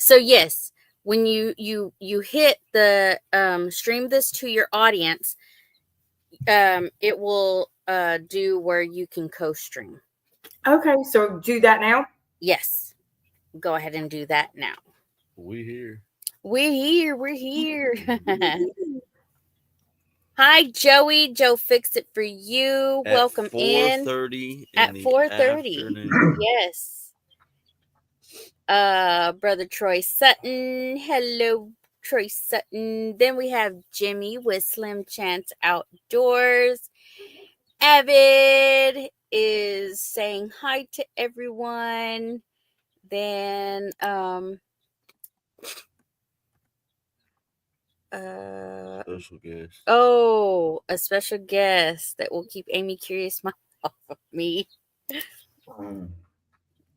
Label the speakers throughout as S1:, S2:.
S1: So yes, when you hit the stream this to your audience, it will do where you can co-stream.
S2: Okay, so do that now.
S1: Yes, go ahead and do that now.
S3: We here.
S1: We're here. We're here. Hi, Joey. Joe fixed it for you.
S3: At
S1: Welcome in.
S3: 4:30
S1: At 4:30. Yes. Brother Troy Sutton. Hello, Troy Sutton. Then we have Jimmy with Slim Chance Outdoors. Avid is saying hi to everyone. Then
S3: Special guest.
S1: Oh, a special guest that will keep Amy Curious Mind off of me.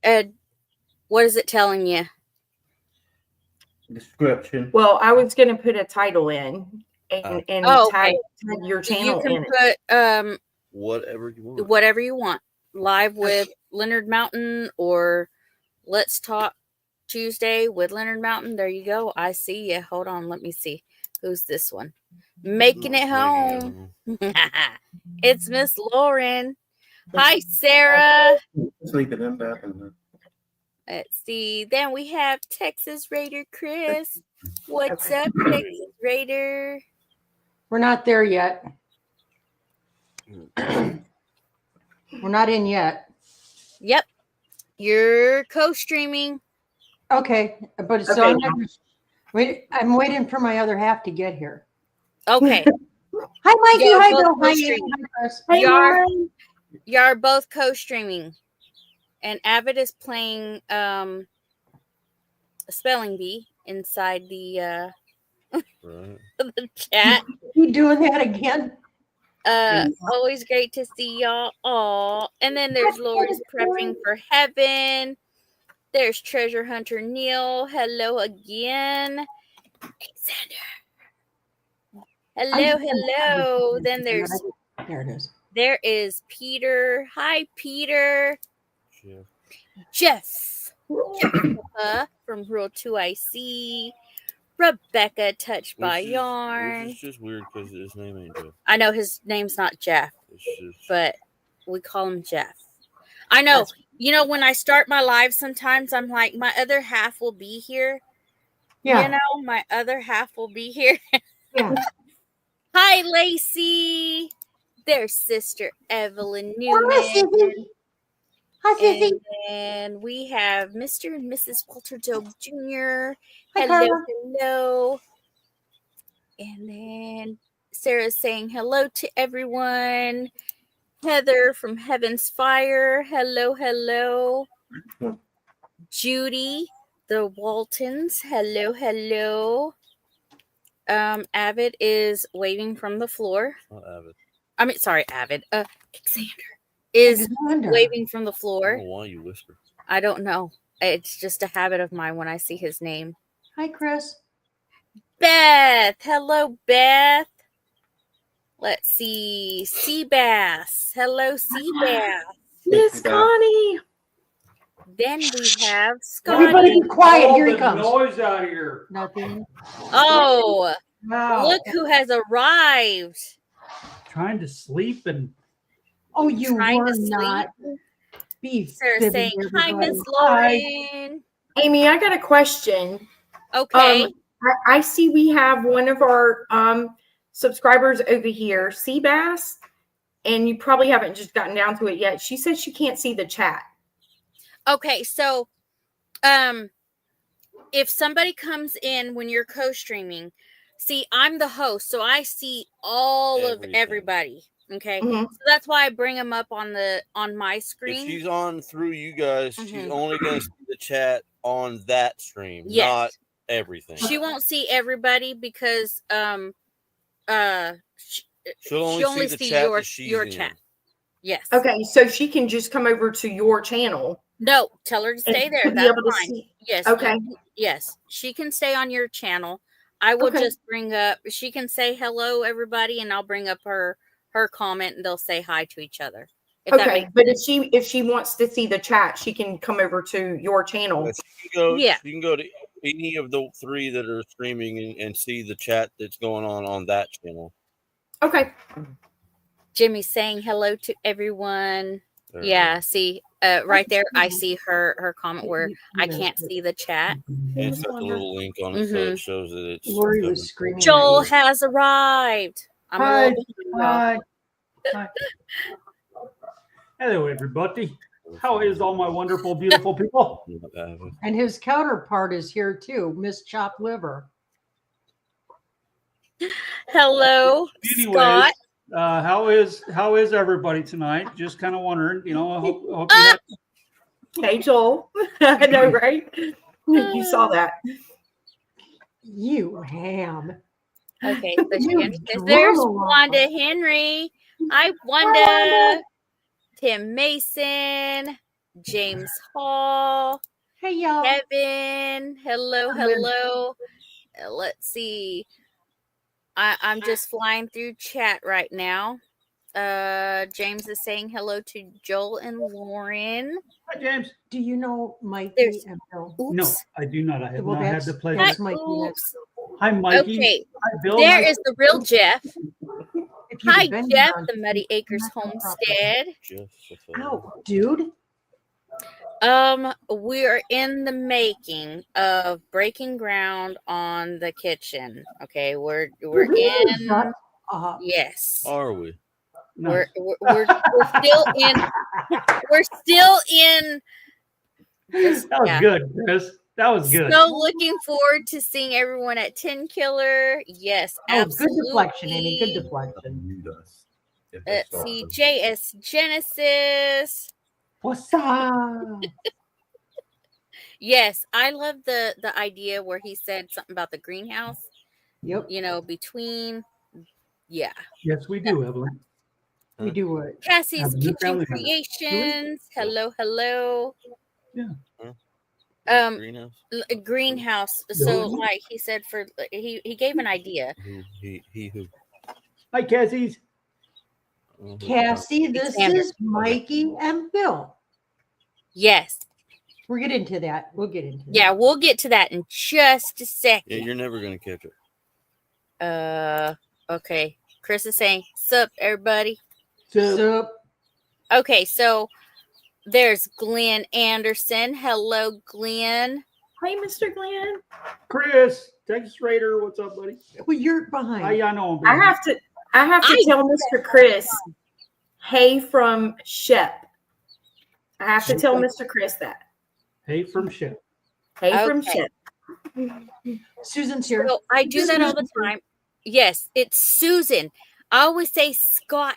S1: Ed, what is it telling you?
S4: Description.
S2: Well, I was going to put a title in and tag your channel
S1: you
S2: in
S1: can
S2: it.
S1: Put
S3: whatever you want.
S1: Whatever you want. Live with Leonard Mountain or Let's Talk Tuesday with Leonard Mountain. There you go. I see you. Hold on. Let me see. Who's this one? Making it home. It's Miss Lauren. Hi, Sarah.
S4: Sleeping in bed.
S1: Let's see. Then we have Texas Raider Chris. What's up, Texas Raider?
S5: We're not there yet. We're not in yet.
S1: Yep. You're co-streaming.
S5: Okay, but it's on. I'm waiting for my other half to get here.
S1: Okay.
S5: Hi, Mikey. Hi, Bill. Hi, Chris.
S1: You're both co-streaming. And Avid is playing a spelling bee inside the the chat.
S5: You doing that again?
S1: Always great to see y'all all. And then there's Lori's prepping for heaven. There's Treasure Hunter Neil. Hello again. Alexander. Hello. Then there
S5: it is.
S1: There is Peter. Hi, Peter. Jeff. From Rule 2IC. Rebecca, Touched by Yarn.
S3: It's just weird because his name ain't Jeff.
S1: I know his name's not Jeff, but we call him Jeff. I know. You know, when I start my live, sometimes I'm like, my other half will be here.
S5: Yeah.
S1: You know, my other half will be here.
S5: Yeah.
S1: Hi, Lacey. There's Sister Evelyn Newman.
S5: Hi, Sissy.
S1: And we have Mr. and Mrs. Walter Dobe Jr.
S5: Hi,
S1: Hello,
S5: Carla.
S1: hello. And then Sarah's saying hello to everyone. Heather from Heaven's Fire. Hello, hello. Judy, the Waltons. Hello, hello. Avid is waving from the floor.
S3: Not Avid.
S1: I mean, sorry, Avid. Alexander is waving from the floor.
S3: I don't know why you whisper.
S1: I don't know. It's just a habit of mine when I see his name.
S5: Hi, Chris.
S1: Beth. Hello, Beth. Let's see. Seabass. Hello, Seabass.
S2: Miss Connie.
S1: Then we have Scotty.
S5: Everybody be quiet. Here he comes.
S6: Noise out of here.
S5: Nothing.
S1: Oh,
S5: Wow.
S1: look who has arrived.
S6: Trying to sleep and
S5: Oh, you
S1: Trying
S5: were
S1: to sleep.
S5: not. Be
S1: Sarah saying, hi, Miss Lauren.
S2: Amy, I got a question.
S1: Okay.
S2: I see we have one of our subscribers over here, Seabass, and you probably haven't just gotten down to it yet. She says she can't see the chat.
S1: Okay, so if somebody comes in when you're co-streaming, see, I'm the host, so I see all of everybody. Okay, so that's why I bring them up on my screen.
S3: If she's on through you guys, she's only going to see the chat on that stream, not everything.
S1: She won't see everybody because
S3: she'll only see the chat
S1: your chat. Yes.
S2: Okay, so she can just come over to your channel.
S1: No, tell her to stay there.
S2: Be
S1: That's
S2: able to
S1: fine.
S2: see.
S1: Yes.
S2: Okay.
S1: Yes, she can stay on your channel. I will just bring up. She can say hello, everybody, and I'll bring up her comment, and they'll say hi to each other.
S2: Okay, but if she wants to see the chat, she can come over to your channel.
S3: You can go to any of the 3 that are streaming and see the chat that's going on that channel.
S2: Okay.
S1: Jimmy's saying hello to everyone.
S3: There
S1: Yeah, see, right there, I see her comment where I can't see the chat.
S3: And it's got the little link on it, so it shows that it's.
S5: Lori was screaming.
S1: Joel
S5: at you.
S1: has arrived. I'm a
S6: Hi,
S1: little behind,
S6: hi. Hello, everybody. How is all my wonderful, beautiful people?
S5: And his counterpart is here too, Miss Chop Liver.
S1: y'all. Hello,
S6: Anyways,
S1: Scott.
S6: how is everybody tonight? Just kind of wondering. I hope you had.
S2: Hey, Joel. I know, right? You saw that.
S5: You ham.
S1: Okay, so
S5: You
S1: Shannon says there's
S5: drama
S1: Wanda Henry. Hi, Wanda. Tim Mason. James Hall.
S5: Hey, y'all.
S1: Kevin. Hello. Let's see. I'm just flying through chat right now. James is saying hello to Joel and Lauren.
S6: Hi, James.
S5: Do you know Mikey
S1: There's-
S5: and Bill?
S1: Oops.
S6: No, I do not. I have
S5: Well,
S6: not had
S5: that's-
S6: the pleasure.
S5: that's Mikey.
S1: Oops.
S6: Hi, Mikey.
S1: Okay,
S6: Hi, Bill.
S1: there
S6: Nice-
S1: is the real Jeff.
S5: If you'd
S1: Hi,
S5: have been
S1: Jeff,
S5: here on
S1: the Muddy Acres Homestead.
S5: Ow, dude.
S1: We're in the making of breaking ground on the kitchen. Okay, we're in.
S5: Shut up.
S1: Yes,
S3: Are we?
S6: Nice.
S1: we're still in. We're still in. This,
S6: That was good, Chris. That was good.
S1: So looking forward to seeing everyone at Tenkiller. Yes,
S5: Oh,
S1: absolutely.
S5: good deflection, Amy. Good deflection.
S1: Let's see, JS Genesis.
S6: What's up?
S1: Yes, I love the idea where he said something about the greenhouse.
S5: Yep.
S1: Between. Yeah.
S6: Yes, we do, Evelyn.
S5: We do it.
S1: Cassie's
S6: Have a new
S1: Kitchen
S6: family member.
S1: Creations. Hello.
S6: Yeah.
S3: Greenhouse.
S1: Greenhouse.
S6: No.
S1: So, like he said, he gave an idea.
S3: Who?
S6: Hi, Cassie's.
S5: Cassie, this
S1: Alexander.
S5: is Mikey and Bill.
S1: Yes.
S5: We'll get into that.
S1: Yeah, we'll get to that in just a
S3: Yeah,
S1: second.
S3: you're never gonna catch it.
S1: Okay. Chris is saying, sup, everybody.
S5: So,
S1: Okay, so there's Glenn Anderson. Hello, Glenn.
S2: Hey, Mr. Glenn.
S6: Chris, Texas Raider, what's up, buddy?
S5: well, you're behind.
S6: I know him.
S2: I have to tell Mr. Chris, hey from Shep. I have to tell Mr. Chris that.
S6: Hey from Ship.
S2: Hey from
S1: Okay.
S2: Shep.
S5: Susan's here.
S1: So I do that all the time. Yes, it's Susan. I always say Scott,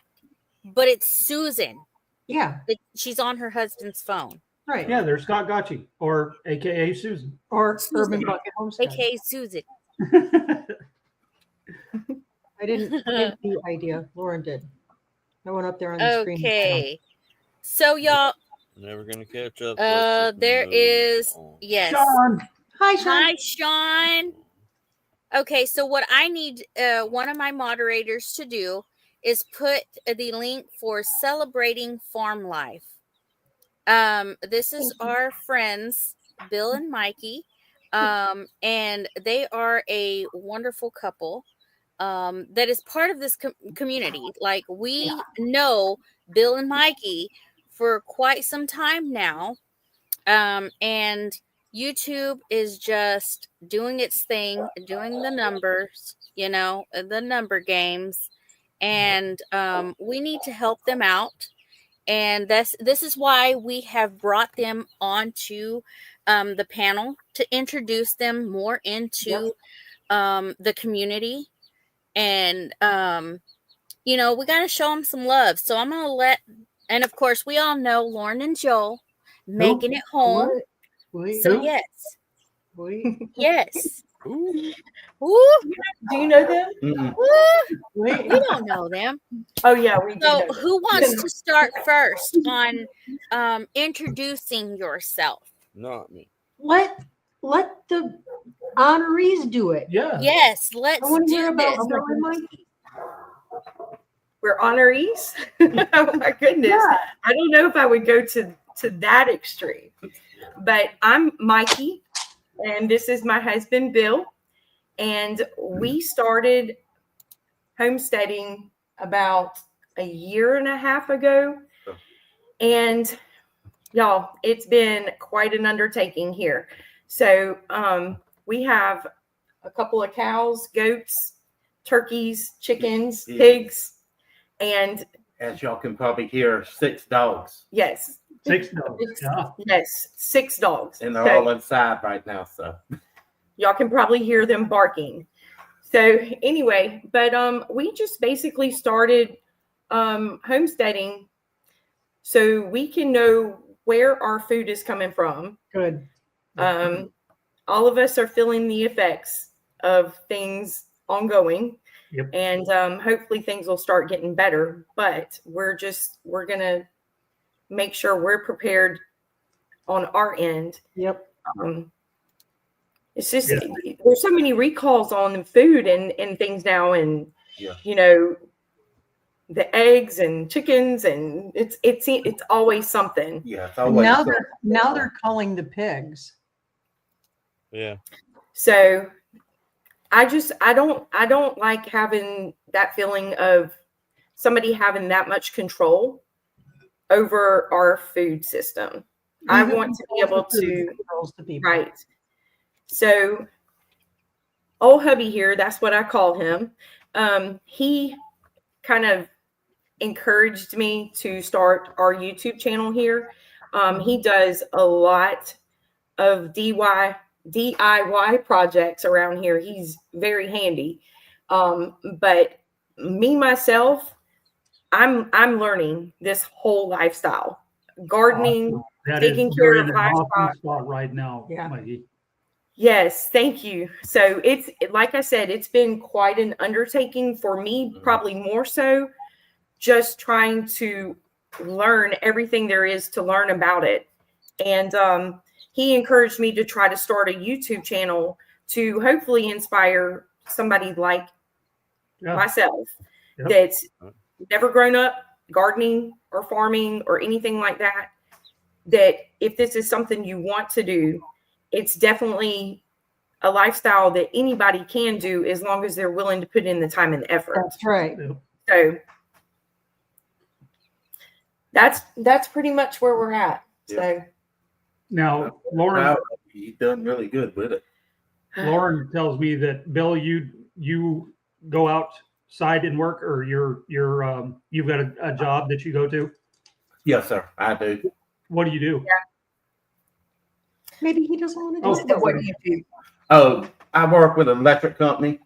S1: but it's Susan.
S5: Yeah,
S1: She's on her husband's phone,
S5: right.
S6: Yeah, there's Scott Gotchi, or AKA Susan.
S5: Or
S1: Susan.
S5: Urban Bucket Homestead.
S1: aka Susan.
S5: I didn't get the idea. Lauren did. I went up there on the screen.
S1: Okay. So y'all,
S3: Never gonna catch up.
S1: there is yes.
S6: Sean.
S5: Hi, Sean.
S1: Hi, Sean. Okay, so what I need one of my moderators to do is put the link for Celebrating Farm Life. This is our friends, Bill and Mikey, and they are a wonderful couple that is part of this community. Like, we know Bill and Mikey for quite some time now, and YouTube is just doing its thing, doing the numbers, the number games, and we need to help them out. And this is why we have brought them onto the panel to introduce them more into the community. And we got to show them some love. So I'm gonna and of course we all know Lauren and Joel making it home.
S5: Wait,
S1: So yes. Yes.
S3: Ooh.
S1: Ooh,
S2: Do you know them?
S3: Mm-mm.
S1: ooh,
S5: wait.
S1: we don't know them.
S2: Oh, yeah, we do.
S1: So
S2: know them.
S1: who wants to start first on introducing yourself?
S3: Not me.
S5: Let the honorees do it.
S6: Yeah.
S1: Yes, let's
S5: I want to hear
S1: do
S5: about
S1: this.
S5: Bill and Mikey.
S2: We're honorees. Oh, my goodness.
S5: Yeah.
S2: I don't know if I would go to that extreme. But I'm Mikey. And this is my husband, Bill. And we started homesteading about a year and a half ago. And y'all, it's been quite an undertaking here. So we have a couple of cows, goats, turkeys, chickens, pigs, and
S4: as y'all can probably hear, 6 dogs.
S2: yes.
S6: 6 dogs. Yeah.
S2: Yes, 6 dogs.
S4: And they're all inside right now, so
S2: y'all can probably hear them barking. So anyway, but we just basically started homesteading so we can know where our food is coming from.
S5: Good.
S2: All of us are feeling the effects of things ongoing.
S6: Yep.
S2: And hopefully things will start getting better, but we're going to make sure we're prepared on our end.
S5: Yep.
S2: It's just, there's so many recalls on food and things now. And, you know, the eggs and chickens and it's always something.
S4: yeah, it's always
S5: Now they're calling the pigs.
S3: Yeah.
S2: So I don't like having that feeling of somebody having that much control over our food system. I want to be able to, right. So old hubby here, that's what I call him. He kind of encouraged me to start our YouTube channel here. He does a lot of DIY projects around here. He's very handy. But me, myself, I'm learning this whole lifestyle. Gardening, taking care of livestock.
S6: Spot right now,
S5: Yeah.
S6: Maggie.
S2: Yes, thank you. So it's, like I said, it's been quite an undertaking for me, probably more so just trying to learn everything there is to learn about it. And he encouraged me to try to start a YouTube channel to hopefully inspire somebody like myself that's never grown up gardening or farming or anything like that, that if this is something you want to do, it's definitely a lifestyle that anybody can do as long as they're willing to put in the time and the effort.
S5: That's right.
S2: So that's pretty much where we're at. So
S6: Now, Lauren,
S4: you've done really good with it.
S6: Lauren tells me that Bill, you go outside and work, or you've got a job that you go to.
S4: Yes, sir. I do.
S6: What do you do?
S2: Yeah.
S5: Maybe he doesn't want to
S6: Oh,
S5: do
S2: what do you do?
S4: Oh, I work with an electric company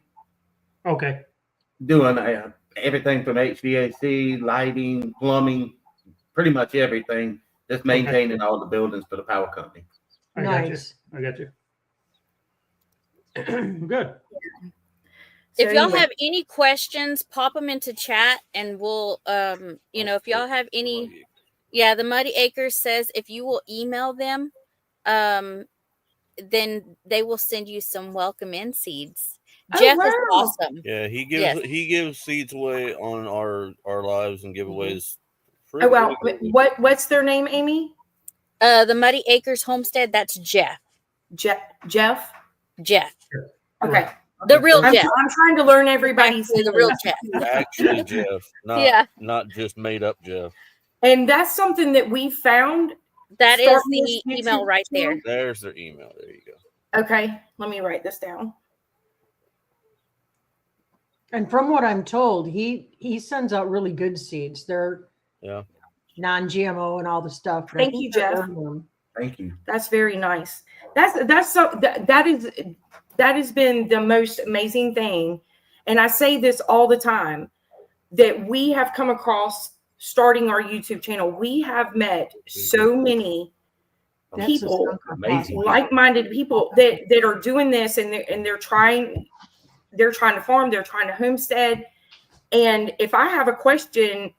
S6: Okay.
S4: doing everything from HVAC, lighting, plumbing, pretty much everything. Just maintaining all the buildings for the power company.
S6: I got you. Good.
S1: If
S2: So
S1: y'all
S2: anyway.
S1: have any questions, pop them into chat and we'll, if y'all have any, the Muddy Acres says if you will email them, then they will send you some welcome in seeds.
S2: Oh,
S1: Jeff is
S2: wow.
S1: awesome.
S3: Yeah, he gives seeds away on our lives and giveaways.
S2: Oh wow. What's their name, Amy?
S1: The Muddy Acres Homestead, that's Jeff.
S2: Jeff?
S1: Jeff.
S2: Okay.
S1: The real
S2: I'm
S1: Jeff.
S2: trying to learn everybody's
S1: The real Jeff.
S3: Actually Jeff, not just made up Jeff.
S2: And that's something that we found.
S1: That is
S2: Start
S1: the
S2: this
S1: email
S2: YouTube
S1: right there.
S2: channel?
S3: There's their email. There you go.
S2: Okay, let me write this down.
S5: And from what I'm told, he sends out really good seeds. They're non-GMO and all the stuff. But
S2: Thank you, Jeff.
S4: Thank you.
S2: That's very nice. That has been the most amazing thing. And I say this all the time, that we have come across starting our YouTube channel. We have met so many people, like-minded people that are doing this, and they're trying to farm, they're trying to homestead. And if I have a question,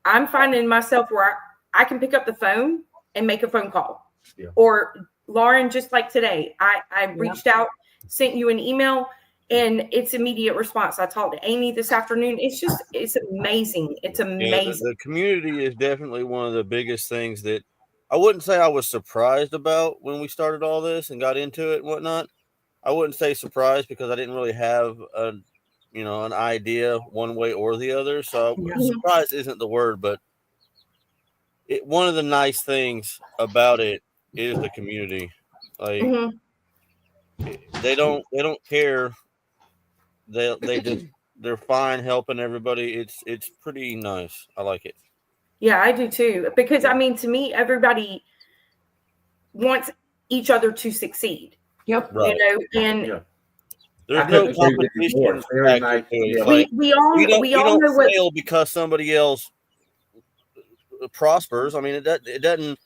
S2: I'm finding myself where I can pick up the phone and make a phone call.
S4: Yeah.
S2: Or Lauren, just like today, I reached out, sent you an email, and it's immediate response. I talked to Amy this afternoon. It's amazing. It's amazing.
S3: Yeah, the community is definitely one of the biggest things that I wouldn't say I was surprised about when we started all this and got into it and whatnot. I wouldn't say surprised because I didn't really have an idea one way or the other. So surprise isn't the word, but one of the nice things about it is the community. Like they don't care. They're fine helping everybody. It's pretty nice. I like it.
S2: Yeah, I do too. Because I mean, to me, everybody wants each other to succeed.
S5: Yep.
S3: Right.
S2: You know, and
S3: there's no competition
S4: Very
S3: factor
S4: nice.
S3: to it.
S4: Yeah.
S3: Like,
S2: we all
S3: you don't
S2: know what
S3: fail because somebody else prospers. I mean, it doesn't.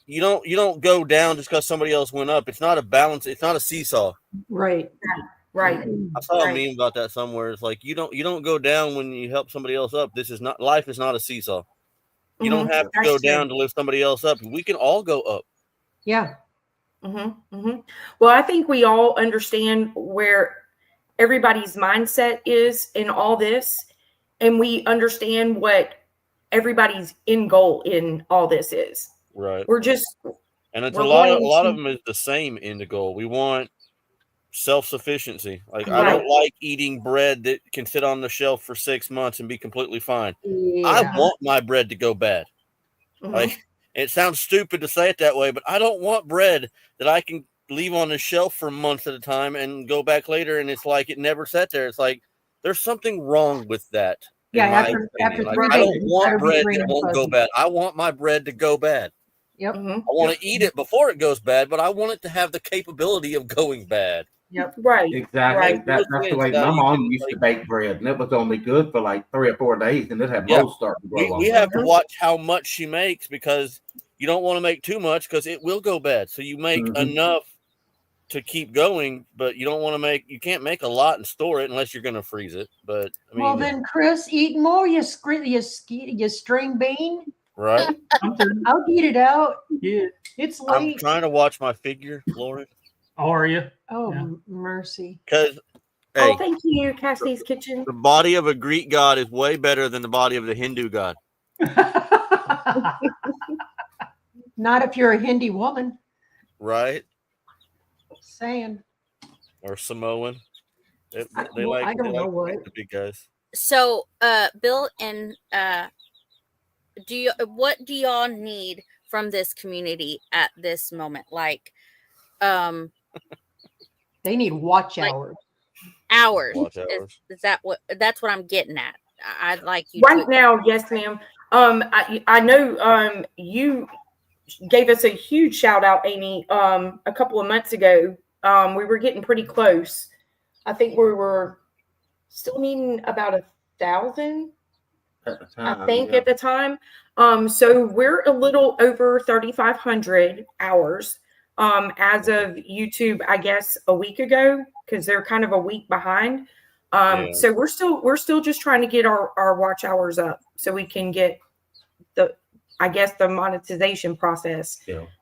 S3: You don't go down just because somebody else went up. It's not a balance. It's not a seesaw.
S5: Right.
S2: right.
S3: I saw a meme about that somewhere. It's like you don't go down when you help somebody else up. Life is not a seesaw. You don't have to go down to lift somebody else up. We can all go up.
S5: Yeah.
S2: Well, I think we all understand where everybody's mindset is in all this, and we understand what everybody's end goal in all this is.
S3: Right.
S2: We're just,
S3: and it's a lot of them is the same end goal. We want self-sufficiency. Like I don't like eating bread that can sit on the shelf for 6 months and be completely fine.
S5: Yeah.
S3: I want my bread to go bad. Like it sounds stupid to say it that way, but I don't want bread that I can leave on the shelf for months at a time and go back later and it's like it never sat there. It's like there's something wrong with that.
S5: Yeah,
S3: after I don't want bread that won't go bad. I want my bread to go bad.
S5: Yep.
S3: I want to eat it before it goes bad, but I want it to have the capability of going bad.
S5: Yep.
S2: Right.
S4: Exactly.
S2: Right.
S4: That's the way my mom used to bake bread, and it was only good for like 3 or 4 days, and it had mold start to grow on.
S3: We have to watch how much she makes because you don't want to make too much because it will go bad. So you make enough to keep going, but you don't want to you can't make a lot and store it unless you're going to freeze it. But I mean,
S5: well, then Chris, eat more. You string bean.
S3: Right.
S5: I'll eat it out.
S6: Yeah.
S5: It's late.
S3: I'm trying to watch my figure, Lauren.
S6: How are you?
S5: Oh, mercy.
S3: Because
S2: oh, thank you, Cassie's Kitchen.
S3: The body of a Greek god is way better than the body of the Hindu god.
S5: Not if you're a Hindi woman.
S3: Right.
S5: Saying.
S3: Or Samoan. They
S5: I don't know what.
S3: The big guys.
S1: So, Bill and what do y'all need from this community at this moment? Like,
S5: they need watch hours.
S1: Hours.
S3: Watch hours.
S1: Is that that's what I'm getting at? I'd like you
S2: right now. Yes, ma'am. I know you gave us a huge shout out, Amy, a couple of months ago. We were getting pretty close. I think we were still needing about 1,000. I think at the time. So we're a little over 3,500 hours as of YouTube, I guess a week ago, because they're kind of a week behind. So we're still just trying to get our watch hours up so we can get the monetization process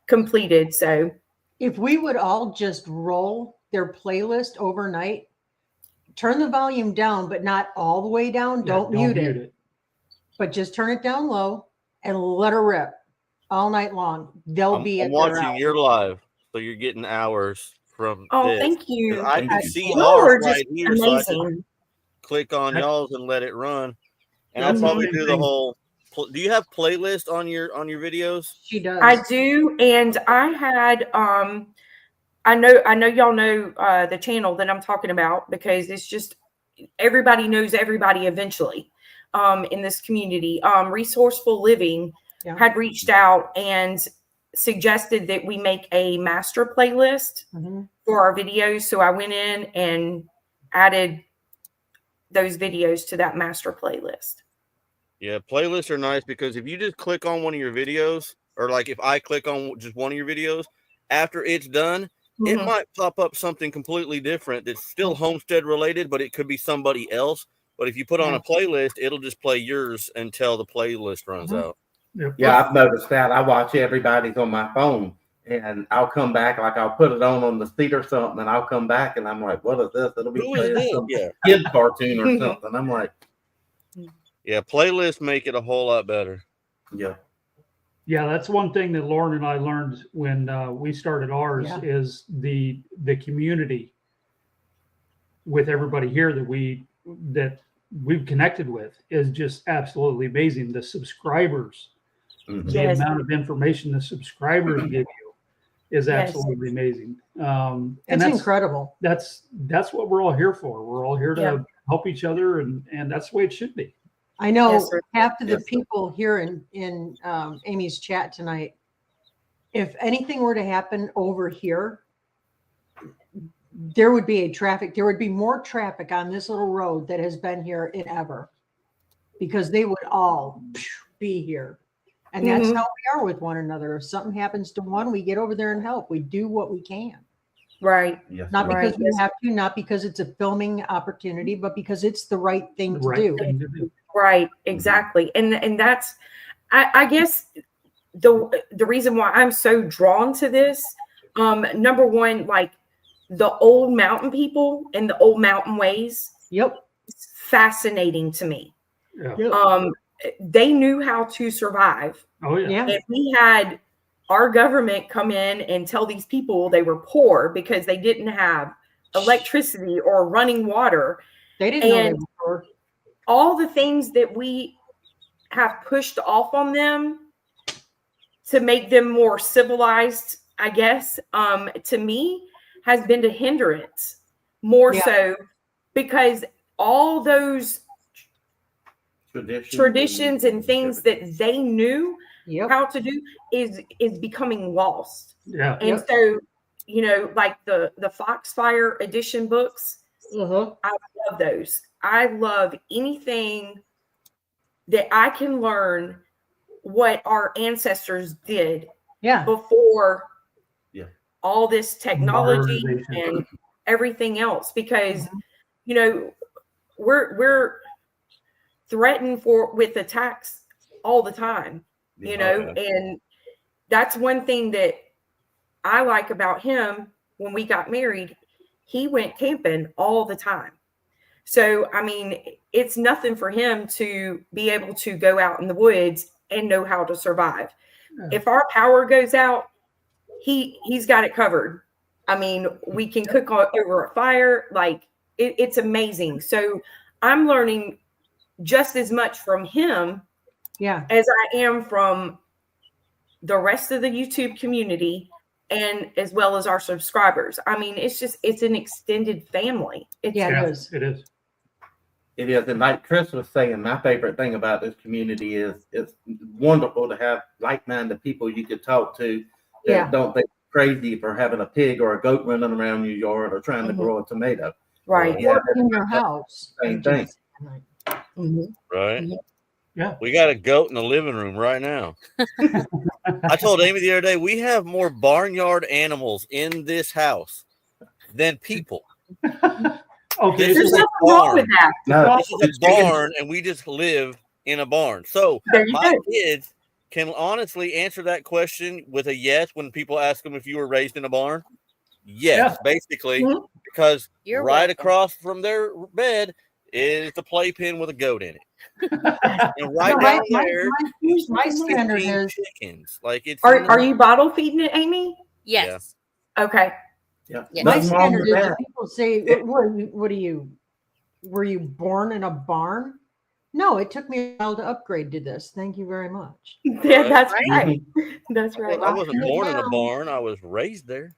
S2: completed. So
S5: if we would all just roll their playlist overnight, turn the volume down, but not all the way down. Don't mute it. But just turn it down low and let her rip all night long. They'll be at
S3: watching your live, so you're getting hours from this.
S2: Thank you.
S3: I can see
S2: ours
S3: right here,
S2: amazing.
S3: so I can click on y'all's and let it run. And I'll probably do the whole. Do you have playlist on your videos?
S5: She does.
S2: I do, and I had I know y'all know the channel that I'm talking about because it's just everybody knows everybody eventually in this community. Resourceful Living had reached out and suggested that we make a master playlist for our videos. So I went in and added those videos to that master playlist.
S3: Yeah, playlists are nice because if you just click on one of your videos, or like if I click on just one of your videos, after it's done, it might pop up something completely different that's still homestead related, but it could be somebody else. But if you put on a playlist, it'll just play yours until the playlist runs out.
S4: Yeah, I've noticed that. I watch everybody's on my phone, and I'll come back, like I'll put it on the seat or something, and I'll come back, and I'm like, what is this? It'll be some kid cartoon or something. I'm like,
S3: yeah, playlists make it a whole lot better.
S4: Yeah.
S6: Yeah, that's one thing that Lauren and I learned when we started ours
S5: Yeah.
S6: is the community with everybody here that we've connected with is just absolutely amazing. The subscribers,
S4: Mhm.
S6: the
S2: Yes.
S6: amount of information the subscribers give you is
S2: Yes.
S6: absolutely amazing. And
S5: It's
S6: that's
S5: incredible.
S6: that's what we're all here for. We're all here to
S2: Yeah.
S6: help each other, and that's the way it should be.
S5: I know
S2: Yes, sir.
S5: half of the
S4: Yes, sir.
S5: people here in Amy's chat tonight, if anything were to happen over here, there would be more traffic on this little road that has been here in ever, because they would all be here. And that's
S2: Mhm.
S5: how we are with one another. If something happens to one, we get over there and help. We do what we can.
S2: Right.
S4: Yes,
S5: Not
S4: sir.
S5: because
S2: Right.
S5: we have to, not because it's a filming opportunity, but because it's the right thing
S6: The
S5: to
S6: right
S5: do.
S6: thing to do.
S2: Right. Exactly. And that's, I guess the reason why I'm so drawn to this, number one, like the old mountain people and the old mountain ways,
S5: Yep.
S2: it's fascinating to me.
S6: Yeah.
S5: Yep.
S2: They knew how to survive.
S6: Oh yeah.
S5: Yeah.
S2: If we had our government come in and tell these people they were poor because they didn't have electricity or running water,
S5: They didn't know they
S2: and
S5: were.
S2: all the things that we have pushed off on them to make them more civilized, I guess, to me, has been a hindrance more
S5: Yeah.
S2: so, because all those traditions and things that they knew
S5: Yep.
S2: how to do is becoming lost.
S6: Yeah.
S2: And
S5: Yep.
S2: so, like the Foxfire edition books,
S5: Uh-huh.
S2: I love those. I love anything that I can learn what our ancestors did
S5: Yeah.
S2: before
S4: Yeah.
S2: all this technology
S6: Modernization.
S2: and everything else, because
S5: Mhm.
S2: we're threatened with attacks all the time, and that's one thing that I like about him. When we got married, he went camping all the time. So, I mean, it's nothing for him to be able to go out in the woods and know how to survive.
S6: Yeah.
S2: If our power goes out, he's got it covered. I mean, we can cook over a fire. Like, it's amazing. So I'm learning just as much from him
S5: Yeah.
S2: as I am from the rest of the YouTube community, and as well as our subscribers. I mean, it's an extended family.
S5: Yeah,
S6: Yeah,
S5: it is.
S6: it is.
S4: It is. And like Chris was saying, my favorite thing about this community is it's wonderful to have like-minded people you could talk to that
S5: Yeah.
S4: don't think crazy for having a pig or a goat running around your yard or trying to
S2: Mhm.
S4: grow a tomato.
S2: Right.
S4: Yeah,
S5: In your house.
S4: same thing.
S2: Mhm.
S3: Right?
S6: Yeah.
S3: We got a goat in the living room right now. I told Amy the other day, we have more barnyard animals in this house than people.
S6: Okay.
S3: This
S2: There's
S3: is a
S2: nothing wrong with
S3: barn.
S2: that.
S4: No,
S3: This is a barn, and we just live in a barn. So
S2: There you
S3: my
S2: go.
S3: kids can honestly answer that question with a yes when people ask them if you were raised in a barn. Yes,
S6: Yeah.
S3: basically,
S2: Mhm.
S3: because
S1: You're
S3: right
S1: welcome.
S3: across from their bed is the playpen with a goat in it, and right
S5: No,
S3: down there
S5: my standard
S3: 15
S5: is
S3: chickens. Like it's
S2: Are you bottle feeding it, Amy?
S1: Yes.
S2: Okay.
S4: yeah.
S1: Yes.
S5: my
S4: Nothing wrong
S5: standard
S4: with
S5: is
S4: that.
S5: when people say, what are you? Were you born in a barn? No, it took me a while to upgrade to this. Thank you very much.
S2: Yeah, that's
S1: Right.
S2: right. That's right.
S3: I wasn't
S5: Rocking it
S3: born in a
S5: down.
S3: barn. I was raised there.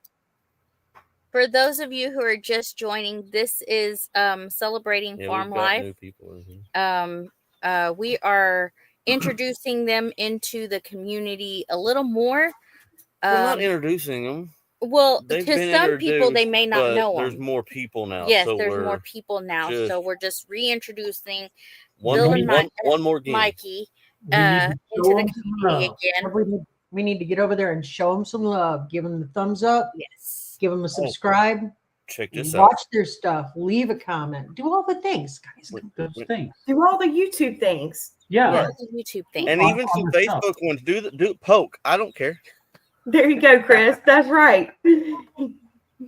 S1: For those of you who are just joining, this is celebrating
S3: Yeah,
S1: Farm
S3: we've got
S1: Life.
S3: new people in here.
S1: We are introducing them into the community a little more.
S3: We're not introducing them.
S1: Well,
S3: They've
S1: to
S3: been
S1: some people, they
S3: introduced,
S1: may not
S3: but
S1: know
S3: there's
S1: them.
S3: more people now.
S1: Yes,
S3: so
S1: there's
S3: we're
S1: more people now,
S3: just-
S1: so we're just reintroducing
S3: one
S1: Bill
S3: more,
S1: and
S3: one more game.
S1: Mikey
S6: We need to
S1: into
S6: show
S1: the
S6: 'em some
S1: community
S6: love.
S1: again.
S5: We need to get over there and show them some love. Give them the thumbs up.
S1: Yes.
S5: Give them a subscribe.
S3: Check this out.
S5: Watch their stuff. Leave a comment. Do all the things, guys.
S6: Those things.
S2: Do all the YouTube things.
S6: Yeah.
S1: Yeah, the YouTube thing.
S3: And
S6: On-
S3: even
S6: on
S3: some
S6: the stuff.
S3: Facebook ones do poke. I don't care.
S2: There you go, Chris. That's right.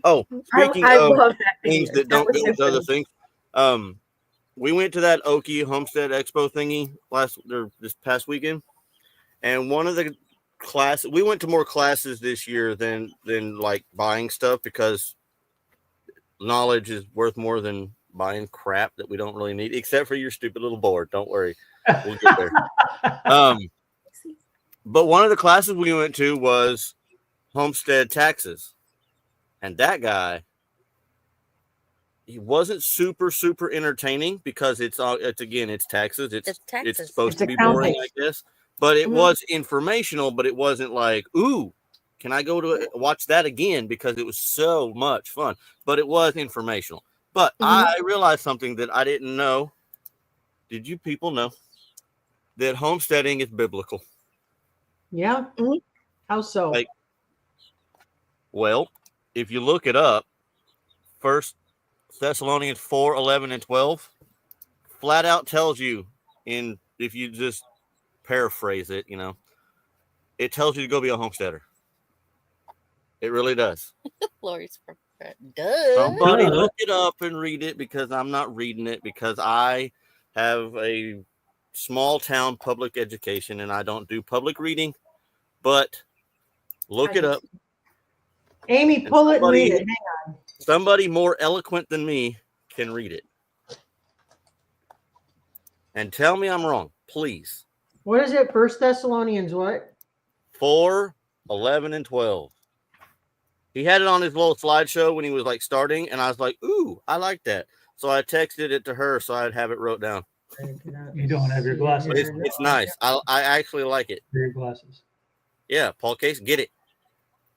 S3: Oh, speaking
S2: I
S3: of
S2: love that
S3: things
S2: video.
S3: that don't
S2: was
S3: go
S2: so
S3: with other
S2: funny.
S3: things, we went to that Okie Homestead Expo thingy this past weekend, and one of the class. We went to more classes this year than like buying stuff, because knowledge is worth more than buying crap that we don't really need, except for your stupid little board. Don't worry, we'll get there. But one of the classes we went to was homestead taxes, and that guy, he wasn't super entertaining, because it's taxes. It's
S1: taxes.
S3: Supposed
S5: It's
S3: to be
S5: accounting.
S3: boring, I guess, but it
S2: Mhm.
S3: was informational. But it wasn't like, ooh, can I go to watch that again? Because it was so much fun. But it was informational. But I realized something that I didn't know. Did you people know that homesteading is biblical?
S5: Yeah.
S2: Mhm.
S5: How so?
S3: Like, well, if you look it up, 1 Thessalonians 4:11 and 12 flat out tells you, if you just paraphrase it, it tells you to go be a homesteader. It really does.
S1: Lori's duh.
S3: Somebody look it up and read it, because I'm not reading it, because I have a small town public education and I don't do public reading. But look it up.
S5: Amy, pull it and read it.
S3: Somebody more eloquent than me can read it. And tell me I'm wrong, please.
S5: What is it? 1 Thessalonians what?
S3: 4:11 and 12. He had it on his little slideshow when he was like starting, and I was like, ooh, I like that. So I texted it to her so I'd have it wrote down.
S6: You don't have your glasses.
S3: It's nice. I actually like it.
S6: Your glasses.
S3: Yeah, Paul Case, get it.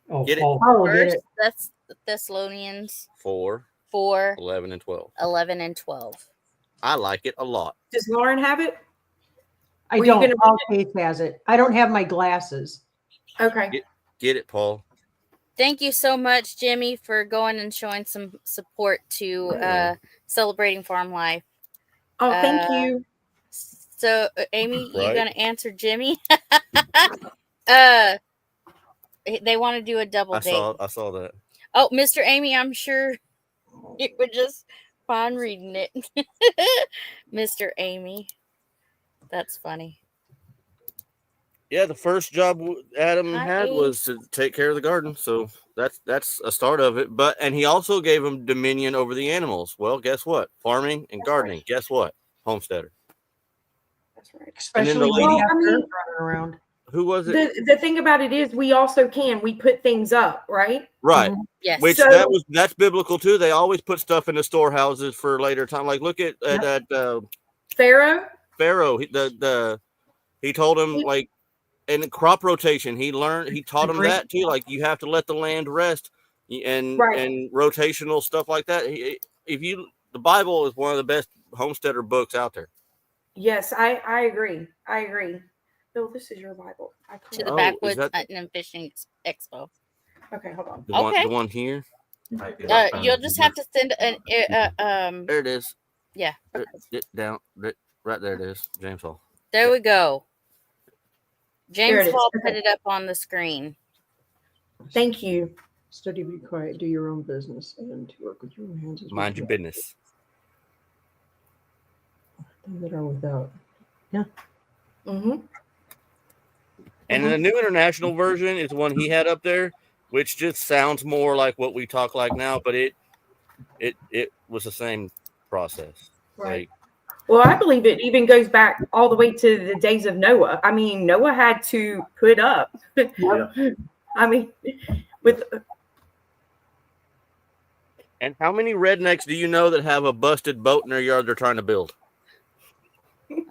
S6: Oh,
S3: Get it.
S6: Paul.
S5: Oh, get
S1: First,
S5: it.
S1: that's Thessalonians
S3: 4,
S1: 4,
S3: 11, and 12.
S1: 11, and 12.
S3: I like it a lot.
S2: Does Lauren have it?
S5: I
S2: Were you
S5: don't.
S2: gonna
S5: Paul Case has it. I don't have my glasses.
S2: Okay.
S3: Get it, Paul.
S1: Thank you so much, Jimmy, for going and showing some support to Celebrating Farm Life.
S2: Oh, thank you.
S1: So, Amy, you
S3: Right.
S1: gonna answer Jimmy? They want to do a double date.
S3: I saw that.
S1: Oh, Mr. Amy, I'm sure you were just fine reading it. Mr. Amy. That's funny.
S3: Yeah, the first job Adam
S1: Hi,
S3: had
S1: Amy.
S3: was to take care of the garden. So that's a start of it. And he also gave him dominion over the animals. Well, guess what? Farming and gardening. Right. Guess what? Homesteader.
S2: That's right.
S5: Especially when you have running around.
S3: Who was it?
S2: The thing about it is we also we put things up, right?
S3: Right.
S5: Mhm.
S1: Yes.
S3: Which that's biblical too. They always put stuff in the storehouses for later time. Like look at
S2: Pharaoh.
S3: Pharaoh. He told him like in crop rotation. He taught him that too. Like you have to let the land rest and rotational stuff like that. The Bible is one of the best homesteader books out there.
S2: Yes, I agree. Bill, this is your Bible.
S1: To the Backwoods Hunting and Fishing Expo.
S2: Okay, hold on.
S3: The one here.
S1: You'll just have to send an
S3: There it is.
S1: Yeah.
S3: Down right there. It is James Hall.
S1: There we go. James Hall put it up on the screen.
S2: Thank you.
S5: Study, be quiet, do your own business, and to work with your own hands.
S3: Mind your business.
S5: That are without. Yeah.
S2: Mm-hmm.
S3: And the New International Version is one he had up there, which just sounds more like what we talk like now, but it was the same process.
S2: Right. Well, I believe it even goes back all the way to the days of Noah. I mean, Noah had to put up.
S4: Yeah.
S2: I mean, with.
S3: And how many rednecks do you know that have a busted boat in their yard they're trying to build?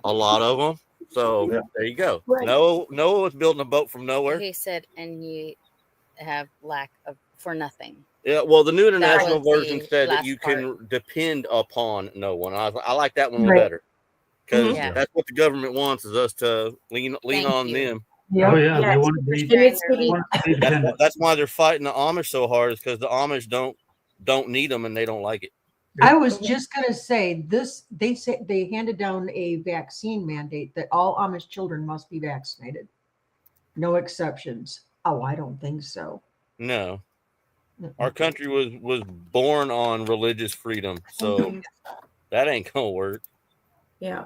S3: A lot of them. So there you go. Right. Noah was building a boat from nowhere.
S1: He said, and you have lack of for nothing.
S3: Yeah, well, the New International Version said that you can depend upon no one. I like that one better because that's what the government wants is us to lean on them.
S6: Yeah. Oh yeah, they want to be.
S3: That's why they're fighting the Amish so hard is because the Amish don't need them and they don't like it.
S5: I was just gonna say this. They said they handed down a vaccine mandate that all Amish children must be vaccinated, no exceptions. Oh, I don't think so.
S3: No, our country was born on religious freedom, so that ain't gonna work.
S2: Yeah,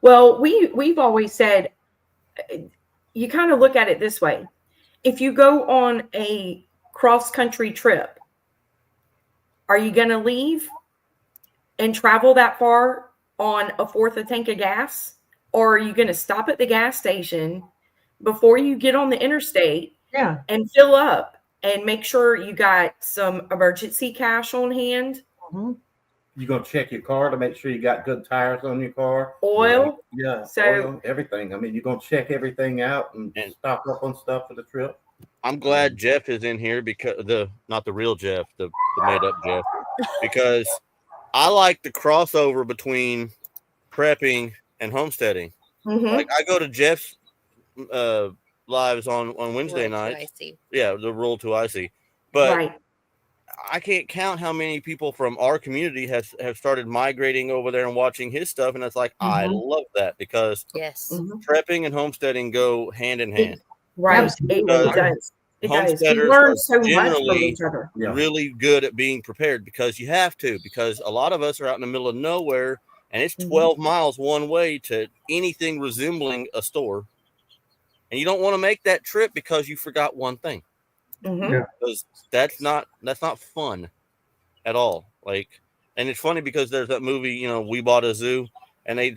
S2: well, we've always said, you kind of look at it this way. If you go on a cross-country trip, are you going to leave and travel that far on a fourth a tank of gas? Or are you going to stop at the gas station before you get on the interstate and fill up and make sure you got some emergency cash on hand?
S5: Mhm.
S4: You're going to check your car to make sure you got good tires on your car.
S2: Oil.
S4: Yeah,
S2: So
S4: oil, everything. I mean, you're going to check everything out and stock up on stuff for the trip.
S3: I'm glad Jeff is in here because not the real Jeff, the made up Jeff, because I like the crossover between prepping and homesteading. Like I go to Jeff's lives on Wednesday nights. Yeah, the Rural to IC. But I can't count how many people from our community have started migrating over there and watching his stuff, and it's like I love that because prepping and homesteading go hand in hand.
S2: Right, it does. It does. We learn so much from each other.
S3: Really good at being prepared because you have to. Because a lot of us are out in the middle of nowhere, and it's 12 miles one way to anything resembling a store, and you don't want to make that trip because you forgot one thing. Because that's not fun at all. Like, and it's funny because there's that movie, you know, We Bought a Zoo, and they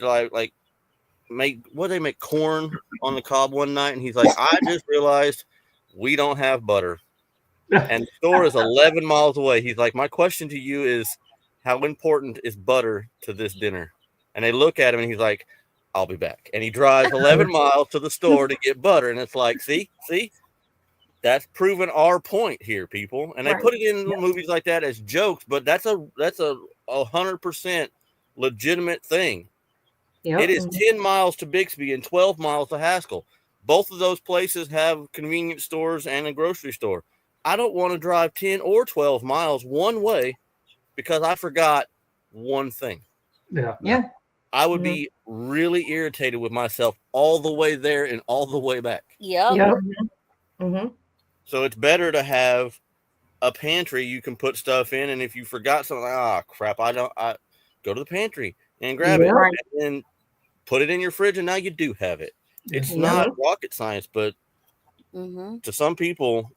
S3: make corn on the cob one night, and he's like, I just realized we don't have butter, and the store is 11 miles away. He's like, my question to you is, how important is butter to this dinner? And they look at him, and he's like, I'll be back. And he drives 11 miles to the store to get butter, and it's like, see. That's proven our point here, people. And they put it in movies like that as jokes, but that's a 100% legitimate thing. It is 10 miles to Bixby and 12 miles to Haskell. Both of those places have convenience stores and a grocery store. I don't want to drive 10 or 12 miles one way because I forgot one thing.
S5: Yeah.
S3: I would be really irritated with myself all the way there and all the way back. So it's better to have a pantry you can put stuff in, and if you forgot something, crap, I go to the pantry and grab it and put it in your fridge, and now you do have it. It's not rocket science, but to some people,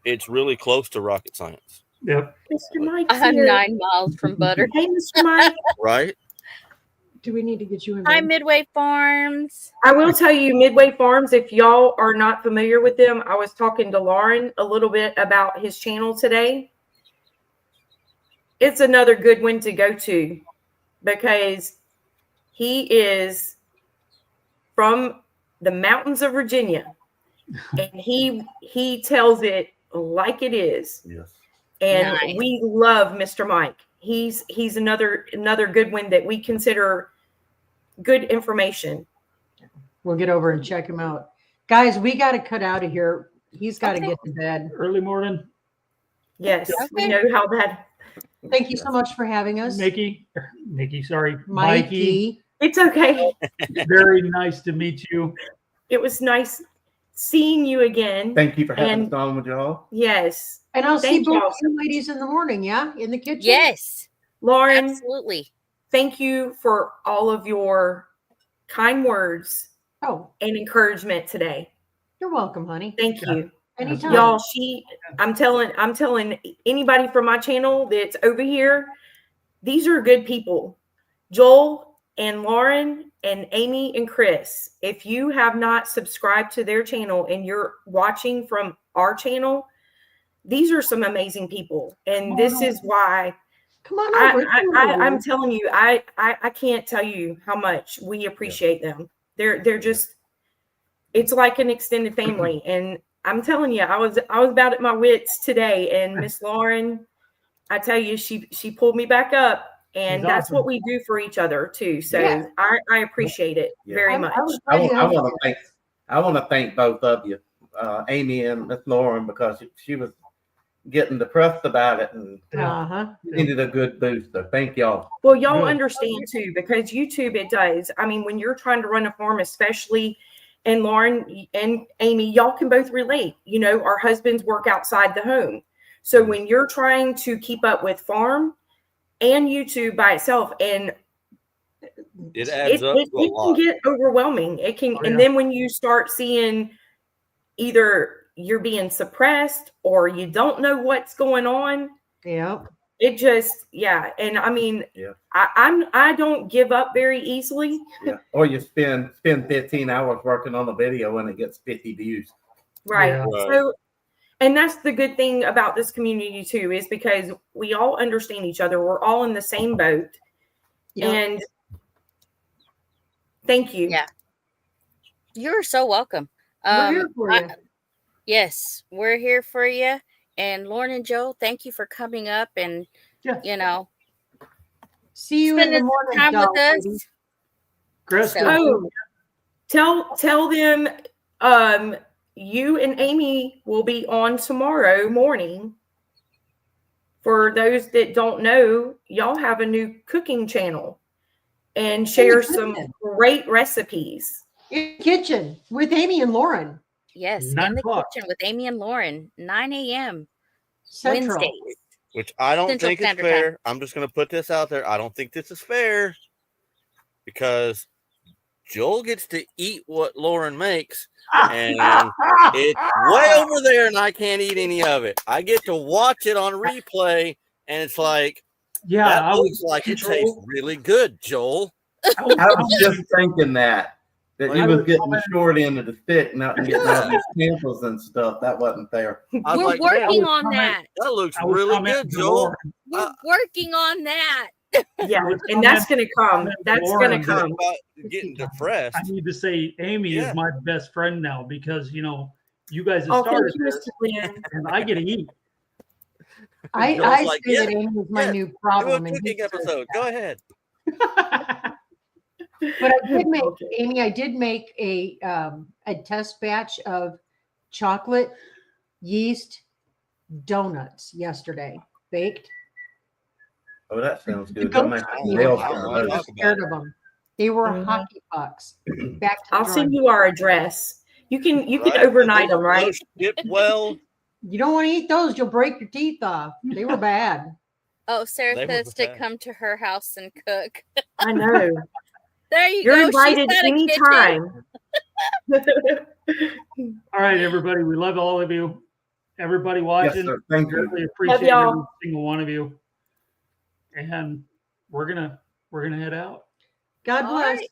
S3: it's really close to rocket science.
S2: Mr. Mike,
S1: I'm 9 miles from butter.
S2: Hey, Mr. Mike.
S3: Right?
S5: Do we need to get you in?
S1: Hi, Midway Farms.
S2: I will tell you, Midway Farms, if y'all are not familiar with them, I was talking to Lauren a little bit about his channel today. It's another good one to go to because he is from the mountains of Virginia, and he tells it like it is.
S4: Yes.
S2: And we love Mr. Mike. He's another good one that we consider good information.
S5: We'll get over and check him out. Guys, we got to cut out of here. He's got to get to bed.
S6: Early morning.
S2: Yes, we know how bad.
S5: Thank you so much for having us.
S6: Mikey, sorry.
S5: Mikey.
S2: It's okay.
S6: Very nice to meet you.
S2: It was nice seeing you again.
S4: Thank you for having us on with y'all.
S2: Yes.
S5: And I'll see both you ladies in the morning, in the kitchen.
S1: Yes.
S2: Lauren.
S1: Absolutely.
S2: Thank you for all of your kind words and encouragement today.
S5: You're welcome, honey.
S2: Thank you.
S5: Anytime.
S2: Y'all, I'm telling anybody from my channel that's over here, these are good people. Joel and Lauren and Amy and Chris, if you have not subscribed to their channel and you're watching from our channel, these are some amazing people. And this is why
S5: come on over.
S2: I'm telling you, I can't tell you how much we appreciate them. They're just, it's like an extended family. And I'm telling you, I was about at my wits today, and Miss Lauren, I tell you, she pulled me back up, and that's what we do for each other too. So I appreciate it very much.
S4: I want to thank both of you, Amy and Miss Lauren, because she was getting depressed about it and needed a good booster. Thank y'all.
S2: Well, y'all understand too, because YouTube, it does. I mean, when you're trying to run a farm, especially, and Lauren and Amy, y'all can both relate. You know, our husbands work outside the home. So when you're trying to keep up with farm and YouTube by itself, and
S3: it adds up.
S2: It can get overwhelming. It can, and then when you start seeing either you're being suppressed or you don't know what's going on.
S5: Yeah.
S2: It just, yeah. And I mean, I don't give up very easily.
S4: Yeah. Or you spend 15 hours working on a video and it gets 50 views.
S2: Right.
S6: Yeah.
S2: So, and that's the good thing about this community too, is because we all understand each other. We're all in the same boat.
S5: Yep.
S2: And thank you.
S1: Yeah. You're so welcome.
S5: We're here for you.
S1: Yes, we're here for you. And Lauren and Joe, thank you for coming up and, you know,
S5: see you in the
S1: spending
S5: morning,
S1: time with
S5: Doll
S1: us.
S5: Lady.
S6: Chris,
S2: Oh, tell them you and Amy will be on tomorrow morning. For those that don't know, y'all have a new cooking channel and share some great recipes.
S5: In the kitchen with Amy and Lauren.
S1: Yes,
S6: 9
S1: in the
S6: o'clock.
S1: kitchen with Amy and Lauren, 9 a.m.
S5: Central.
S1: Wednesdays.
S3: Which I don't
S1: Central
S3: think is
S1: Standard
S3: fair.
S1: Time.
S3: I'm just going to put this out there. I don't think this is fair because Joel gets to eat what Lauren makes, and it's way over there, and I can't eat any of it. I get to watch it on replay, and it's like,
S6: yeah,
S3: that looks like it tastes really good, Joel.
S4: I was just thinking that you was getting the short end of the stick, not getting all these samples and stuff. That wasn't fair.
S3: I was
S1: We're
S3: like,
S1: working
S3: man,
S1: on that.
S3: that looks
S6: I was
S3: really
S6: commenting
S3: good,
S6: to
S3: Joel.
S6: Lauren.
S1: We're working on that.
S2: Yeah, and that's going to come. That's going to
S6: Lauren,
S2: come.
S3: About getting depressed.
S6: I need to say Amy is my best friend now because, you know, you guys have
S2: Oh, thank
S6: started
S2: you,
S6: this,
S2: Mr. Lynn.
S6: and I get to eat.
S5: I
S3: Joel's like,
S5: say that Amy is my new
S3: Do a
S5: problem. and
S3: cooking
S5: he says
S3: episode. Go ahead.
S5: But I did make, Amy, I did make a test batch of chocolate yeast donuts yesterday, baked.
S4: Oh, that sounds
S5: The
S4: good.
S5: goat
S4: Don't make
S5: stuff,
S4: me
S5: I
S4: real
S5: was
S3: talk
S5: scared
S3: about
S5: of them. They were
S2: Mhm.
S5: hockey pucks. Back to
S2: I'll
S5: drawing.
S2: send you our address. You can
S3: Right?
S2: overnight them, right?
S3: Those ship well.
S5: You don't want to eat those; you'll break your teeth off. They were bad.
S1: Oh, Sarah
S3: They were
S1: says to
S3: bad.
S1: come to her house and cook.
S2: I know.
S1: There you
S2: You're
S1: go. She's
S2: invited
S1: got a
S2: anytime.
S6: All right, everybody. We love all of you. Everybody
S4: Yes,
S6: watching.
S4: sir. Thank you.
S6: Really appreciate
S2: y'all.
S6: every single one of you. And we're gonna head out.
S5: God
S1: All
S5: bless.
S1: right.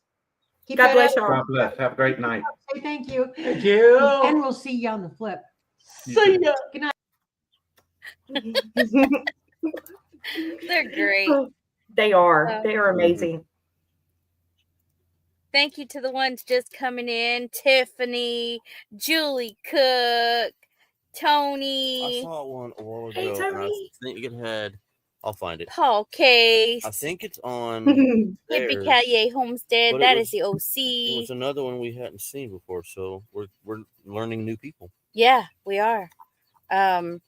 S5: Keep
S2: God
S5: that
S2: bless
S5: up.
S2: y'all.
S4: God bless. Have a great night.
S5: Say thank you.
S6: Thank you.
S5: And we'll see you on the flip.
S6: See ya.
S5: Good night.
S1: They're great.
S2: They are. They are amazing.
S1: Thank you to the ones just coming in. Tiffany, Julie Cook,
S3: I
S1: Tony,
S3: saw one a while
S2: Hey,
S3: ago, and I
S2: Tony.
S3: think it had. I'll find it.
S1: Paul Case,
S3: I think it's on.
S1: Hippie
S3: theirs,
S1: Calle Homestead.
S3: but
S1: That
S3: it
S1: is the
S3: It
S1: OC.
S3: was another one we hadn't seen before, so we're learning new people.
S1: Yeah, we are. And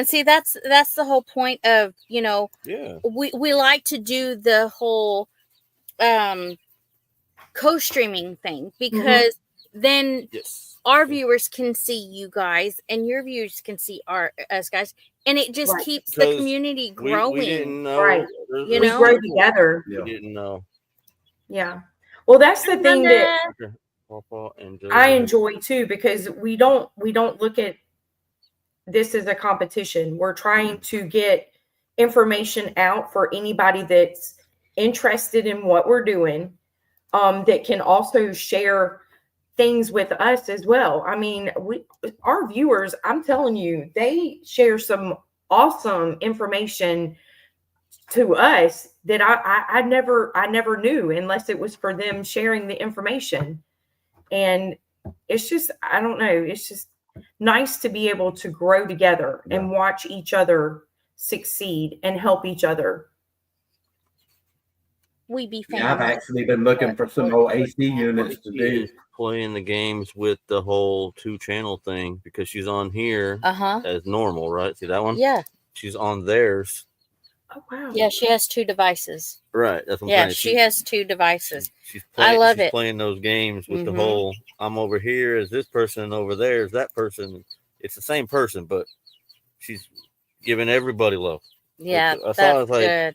S1: see, that's the whole point of, you know,
S3: Yeah.
S1: we like to do the whole co-streaming thing because then
S3: Yes.
S1: our viewers can see you guys and your viewers can see us guys, and it just
S2: Right.
S1: keeps the
S3: 'Cause
S1: community growing.
S3: We didn't know.
S2: Right.
S3: There's
S1: You
S2: We
S1: know?
S2: grow together.
S3: We didn't know.
S2: Yeah. Well, that's the thing that
S3: Papa and
S2: I
S3: Josie.
S2: enjoy too, because we don't look at this as a competition. We're trying to get information out for anybody that's interested in what we're doing, that can also share things with us as well. I mean, our viewers, I'm telling you, they share some awesome information to us that I never knew unless it was for them sharing the information. And it's just, I don't know, it's just nice to be able to grow together and watch each other succeed and help each other.
S1: We be
S4: Yeah, I've
S1: family.
S4: actually been looking for some old AC units to do.
S3: Playing the games with the whole 2-channel thing because she's on here as normal, right? See that one?
S1: Yeah.
S3: She's on theirs.
S2: Oh wow.
S1: Yeah, she has 2 devices.
S3: Right. That's what I'm
S1: Yeah,
S3: saying.
S1: she has 2 devices.
S3: She's playing,
S1: I love
S3: she's
S1: it.
S3: playing those games with the
S1: Mhm.
S3: whole I'm over here as this person and over there as that person. It's the same person, but she's giving everybody love.
S1: Yeah,
S3: I saw
S1: that's
S3: it's like
S1: good.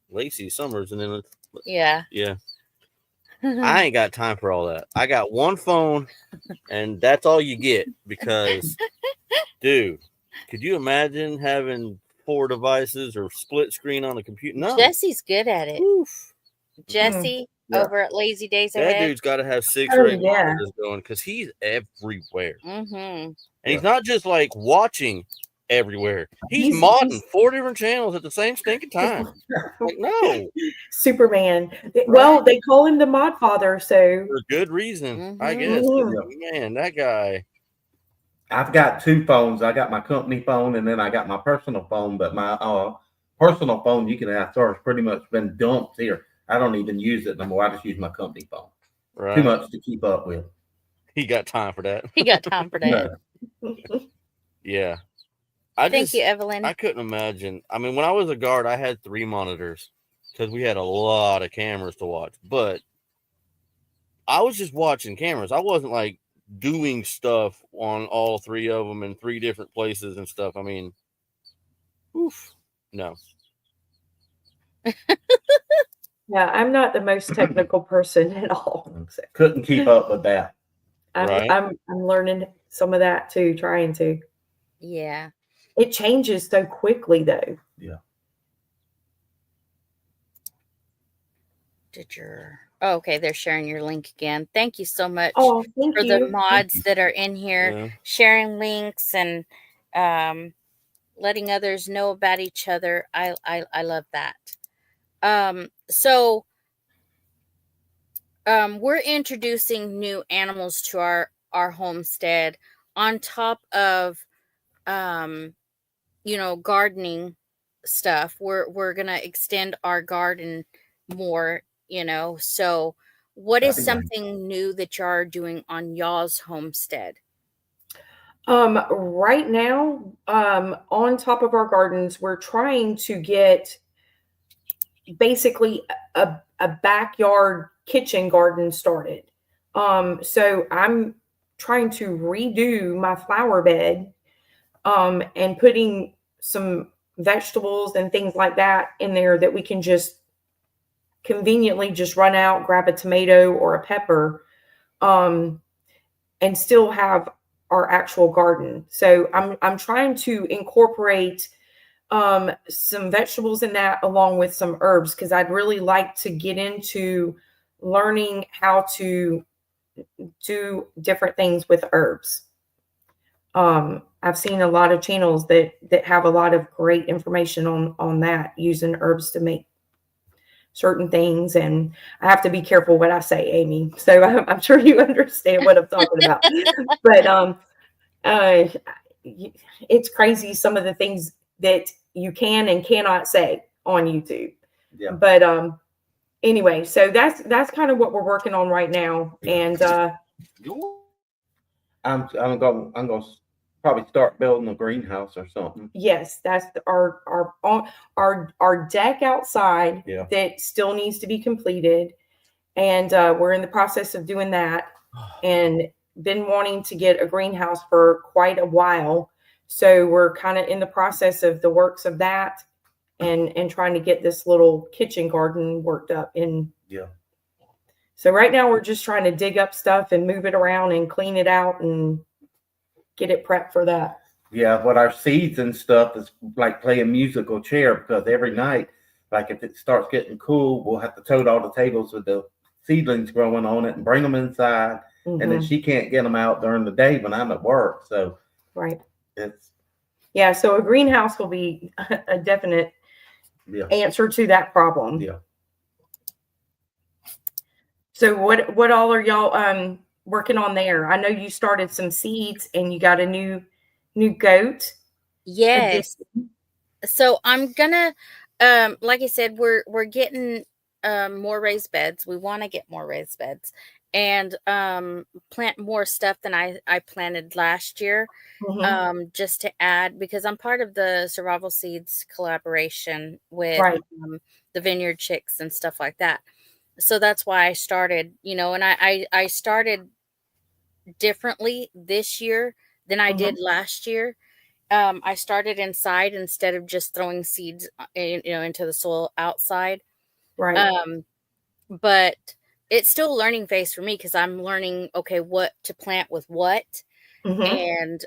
S3: Lacey Summers, and then
S1: Yeah.
S3: yeah. I ain't got time for all that. I got one phone, and that's all you get. Because, dude, could you imagine having 4 devices or split screen on a computer? No.
S1: Jesse's good at it.
S3: Oof.
S1: Jesse
S4: Yeah.
S1: over at Lazy Days
S3: That
S1: Ahead.
S3: dude's got to have 6
S2: Oh,
S3: or 8
S2: yeah.
S3: monitors going because he's everywhere.
S1: Mm-hmm.
S3: And he's not just like watching everywhere. He's
S2: He's-
S3: modding
S2: he's-
S3: 4 different channels at the same stinking time. Like, no,
S2: Superman. Well, they call him the Mod Father, so
S3: for good reason, I
S1: Mhm.
S3: guess.
S2: Mhm.
S3: Man, that guy.
S4: I've got 2 phones. I got my company phone and then I got my personal phone. But my personal phone, you can ask, has pretty much been dumped here. I don't even use it no more. I just use my company phone.
S3: Right.
S4: Too much to keep up with.
S3: He got time for that.
S1: He got time for that.
S4: No.
S3: Yeah.
S1: Thank you, Evelyn.
S3: I couldn't imagine. I mean, when I was a guard, I had 3 monitors because we had a lot of cameras to watch. But I was just watching cameras. I wasn't like doing stuff on all 3 of them in 3 different places and stuff. I mean, oof, no.
S2: yeah, I'm not the most technical person at all. So
S4: Couldn't keep up with that.
S3: Right.
S2: I'm learning some of that too, trying to.
S1: Yeah.
S2: It changes so quickly though.
S4: Yeah.
S1: Oh, okay, they're sharing your link again. Thank you so much
S2: Oh, thank
S1: for
S2: you.
S1: the mods that are in here,
S3: Yeah.
S1: sharing links and letting others know about each other. I love that. So we're introducing new animals to our homestead on top of gardening stuff. We're gonna extend our garden more, so what is
S4: That'd be nice.
S1: something new that you are doing on y'all's homestead?
S2: Right now, on top of our gardens, we're trying to get basically a backyard kitchen garden started. So I'm trying to redo my flower bed, and putting some vegetables and things like that in there that we can just conveniently just run out, grab a tomato or a pepper, and still have our actual garden. So I'm trying to incorporate some vegetables in that along with some herbs, because I'd really like to get into learning how to do different things with herbs. I've seen a lot of channels that have a lot of great information on that, using herbs to make certain things, and I have to be careful what I say, Amy. So I'm sure you understand what I'm talking about. But it's crazy some of the things that you can and cannot say on YouTube.
S4: Yeah.
S2: But anyway, so that's kind of what we're working on right now, and
S4: I'm gonna probably start building a greenhouse or something.
S2: yes, that's our deck outside.
S4: Yeah.
S2: That still needs to be completed, and we're in the process of doing that, and been wanting to get a greenhouse for quite a while. So we're kind of in the process of the works of that, and trying to get this little kitchen garden worked up.
S4: Yeah.
S2: So right now we're just trying to dig up stuff and move it around and clean it out and get it prepped for that.
S4: Yeah, but our seeds and stuff is like playing musical chair, because every night, like if it starts getting cool, we'll have to tote all the tables with the seedlings growing on it and bring them inside.
S2: Mm-hmm.
S4: And then she can't get them out during the day when I'm at work. So
S2: right.
S4: it's
S2: So a greenhouse will be a definite answer to that problem.
S4: Yeah.
S2: So what all are y'all working on there? I know you started some seeds and you got a new goat.
S1: Yes. So I'm gonna like I said, we're getting more raised beds. We want to get more raised beds and plant more stuff than I planted last year.
S2: Mm-hmm.
S1: Just to add, because I'm part of the Survival Seeds collaboration with
S2: Right.
S1: the Vineyard Chicks and stuff like that. So that's why I started, and I started differently this year than I did last year. I started inside instead of just throwing seeds, into the soil outside.
S2: Right.
S1: But it's still a learning phase for me because I'm learning, okay, what to plant with what, and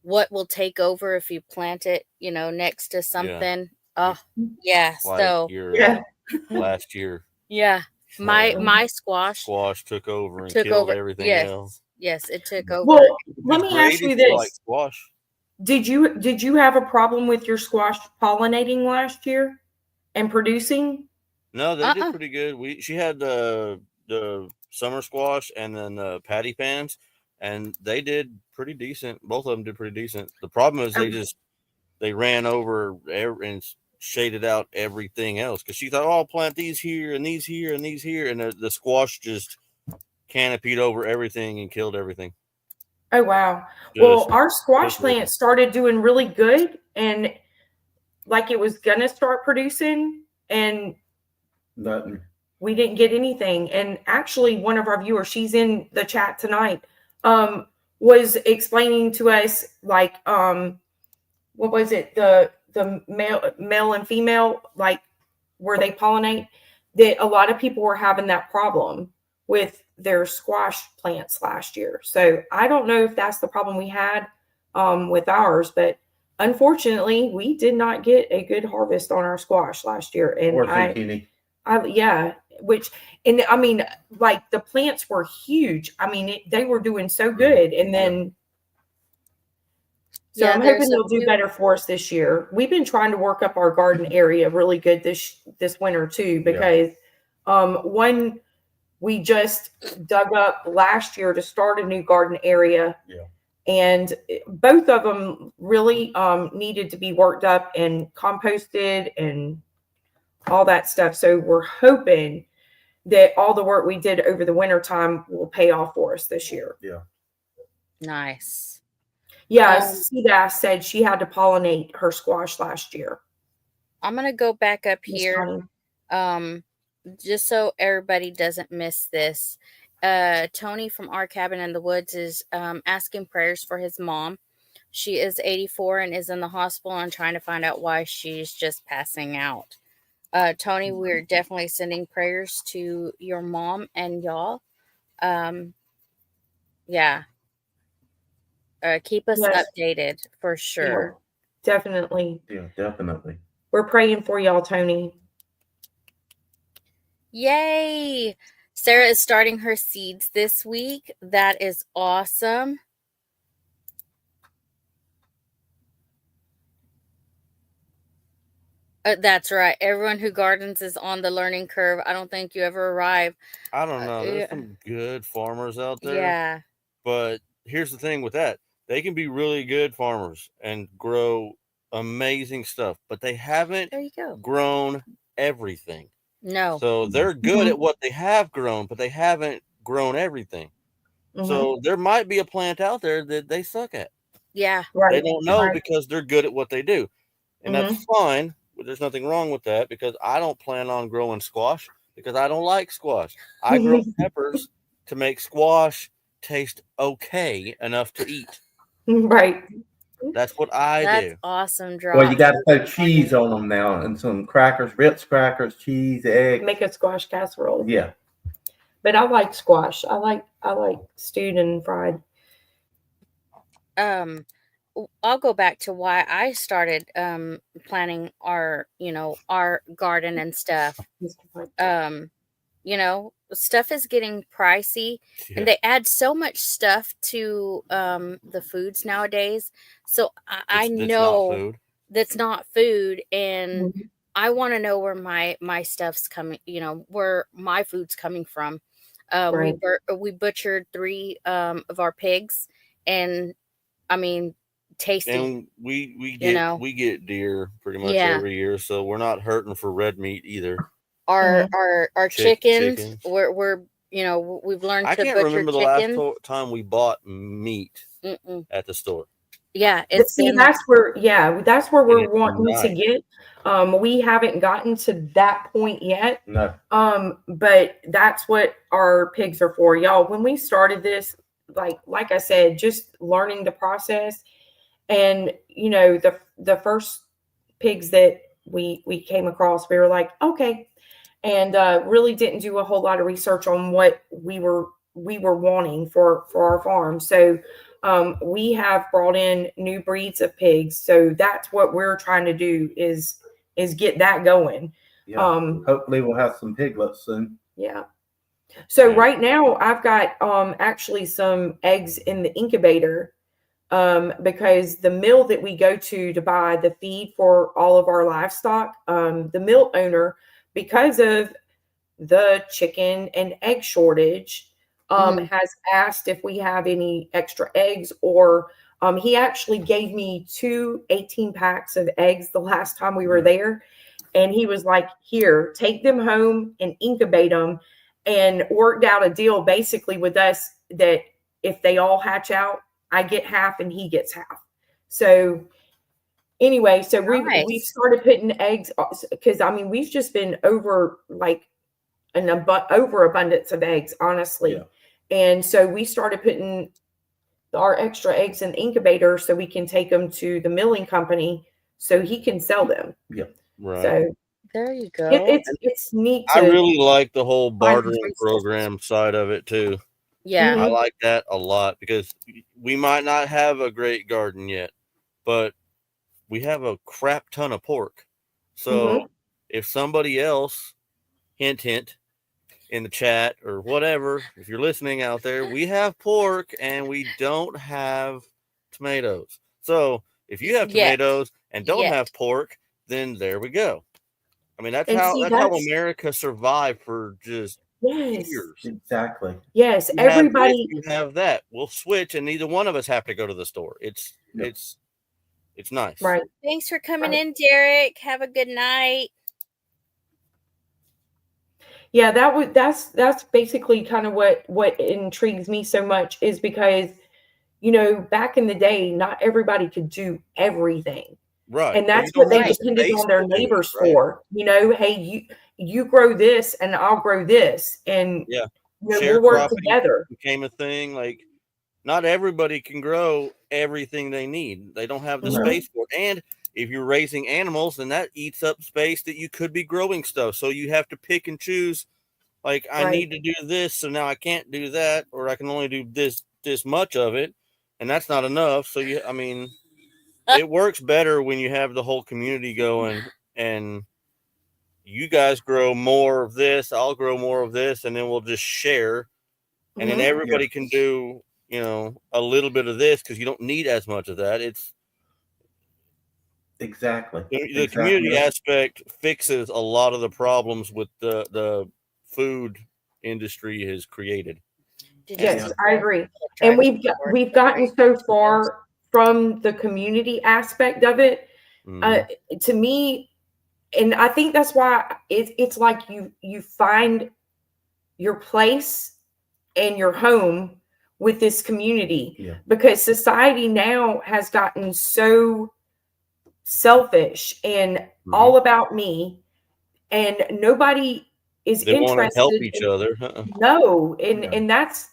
S1: what will take over if you plant it, next to something. Oh, yeah.
S3: Like
S1: So
S3: your last year.
S1: yeah, my squash
S3: took over and killed everything else.
S1: Yes, it took over.
S2: Well, let me ask you this:
S3: like squash.
S2: Did you have a problem with your squash pollinating last year and producing?
S3: No, they did pretty good. She had the summer squash and then the patty pans, and they did pretty decent. Both of them did pretty decent. The problem is they ran over and shaded out everything else because she thought, oh, I'll plant these here and these here and these here, and the squash just canopied over everything and killed everything.
S2: Oh, wow. Well, our squash plant started doing really good and like it was going to start producing, and
S4: nothing.
S2: We didn't get anything. And actually, one of our viewers, she's in the chat tonight, was explaining to us, like, what was it? The male and female, like where they pollinate, that a lot of people were having that problem with their squash plants last year. So I don't know if that's the problem we had with ours, but unfortunately we did not get a good harvest on our squash last year. And
S4: or zucchini.
S2: And I mean, like the plants were huge. I mean, they were doing so good. And then, so I'm hoping they'll do better for us this year. We've been trying to work up our garden area really good this winter too, because one, we just dug up last year to start a new garden area. Yeah. And both of them really needed to be worked up and composted and all that stuff. So we're hoping that all the work we did over the winter time will pay off for us this year.
S4: Yeah.
S1: Nice.
S2: Yeah, Seabass said she had to pollinate her squash last year.
S1: I'm going to go back up here. Just so everybody doesn't miss this. Tony from Our Cabin in the Woods is asking prayers for his mom. She is 84 and is in the hospital and trying to find out why she's just passing out. Tony, we're definitely sending prayers to your mom and y'all. Yeah. Keep us updated for sure.
S2: Yeah, definitely.
S4: Yeah, definitely.
S2: We're praying for y'all, Tony.
S1: Yay! Sarah is starting her seeds this week. That is awesome. That's right. Everyone who gardens is on the learning curve. I don't think you ever arrive.
S3: I don't know. There's some good farmers out there.
S1: Yeah.
S3: But here's the thing with that. They can be really good farmers and grow amazing stuff, but they haven't grown everything.
S1: No.
S3: So they're good at what they have grown, but they haven't grown everything. So there might be a plant out there that they suck at.
S1: Yeah.
S2: Right.
S3: They don't know because they're good at what they do. And that's fine. There's nothing wrong with that because I don't plan on growing squash because I don't like squash. I grow peppers to make squash taste okay enough to eat.
S2: Right.
S3: That's what I do.
S1: That's awesome, Drop.
S4: Well, you got to put cheese on them now and some crackers, Ritz crackers, cheese, eggs.
S2: Make a squash casserole.
S4: Yeah.
S2: But I like squash. I like stewed and fried.
S1: I'll go back to why I started planning our garden and stuff. Stuff is getting pricey and they add so much stuff to the foods nowadays. So I know that's not food, and I want to know where my stuff's coming, where my food's coming from. We butchered 3 of our pigs, and I mean, tasty.
S3: And we get deer pretty much every year, so we're not hurting for red meat either.
S1: Our chickens, we're we've learned to butcher chickens. I can't remember the last
S3: time we bought meat at the store.
S2: Yeah, that's where we're wanting to get. We haven't gotten to that point yet.
S4: No.
S2: But that's what our pigs are for, y'all. When we started this, like I said, just learning the process, and the first pigs that we came across, we were like, okay. and really didn't do a whole lot of research on what we were wanting for our farm. So we have brought in new breeds of pigs. So that's what we're trying to do is get that going.
S4: Yeah. Hopefully we'll have some piglets soon.
S2: Yeah. So right now I've got actually some eggs in the incubator because the mill that we go to buy the feed for all of our livestock, the mill owner, because of the chicken and egg shortage, has asked if we have any extra eggs, or he actually gave me 18 packs of eggs the last time we were there. And he was like, here, take them home and incubate them, and worked out a deal basically with us that if they all hatch out, I get half and he gets half. So anyway, so we've started putting eggs, because I mean, we've just been over like an overabundance of eggs, honestly. Yeah. And so we started putting our extra eggs in the incubator so we can take them to the milling company so he can sell them.
S4: Yeah.
S3: Right.
S2: So
S1: there you go.
S2: It's neat.
S3: I really like the whole bartering program side of it too.
S1: Yeah.
S3: I like that a lot, because we might not have a great garden yet, but we have a crap ton of pork. So if somebody else, hint, in the chat or whatever, if you're listening out there, we have pork and we don't have tomatoes. So if you have tomatoes and don't have pork, then there we go. I mean, that's how America survived for just years.
S4: Exactly.
S2: Yes, everybody.
S3: You have that. We'll switch, and neither one of us have to go to the store. It's nice.
S2: Right.
S1: Thanks for coming in, Derek. Have a good night.
S2: Yeah, that's basically kind of what intrigues me so much, is because, you know, back in the day, not everybody could do everything.
S3: Right.
S2: And that's what they depended on their neighbors for. You know, hey, you grow this and I'll grow this, and we'll work together.
S3: Became a thing. Like, not everybody can grow everything they need. They don't have the space for it. And if you're raising animals, then that eats up space that you could be growing stuff. So you have to pick and choose. Like, I need to do this, so now I can't do that, or I can only do this much of it, and that's not enough. So I mean, it works better when you have the whole community going, and you guys grow more of this, I'll grow more of this, and then we'll just share, and then everybody can do, you know, a little bit of this, because you don't need as much of that. It's the community aspect fixes a lot of the problems with the food industry has created.
S2: Yes, I agree. And we've gotten so far from the community aspect of it. To me, and I think that's why it's like you find your place and your home with this community, because society now has gotten so selfish and all about me, and nobody is
S3: they
S2: interested.
S3: Want to help each other.
S2: No, and that's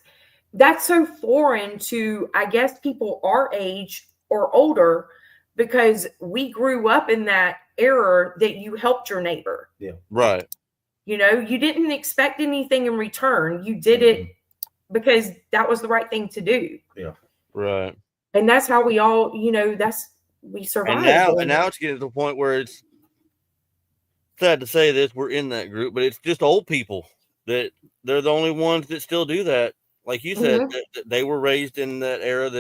S2: so foreign to, I guess, people our age or older, because we grew up in that era that you helped your neighbor.
S3: Yeah. Right.
S2: You know, you didn't expect anything in return. You did it because that was the right thing to do.
S4: Yeah.
S3: Right.
S2: And that's how we all, you know, we survived.
S3: And now it's getting to the point where it's sad to say this, we're in that group, but it's just old people that they're the only ones that still do that. Like you said, that they were raised in that era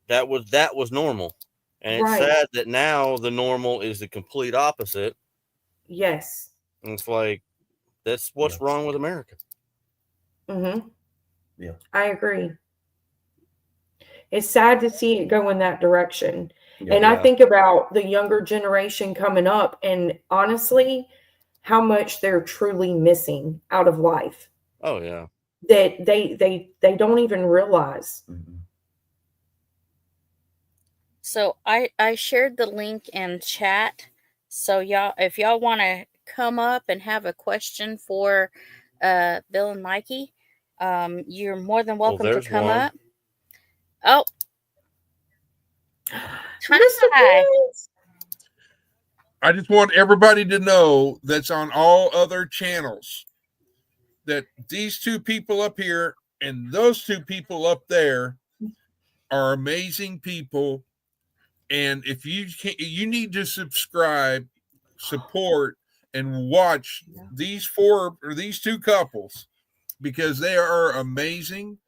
S3: that was normal. And it's sad that now the normal is the complete opposite.
S2: Yes.
S3: And it's like, that's what's wrong with America.
S2: Yeah. I agree. It's sad to see it go in that direction. And I think about the younger generation coming up, and honestly, how much they're truly missing out of life.
S3: Oh yeah.
S2: That they don't even realize.
S1: So I shared the link in chat. So y'all, if y'all want to come up and have a question for Bill and Mikey, you're more than welcome to come up. Oh. Hi.
S7: I just want everybody to know that's on all other channels that these two people up here and those two people up there are amazing people. And if you can't, you need to subscribe, support, and watch these these two couples because they are amazing.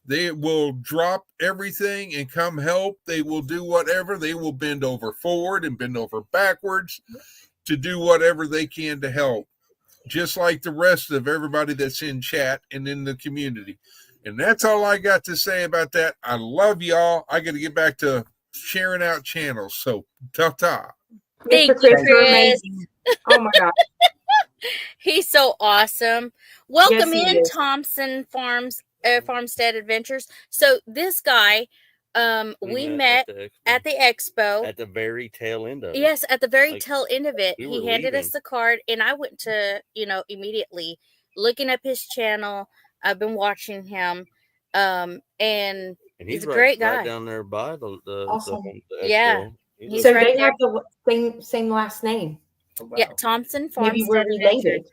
S7: They will drop everything and come help. They will do whatever. They will bend over forward and bend over backwards to do whatever they can to help, just like the rest of everybody that's in chat and in the community. And that's all I got to say about that. I love y'all. I got to get back to sharing out channels. So, ta-ta.
S1: Thank
S2: Mr. Chris,
S1: you,
S2: you're
S1: Chris.
S2: amazing. Oh my God.
S1: He's so awesome. Welcome
S2: Yes, he
S1: in,
S2: is.
S1: Thompson Farmstead Adventures. So this guy, we met at the expo.
S3: At the very tail end of it.
S1: Yes, at the very
S3: Like,
S1: tail end of it.
S3: we
S1: He
S3: were
S1: handed
S3: leaving.
S1: us the card, and I went to, immediately looking up his channel. I've been watching him, and he's a great guy.
S3: right down there by the
S2: Awesome.
S3: expo.
S1: Yeah. He's
S2: So
S1: right
S2: they
S1: there.
S2: have the same last name.
S4: Oh, wow.
S1: Yeah, Thompson
S2: Maybe
S1: Farmstead
S2: we're
S1: Adventures.
S2: related.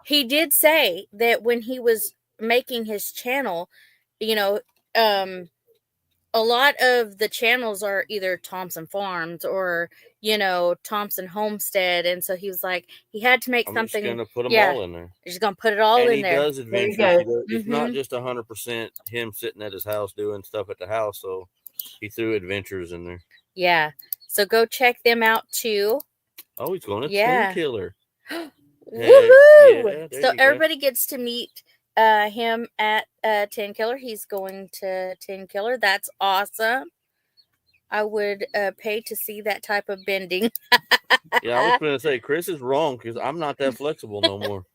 S1: He did say that when he was making his channel, a lot of the channels are either Thompson Farms or, Thompson Homestead. And so he was like, he had to make
S3: I'm
S1: something.
S3: just gonna put them
S1: yeah,
S3: all in there.
S1: He's going to put it all
S3: And
S1: in
S3: he
S1: there.
S3: does
S2: There you
S3: adventures.
S2: go.
S3: It's not just 100% him sitting at his house doing stuff at the house. So he threw adventures in there.
S1: Yeah. So go check them out too.
S3: Oh, he's going to
S1: Yeah.
S3: Tenkiller.
S1: Woohoo!
S3: yeah, there
S1: So
S3: you go.
S1: everybody gets to meet him at Tenkiller. He's going to Tenkiller. That's awesome. I would pay to see that type of bending.
S3: Yeah, I was going to say, Chris is wrong because I'm not that flexible no more.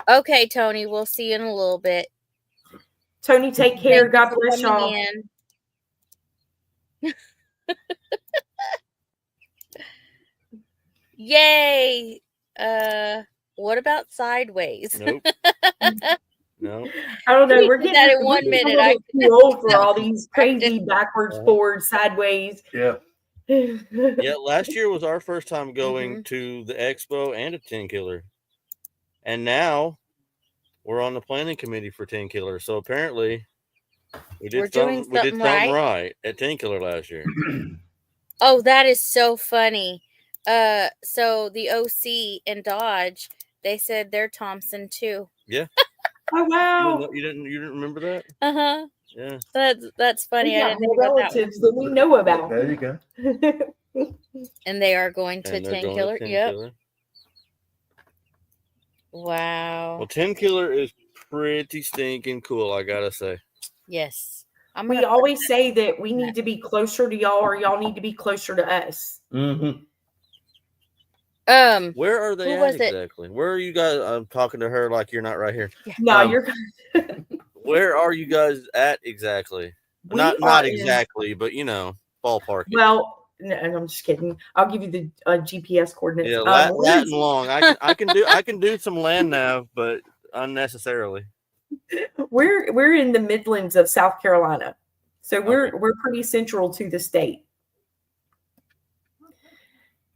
S1: Okay, Tony, we'll see you in a little bit.
S2: Tony, take care.
S1: Thank
S2: God
S1: you for
S2: bless y'all.
S1: coming in. Yay! What about Sideways?
S3: Nope. No.
S2: I don't know.
S1: He
S2: We're
S1: did
S2: getting
S1: that in 1
S2: we're getting
S1: minute.
S2: a
S1: I
S2: little too old for all these crazy backwards, forward, sideways.
S4: Yeah.
S3: Yeah, last year was our first time going
S1: Mhm.
S3: to the expo and a Tenkiller. And now we're on the planning committee for Tenkiller. So apparently we
S1: We're
S3: did
S1: doing
S3: something right at Tenkiller last year.
S1: Oh, that is so funny. So the OC and Dodge, they said they're Thompson too.
S3: Yeah.
S2: Oh wow!
S3: You didn't remember that?
S1: Uh-huh.
S3: Yeah.
S1: That's funny.
S2: We
S1: I
S2: got
S1: didn't
S2: more
S1: think about that one.
S2: relatives that we know about.
S4: There you go.
S1: And they are going to
S3: And they're going
S1: Tenkiller.
S3: to
S1: Yep.
S3: Tenkiller.
S1: Wow.
S3: Well, Tenkiller is pretty stinking cool, I gotta say.
S1: Yes.
S2: We always say that we need to be closer to y'all, or y'all need to be closer to us.
S4: Mm-hmm.
S3: Where are they
S1: who
S3: at
S1: was it?
S3: exactly? Where are you guys? I'm talking to her like you're not right here.
S2: No, you're.
S3: Where are you guys at exactly?
S2: We
S3: Not
S2: are in-
S3: exactly, but ballpark.
S2: Well, no, I'm just kidding. I'll give you the GPS coordinates.
S3: Yeah, Latin long. I can do some land nav, but unnecessarily.
S2: We're in the Midlands of South Carolina, so we're pretty central to the state.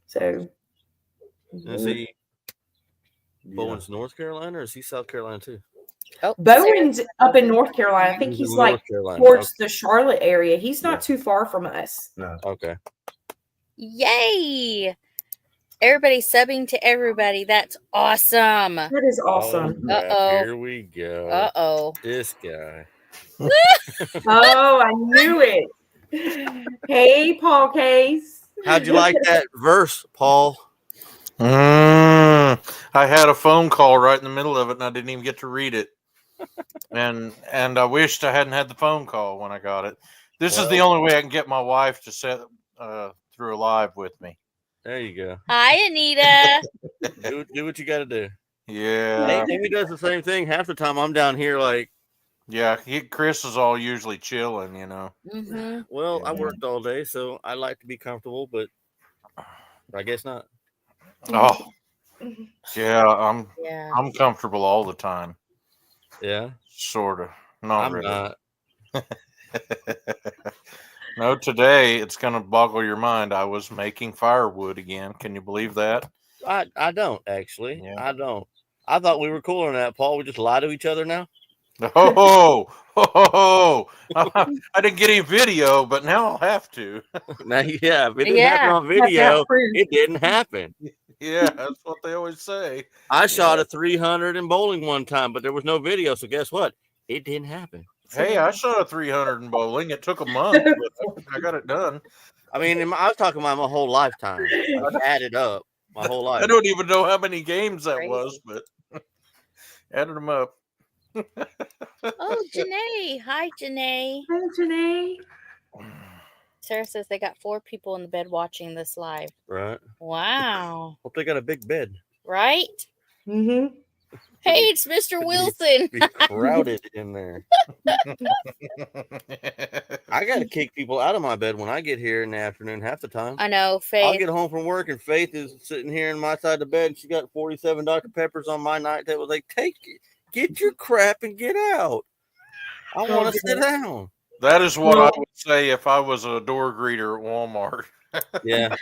S2: So,
S3: Is he Bowen's North Carolina, or is he South Carolina too?
S1: Oh,
S2: Bowen's up in North Carolina. I think he's like towards the Charlotte area. He's not too far from us.
S4: No.
S3: Okay.
S1: Yay! Everybody subbing to everybody. That's awesome.
S2: That is awesome.
S1: Uh-oh.
S3: Here we go.
S1: Uh-oh.
S3: This guy.
S2: Oh, I knew it. Hey, Paul Case.
S3: How'd you like that verse, Paul?
S8: I had a phone call right in the middle of it, and I didn't even get to read it. And I wished I hadn't had the phone call when I got it. This is the only way I can get my wife to set through a live with me.
S3: There you go.
S1: Hi, Anita.
S3: do what you got to do.
S8: Yeah.
S3: Amy does the same thing. Half the time I'm down here like.
S8: Yeah, Chris is all usually chilling,
S1: Mm-hmm.
S3: Well, I worked all day, so I like to be comfortable, but I guess not.
S8: Oh, yeah, I'm comfortable all the time.
S3: Yeah,
S8: sort of. Not
S3: I'm
S8: really.
S3: not.
S8: No, today it's going to boggle your mind. I was making firewood again. Can you believe that?
S3: I don't actually.
S8: Yeah.
S3: I don't. I thought we were cooler than that, Paul. We just lie to each other now. I didn't get any video, but now I'll have to. Now, yeah, if it didn't happen
S1: Yeah.
S3: on video, it didn't happen.
S8: Yeah, that's what they always say.
S3: I shot a 300 in bowling one time, but there was no video. So guess what? It didn't happen.
S8: Hey, I shot a 300 in bowling. It took a month, but I got it done.
S3: I mean, I was talking about my whole lifetime. I've added up my whole life.
S8: I don't even know how many games that
S1: Crazy.
S8: was, but added them up.
S1: Oh, Janae. Hi, Janae.
S2: Hi, Janae.
S1: Sarah says they got 4 people in the bed watching this live.
S3: Right.
S1: Wow.
S3: Hope they got a big bed.
S1: Right?
S2: Mm-hmm.
S1: Hey, it's Mr. Wilson.
S3: Be crowded in there. I got to kick people out of my bed when I get here in the afternoon half the time.
S1: I know,
S3: I'll
S1: Faith.
S3: get home from work and Faith is sitting here in my side of the bed. She got 47 Dr. Peppers on my night table. Like, get your crap and get out. I want to sit down.
S8: That is what I would say if I was a door greeter at Walmart.
S3: Yeah.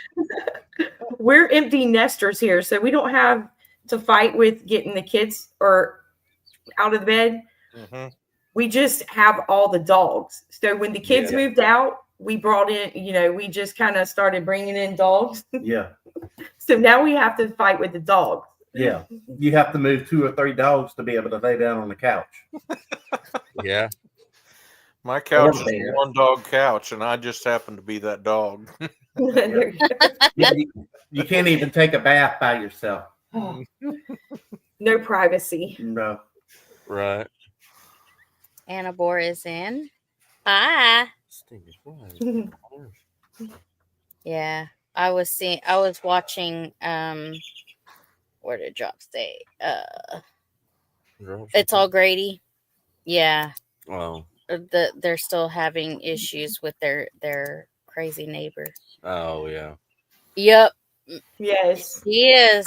S2: We're empty nesters here, so we don't have to fight with getting the kids or out of the bed.
S8: Mm-hmm.
S2: We just have all the dogs. So when the kids moved out, we brought in, we just kind of started bringing in dogs.
S4: Yeah.
S2: So now we have to fight with the dogs.
S4: Yeah. You have to move 2 or 3 dogs to be able to lay down on the couch.
S3: Yeah.
S8: My couch is a 1-dog couch, and I just happen to be that dog.
S4: Yeah, you can't even take a bath by yourself.
S2: No privacy.
S4: No.
S3: Right.
S1: Anna Bor is in. Bye. Yeah. I was watching where did Drop stay? It's All Grady. Yeah.
S3: Oh.
S1: They're still having issues with their crazy neighbor.
S3: Oh yeah.
S1: Yep.
S2: Yes.
S1: He is.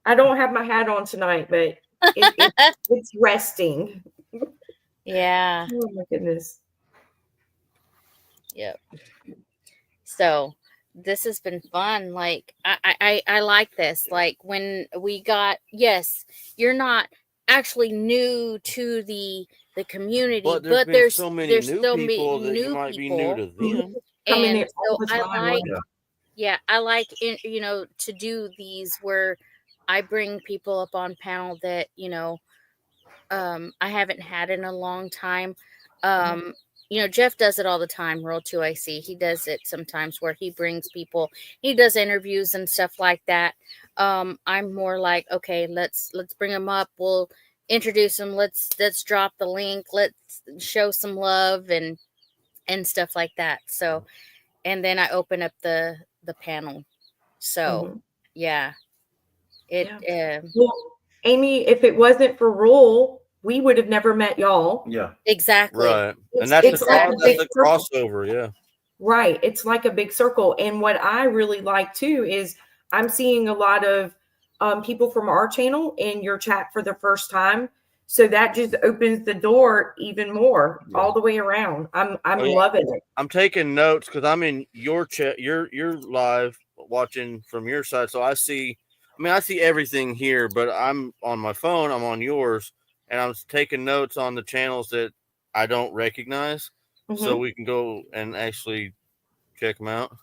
S2: I don't have my hat on tonight, but it's resting.
S1: Yeah.
S2: Oh my goodness.
S1: Yep. So this has been fun. Like I like this. Like when we got, yes, you're not actually new to the community, but there's
S3: so many new people that you might be new to them.
S1: And so I like to do these where I bring people up on panel that I haven't had in a long time. Jeff does it all the time. Roll 2IC. He does it sometimes where he brings people. He does interviews and stuff like that. I'm more like, okay, let's bring them up. We'll introduce them. Let's drop the link. Let's show some love and stuff like that. So, and then I open up the panel. So, yeah. Well,
S2: Amy, if it wasn't for Roll, we would have never met y'all.
S4: Yeah.
S1: Exactly.
S3: Right. And that's the crossover, yeah.
S2: Right. It's like a big circle. And what I really like too is I'm seeing a lot of people from our channel in your chat for the first time. So that just opens the door even more all the way around. I'm loving it.
S3: I'm taking notes because I'm in your chat. You're live watching from your side. So I see everything here, but I'm on my phone. I'm on yours. And I'm taking notes on the channels that I don't recognize, so we can go and actually check them out.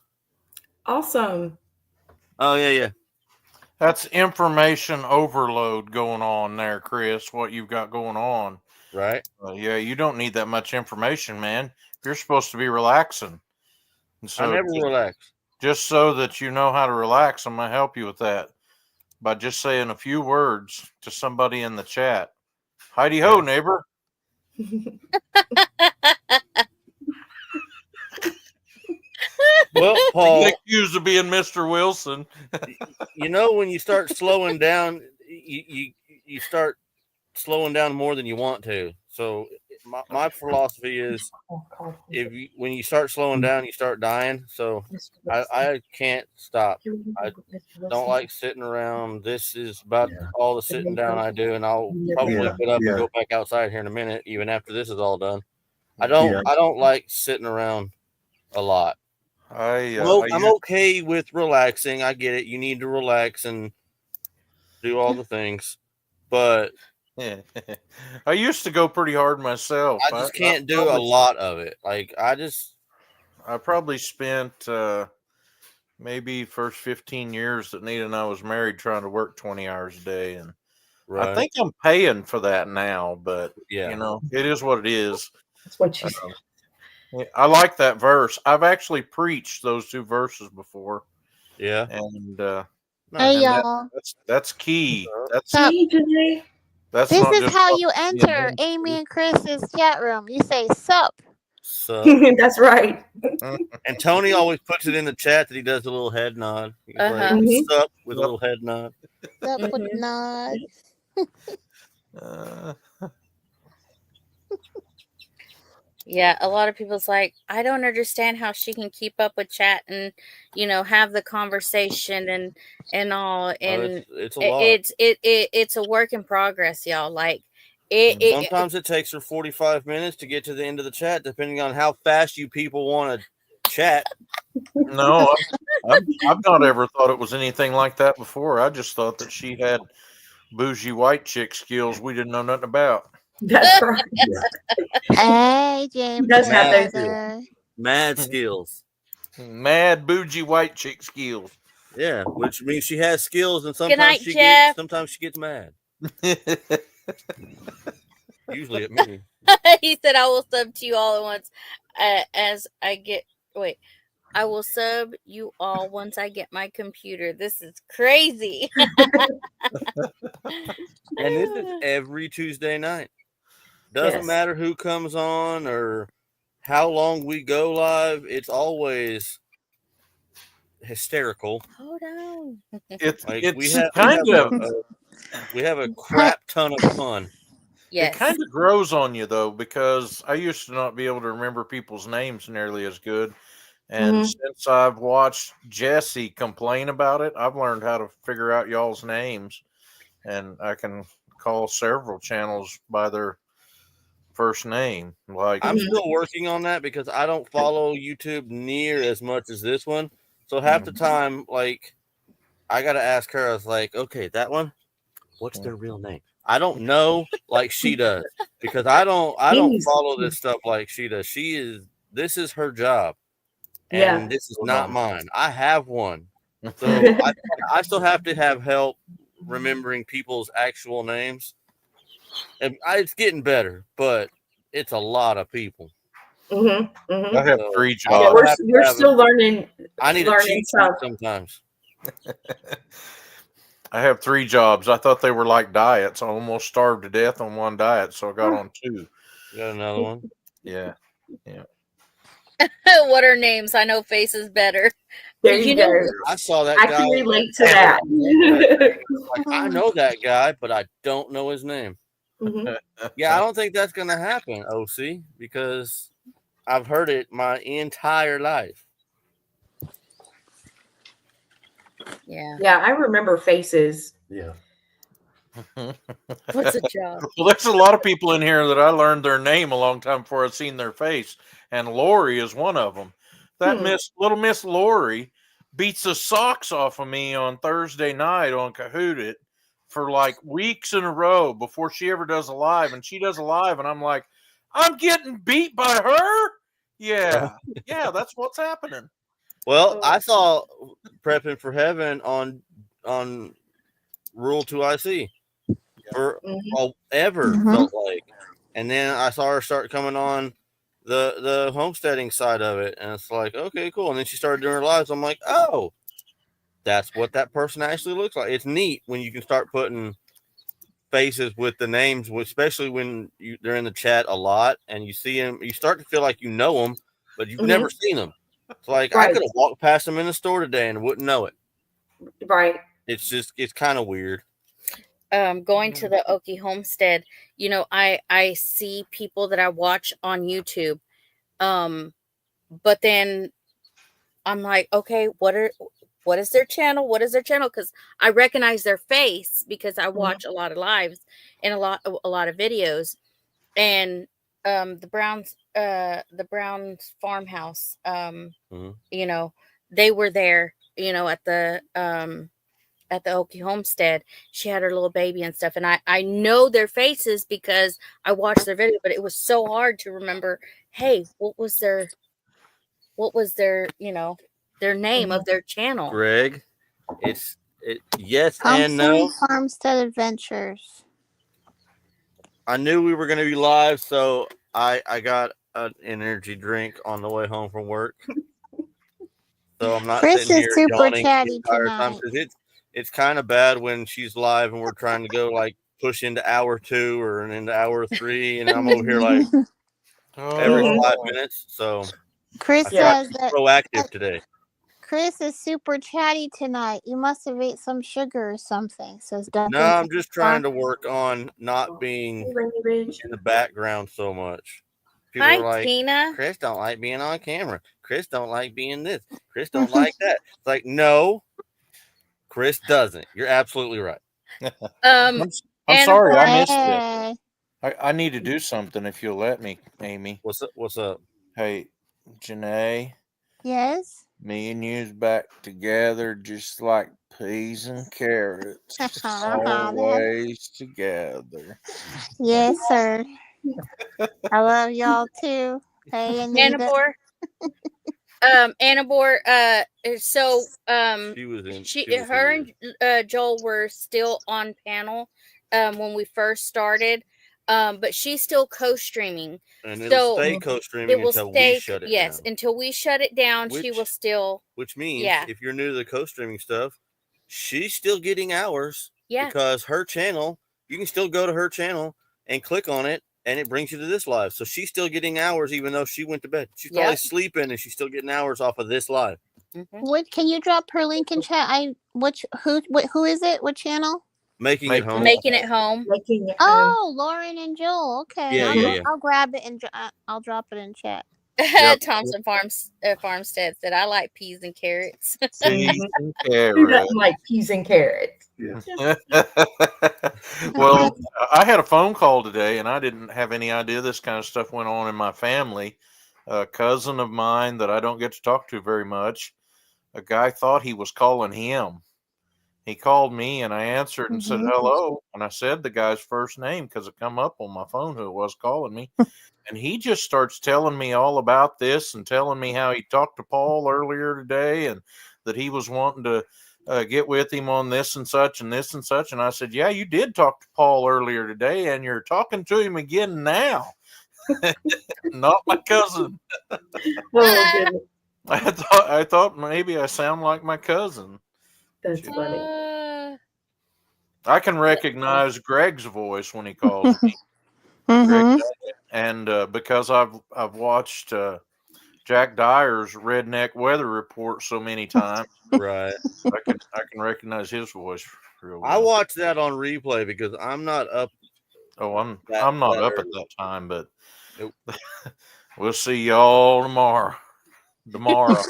S2: Awesome.
S3: Oh, yeah.
S8: That's information overload going on there, Chris, what you've got going on.
S3: Right.
S8: Yeah, you don't need that much information, man. You're supposed to be relaxing. And so
S3: I never relax.
S8: Just so that you know how to relax, I'm going to help you with that by just saying a few words to somebody in the chat. Heidi ho, neighbor.
S3: Well, Paul,
S8: get accused of being Mr. Wilson.
S3: When you start slowing down, you start slowing down more than you want to. So my philosophy is, when you start slowing down, you start dying. So I can't stop. I don't like sitting around. This is about all the sitting down I do, and I'll probably get up and go back outside here in a minute, even after this is all done. I don't like sitting around a lot.
S8: I
S3: I'm okay with relaxing. I get it. You need to relax and do all the things, but
S8: I used to go pretty hard myself.
S3: I just can't do a lot of it. Like
S8: I probably spent maybe first 15 years that Nita and I was married trying to work 20 hours a day, and I think I'm paying for that now. But
S3: yeah,
S8: you know, it is what it is.
S2: That's what you
S8: I like that verse. I've actually preached those two verses before.
S3: Yeah,
S8: and
S9: Hey y'all.
S8: that's key. That's
S9: Sup?
S2: Janae.
S8: that's
S9: This
S8: not
S9: is
S8: just
S9: how
S8: what
S9: you
S8: being
S9: enter
S8: mean.
S9: Amy and Chris's chat room. You say sup.
S2: That's right.
S3: And Tony always puts it in the chat that he does a little head nod. He's like,
S2: Mhm.
S3: sup, with a little head nod.
S9: Sup with nod.
S1: Yeah, a lot of people's like, I don't understand how she can keep up with chat and, you know, have the conversation and all. And
S3: it's a lot.
S1: It's a work in progress, y'all. Like
S3: Sometimes it takes her 45 minutes to get to the end of the chat, depending on how fast you people want to chat.
S8: No, I've not ever thought it was anything like that before. I just thought that she had bougie white chick skills we didn't know nothing about.
S2: That's right.
S9: Hey, James.
S2: Does have those
S3: mad skills.
S8: Mad bougie white chick skills.
S3: Yeah, which means she has skills, and
S1: Good night, Jeff.
S3: sometimes she gets mad. Usually at me.
S1: He said, I will sub to you all at once I will sub you all once I get my computer. This is crazy.
S3: And this is every Tuesday night. Doesn't matter who comes on or how long we go live. It's always hysterical.
S1: Hold on.
S3: We have a crap ton of fun.
S1: Yes.
S8: It kind of grows on you though, because I used to not be able to remember people's names nearly as good. And since I've watched Jesse complain about it, I've learned how to figure out y'all's names, and I can call several channels by their first name. Like,
S3: I'm still working on that because I don't follow YouTube near as much as this one. So half the time, like, I got to ask her, I was like, okay, that one, what's their real name? I don't know like she does, because I don't follow this stuff like she does. This is her job. And this is not mine. I have one. So I still have to have help remembering people's actual names. And it's getting better, but it's a lot of people.
S2: I
S8: have 3 jobs.
S2: Yeah, we're still learning.
S3: I need a cheat sheet sometimes.
S8: I have 3 jobs. I thought they were like diets. I almost starved to death on one diet, so I got on 2.
S3: You got another one?
S8: Yeah.
S1: What are names? I know faces better.
S2: There you go.
S3: I saw that
S2: I
S3: guy.
S2: can relate to that.
S3: Like, I know that guy, but I don't know his name. Yeah, I don't think that's going to happen, OC, because I've heard it my entire life.
S2: Yeah, I remember faces.
S4: Yeah.
S1: What's a job?
S8: Well, there's a lot of people in here that I learned their name a long time before I'd seen their face, and Lori is one of them. That little Miss Lori beats the socks off of me on Thursday night on Kahoot It for like weeks in a row before she ever does a live, and she does a live, and I'm like, I'm getting beat by her. Yeah, that's what's happening.
S3: Well, I saw Prepping for Heaven on Rule 2IC for ever felt like, and then I saw her start coming on the homesteading side of it, and it's like, okay, cool. And then she started doing her lives. I'm like, oh, that's what that person actually looks like. It's neat when you can start putting faces with the names, especially when they're in the chat a lot and you see them. You start to feel like you know them, but you've never seen them. It's like I could have walked past them in the store today and wouldn't know it.
S2: Right.
S3: It's kind of weird.
S1: Going to the Okie homestead, you know, I see people that I watch on YouTube. But then I'm like, okay, what is their channel? What is their channel? Because I recognize their face because I watch a lot of lives and a lot of videos. And the Browns farmhouse.
S3: Mhm.
S1: You know, they were there. You know, at the Okie homestead. She had her little baby and stuff, and I know their faces because I watched their video. But it was so hard to remember. Hey, what was their their name of their channel?
S3: Greg, yes and
S9: Thompson
S3: no.
S9: Farmstead Adventures.
S3: I knew we were going to be live, so I got an energy drink on the way home from work. So I'm not
S9: Chris
S3: sitting
S9: is
S3: here
S9: super
S3: yawning the
S9: chatty
S3: entire time
S9: tonight.
S3: because it's kind of bad when she's live and we're trying to go like push into hour 2 or into hour 3, and I'm over here like every 5 minutes. So
S9: Chris
S3: I tried
S9: says
S3: to be
S9: that
S3: proactive today.
S9: Chris is super chatty tonight. You must have ate some sugar or something. Says Duncan.
S3: No, I'm just trying to work on not being in the background so much. People
S1: Hi,
S3: are like,
S1: Tina.
S3: Chris don't like being on camera. Chris don't like being this. Chris don't like that. It's like, no, Chris doesn't. You're absolutely right.
S8: I'm
S1: Anna
S8: sorry, I
S1: Boy-
S8: missed it.
S9: Hey.
S8: I need to do something if you'll let me, Amy.
S3: What's up? What's up?
S8: Hey, Janae,
S9: Yes.
S8: me and you's back together just like peas and carrots. Always together.
S9: Yes, sir. I love y'all too. Hey, Anita.
S1: Annabor. Annabor. So
S3: She was in.
S1: her and Joel were still on panel when we first started. But she's still co-streaming,
S3: and it'll stay co-streaming until we shut it down.
S1: until we shut it down. She will still.
S3: Which means if you're new to the co-streaming stuff, she's still getting hours.
S1: Yeah.
S3: Because her channel, you can still go to her channel and click on it, and it brings you to this live. So she's still getting hours, even though she went to bed. She's probably sleeping, and she's still getting hours off of this live.
S9: What can you drop her link in chat? Who is it? What channel?
S3: Making it home.
S1: Making it home.
S9: Oh, Lauren and Joel. Okay,
S3: Yeah,
S9: I'll grab it and I'll drop it in chat.
S1: Thompson Farmstead said, "I like peas and carrots."
S8: Peas and
S2: Who
S8: carrots.
S2: doesn't like peas and carrots?
S8: Well, I had a phone call today, and I didn't have any idea this kind of stuff went on in my family. A cousin of mine that I don't get to talk to very much, a guy thought he was calling him. He called me, and I answered and said hello, and I said the guy's first name because it come up on my phone who it was calling me. And he just starts telling me all about this and telling me how he talked to Paul earlier today and that he was wanting to get with him on this and such and this and such. And I said, yeah, you did talk to Paul earlier today, and you're talking to him again now. Not my cousin. I thought maybe I sound like my cousin.
S2: That's funny.
S8: I can recognize Greg's voice when he calls me. Greg, and because I've watched Jack Dyer's Redneck Weather Report so many times,
S3: right?
S8: I can recognize his voice real well.
S3: I watched that on replay because I'm not up.
S8: Oh, I'm not up at that time, but we'll see y'all tomorrow. Tomorrow.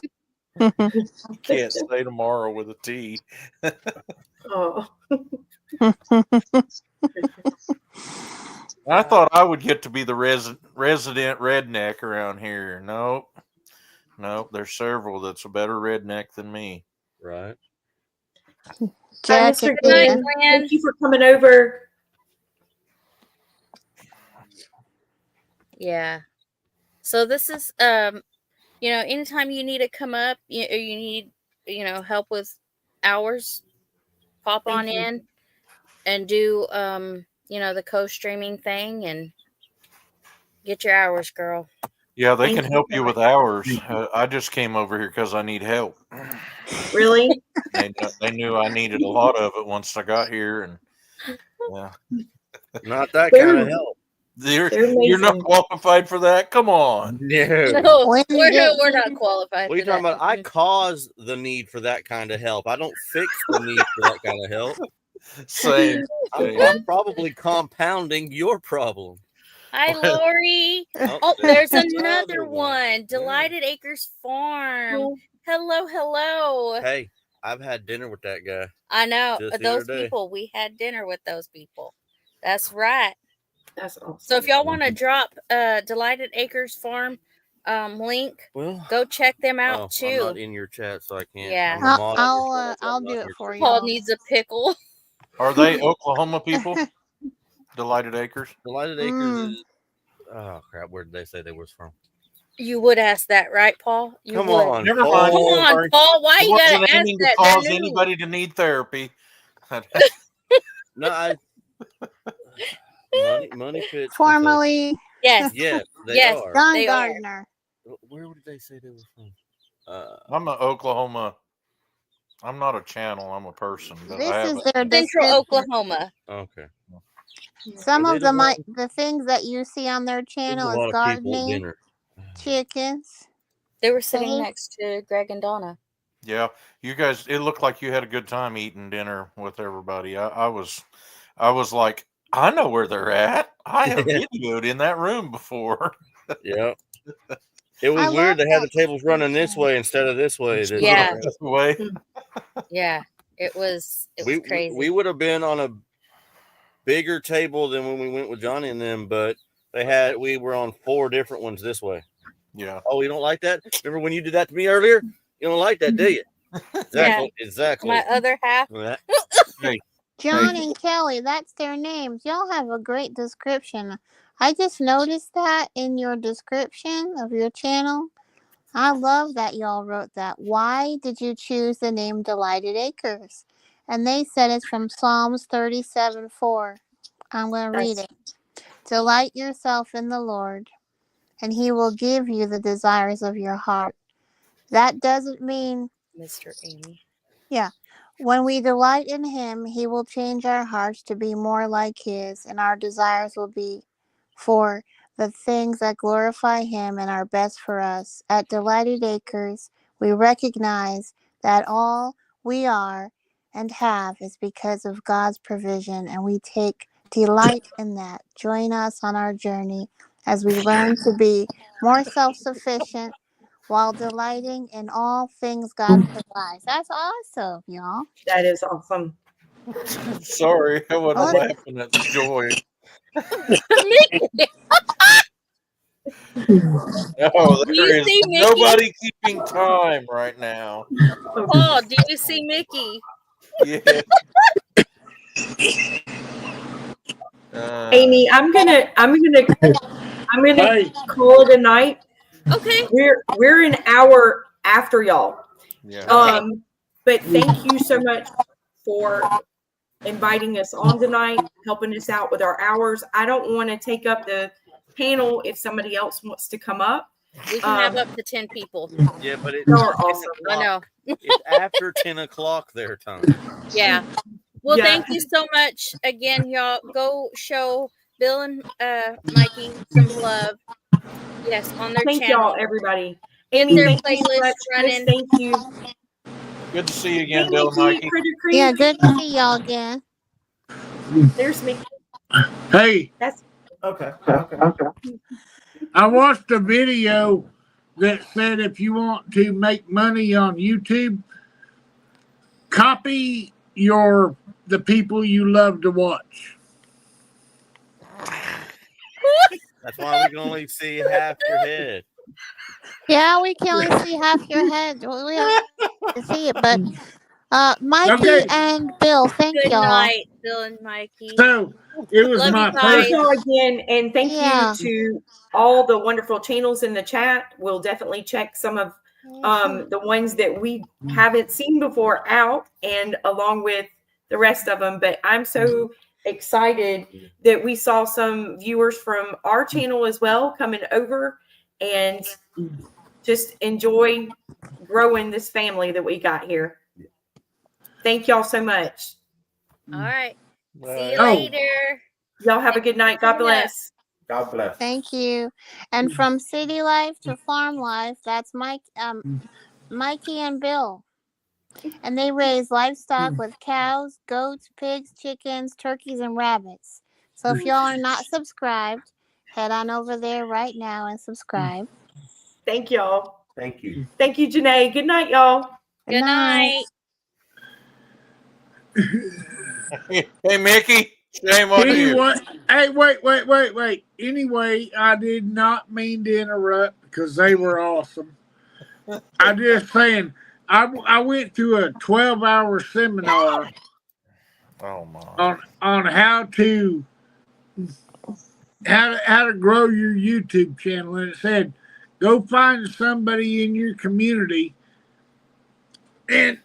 S8: Can't say tomorrow with a T.
S2: Oh.
S8: I thought I would get to be the resident redneck around here. Nope. There's several that's a better redneck than me.
S3: Right.
S2: Hi, Mr. Glenn. Thank you for coming over.
S1: Yeah. So this is anytime you need to come up, you need help with hours, pop on in and do the co-streaming thing and get your hours, girl.
S8: Yeah, they can help you with hours. I just came over here because I need help.
S2: Really?
S8: They knew I needed a lot of it once I got here, and yeah,
S3: not that kind of help.
S8: You're not qualified for that. Come on.
S3: No,
S1: we're not qualified.
S3: What are you talking about? I cause the need for that kind of help. I don't fix the need for that kind of help.
S8: Same.
S3: I'm probably compounding your problem.
S1: Hi, Lori. Oh, there's another one. Delighted Acres Farm. Hello.
S3: Hey, I've had dinner with that guy.
S1: I know. Those people. We had dinner with those people. That's right.
S2: That's awesome.
S1: So if y'all want to drop Delighted Acres Farm link,
S3: Well,
S1: go check them out
S3: I'm
S1: too.
S3: not in your chat, so I can't.
S1: Yeah.
S3: I'm a mod,
S9: I'll do it for you.
S1: Paul needs a pickle.
S8: Are they Oklahoma people? Delighted Acres.
S3: Delighted Acres is. Oh crap! Where did they say they was from?
S1: You would ask that, right, Paul? You
S3: Come
S1: would.
S3: on,
S8: Never
S3: Paul.
S8: mind.
S1: Come on,
S8: Sorry.
S1: Paul. Why you
S8: wasn't
S1: gotta ask
S8: aiming to
S1: that?
S8: cause
S1: They're new.
S8: anybody to need therapy.
S3: No, money pits.
S9: Formerly,
S1: Yes.
S3: Yes, they
S1: Yes.
S3: are.
S9: John
S1: They are.
S9: Gardner.
S3: Where did they say they were from?
S8: I'm an Oklahoma. I'm not a channel. I'm a person. But
S9: This
S8: I have
S9: is their
S1: Central
S9: description.
S1: Oklahoma.
S3: Okay.
S9: Some
S3: Are
S9: of
S3: they
S9: the things that you see on their
S3: There's
S9: channel
S3: a
S9: is
S3: lot of people at
S9: gardening,
S3: dinner.
S9: chickens.
S1: They were sitting
S9: Okay.
S1: next to Greg and Donna.
S8: Yeah, you guys. It looked like you had a good time eating dinner with everybody. I was like, I know where they're at. I have videoed in that room before.
S3: Yeah. It was
S9: I
S3: weird.
S9: love
S3: They had
S9: that
S3: the tables running this way instead of this way.
S1: Yeah.
S8: Way.
S1: Yeah. It was crazy.
S3: We would have been on a bigger table than when we went with Johnny and them, but we were on 4 different ones this way.
S8: Yeah.
S3: Oh, you don't like that? Remember when you did that to me earlier? You don't like that, do you? Exactly. Exactly.
S1: My other half.
S8: Hey,
S9: John and Kelly, that's their names. Y'all have a great description. I just noticed that in your description of your channel. I love that y'all wrote that. Why did you choose the name Delighted Acres? And they said it's from Psalms 37:4. I'm going to read it. Delight yourself in the Lord, and he will give you the desires of your heart. That doesn't mean,
S1: Mr. Amy.
S9: yeah, when we delight in him, he will change our hearts to be more like his, and our desires will be for the things that glorify him and are best for us. At Delighted Acres, we recognize that all we are and have is because of God's provision, and we take delight in that. Join us on our journey as we learn to be more self-sufficient while delighting in all things God provides. That's awesome, y'all.
S2: That is awesome.
S8: sorry, I wasn't
S9: Look.
S8: laughing at the joy. Oh,
S1: Do
S8: there
S1: you
S8: is
S1: see Mickey?
S8: nobody keeping time right now.
S1: Paul, do you see Mickey?
S8: Yeah.
S2: Amy, I'm gonna
S10: Hey.
S2: call it a night.
S1: Okay.
S2: We're an hour after y'all.
S8: Yeah.
S1: Okay.
S2: But thank you so much for inviting us on tonight, helping us out with our hours. I don't want to take up the panel if somebody else wants to come up.
S1: We can have up to 10 people.
S3: Yeah, but it's
S2: Y'all are awesome.
S1: I know.
S3: It's after 10 o'clock their time.
S1: Yeah. Well,
S2: Yeah.
S1: thank you so much again, y'all. Go show Bill and Mikey some love. Yes, on their
S2: Thank
S1: channel.
S2: y'all, everybody.
S1: Get
S2: Amy,
S1: their
S2: thank you so
S1: playlist
S2: much. Chris,
S1: running.
S2: thank you.
S8: Good to see you again,
S2: Hey,
S8: Bill and
S2: Mickey,
S8: Mikey.
S2: Critter Creek.
S9: Yeah, good to see y'all again.
S2: There's Mickey.
S10: Hey,
S2: That's
S4: Okay.
S10: I watched a video that said if you want to make money on YouTube, copy the people you love to watch.
S3: That's why we can only see half your head.
S9: Yeah, we can only see half your head. We have to see it, but Mikey
S10: Okay.
S9: and Bill, thank
S1: Good
S9: y'all.
S1: night, Bill and Mikey.
S10: So it was
S1: Love
S10: my
S1: you
S2: thank
S1: guys.
S2: y'all again, and thank
S9: Yeah.
S2: you to all the wonderful channels in the chat. We'll definitely check some of the ones that we haven't seen before out, and along with the rest of them. But I'm so excited that we saw some viewers from our channel as well coming over, and just enjoy growing this family that we got here. Thank y'all so much.
S1: All right. See you
S10: Oh.
S1: later.
S2: Y'all have a good night. God bless.
S4: God bless.
S9: Thank you. And from city life to farm life, that's Mikey and Bill. And they raise livestock with cows, goats, pigs, chickens, turkeys, and rabbits. So if y'all are not subscribed, head on over there right now and subscribe.
S2: Thank y'all.
S4: Thank you.
S2: Thank you, Janae. Good night, y'all.
S1: Good night.
S8: Hey, Mickey. Shame on you.
S10: Anyway, hey, wait. Anyway, I did not mean to interrupt because they were awesome. I'm just saying, I went to a 12-hour seminar
S8: Oh my.
S10: on how to grow your YouTube channel, and it said, go find somebody in your community and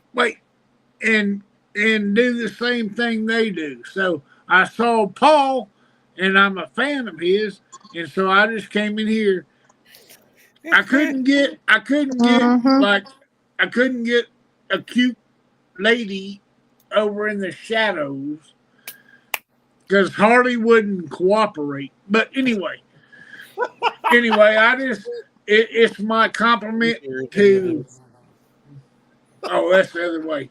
S10: and do the same thing they do. So I saw Paul, and I'm a fan of his, and so I just came in here. I couldn't get a cute lady over in the shadows because Harley wouldn't cooperate. But anyway, it's my compliment to. Oh, that's the other way.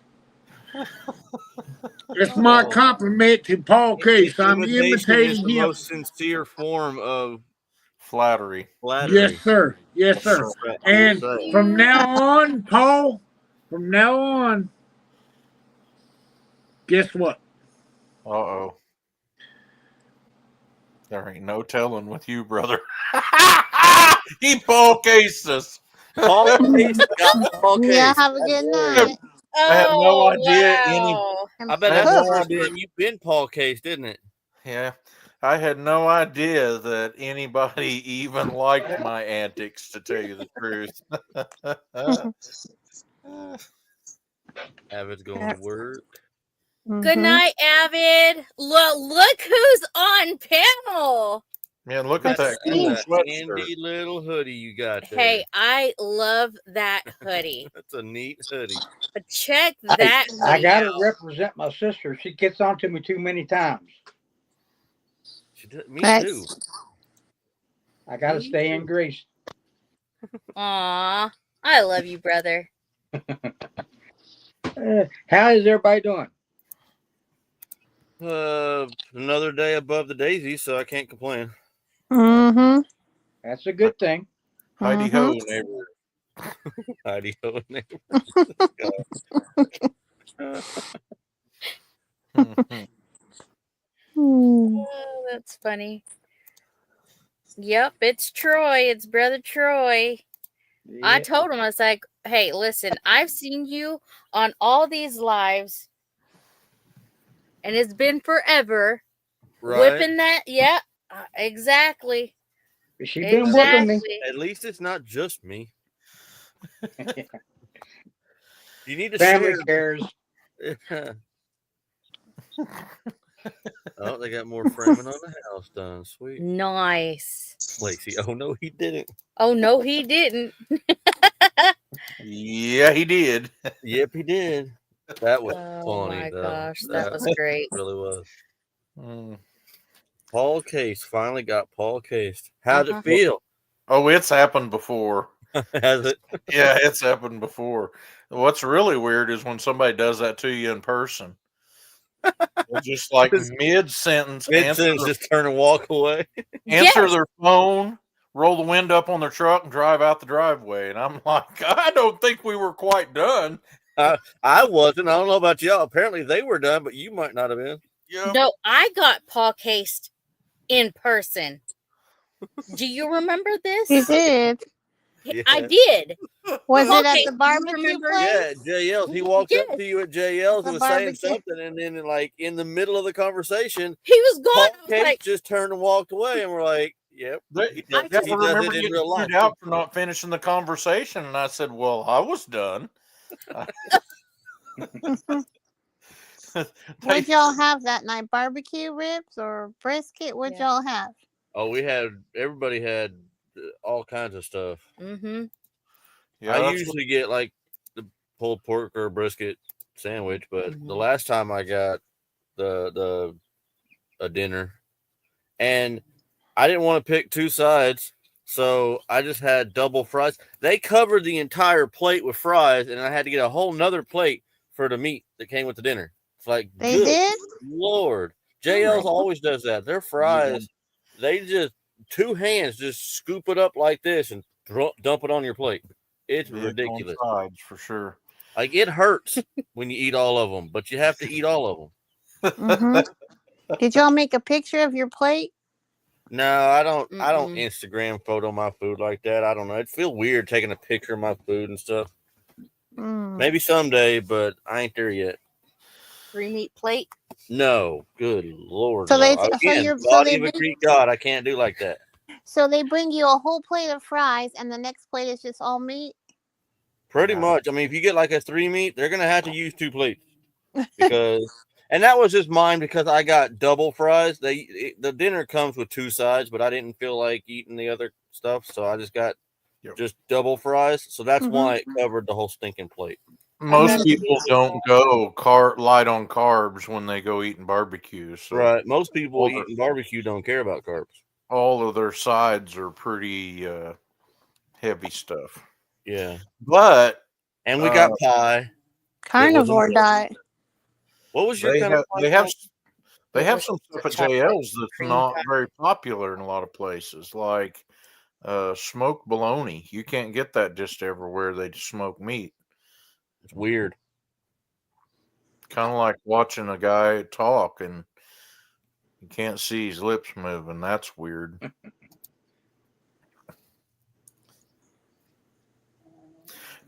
S10: It's my compliment to Paul Case. I'm
S3: Imitation is
S10: imitating
S3: the
S10: him.
S3: most sincere form of
S8: Flattery.
S10: Yes, sir. Yes, sir. And from now on, Paul, guess what?
S8: Uh-oh. There ain't no telling with you, brother. He Paul cased us.
S3: Paul Case got Paul Case.
S9: Yeah, have a good night.
S8: I had no idea
S1: wow.
S3: I bet that's the first time you've been Paul Case, didn't it?
S8: Yeah. I had no idea that anybody even liked my antics, to tell you the truth.
S3: Avid's going to work.
S1: Good night, Avid. Look who's on panel.
S8: Man, look at that cool
S3: That
S8: sweatshirt.
S3: handy little hoodie you got there.
S1: Hey, I love that hoodie.
S3: That's a neat hoodie.
S1: But check that
S11: I
S1: hoodie
S11: got to
S1: out.
S11: represent my sister. She gets on to me too many times.
S3: Me too.
S11: I got to stay in grease.
S1: Aw, I love you, brother.
S11: How is everybody doing?
S3: Another day above the daisy, so I can't complain.
S9: Mm-hmm.
S11: That's a good thing.
S8: Heidi ho, neighbor.
S3: Heidi ho, neighbor.
S1: Oh, that's funny. Yep, it's Troy. It's brother Troy.
S11: Yeah.
S1: I told him, I was like, hey, listen, I've seen you on all these lives, and it's been forever.
S3: Right.
S1: Whipping that, yeah, exactly.
S11: She's been whipping me.
S3: At least it's not just me. You need to
S11: Family
S3: share.
S11: cares.
S3: Oh, they got more framing on the house done. Sweet.
S1: Nice.
S3: Lacey. Oh, no, he didn't.
S1: Oh, no, he didn't.
S8: Yeah, he did.
S3: Yep, he did. That was
S1: Oh,
S3: funny,
S1: my
S3: though.
S1: gosh, that was great.
S3: Really was. Paul Case finally got Paul cased. How'd it feel?
S8: Oh, it's happened before.
S3: Has it?
S8: Yeah, it's happened before. What's really weird is when somebody does that to you in person. Just like mid-sentence,
S3: just turn and walk away.
S8: Answer their phone, roll the window up on their truck, and drive out the driveway. And I'm like, I don't think we were quite done.
S3: I wasn't. I don't know about y'all. Apparently they were done, but you might not have been.
S8: Yep.
S1: No, I got Paul cased in person. Do you remember this?
S9: You did.
S3: Yeah.
S1: I did.
S9: Was
S1: Paul
S9: it at
S1: Case,
S9: the
S1: you
S9: barbecue
S1: remember?
S9: place?
S3: Yeah, JL's. He walked up
S1: Yes.
S3: to you at JL's and
S9: The
S3: was saying
S9: barbecue.
S3: something, and then, like, in the middle of the conversation,
S1: He was gone.
S3: Paul
S1: I was
S3: Case
S1: like,
S3: just turned and walked away, and we're like, "Yep."
S8: I
S3: does
S8: remember
S3: it in
S8: getting
S3: real life.
S8: chewed out for not finishing the conversation, and I said, "Well, I was done."
S9: What'd y'all have that night? Barbecue ribs or brisket? What'd y'all have?
S3: Oh, everybody had all kinds of stuff.
S1: mm-hmm.
S8: Yeah,
S3: I usually get like the pulled pork or brisket sandwich, but the last time I got a dinner, and I didn't want to pick two sides, so I just had double fries. They covered the entire plate with fries, and I had to get a whole nother plate for the meat that came with the dinner. It's like,
S9: They
S3: good
S9: did?
S3: Lord. JL's always does that. Their fries, they just, two hands just scoop it up like this and dump it on your plate. It's ridiculous.
S8: Sides for sure.
S3: Like, it hurts when you eat all of them, but you have to eat all of them.
S9: Did y'all make a picture of your plate?
S3: No, I don't. I don't Instagram photo my food like that. I don't know. It feel weird taking a picture of my food and stuff. Maybe someday, but I ain't there yet.
S1: 3 meat plate.
S3: No, good Lord.
S9: So
S3: no.
S9: they,
S3: Again, body of a Greek god. I can't do like that.
S9: So they bring you a whole plate of fries, and the next plate is just all meat.
S3: Pretty much. I mean, if you get like a 3 meat, they're gonna have to use 2 plates because. And that was just mine because I got double fries. The dinner comes with 2 sides, but I didn't feel like eating the other stuff, so I just got just double fries. So that's why it covered the whole stinking plate.
S8: Most people don't go light on carbs when they go eating barbecue. So
S3: right. Most people eating barbecue don't care about carbs.
S8: All of their sides are pretty heavy stuff.
S3: Yeah.
S8: But
S3: we got pie.
S9: Carnivore diet.
S3: What was your
S8: they have some stuff at JL's that's not very popular in a lot of places, like smoked bologna. You can't get that just everywhere. They just smoke meat.
S3: It's weird.
S8: Kind of like watching a guy talk and you can't see his lips moving. That's weird.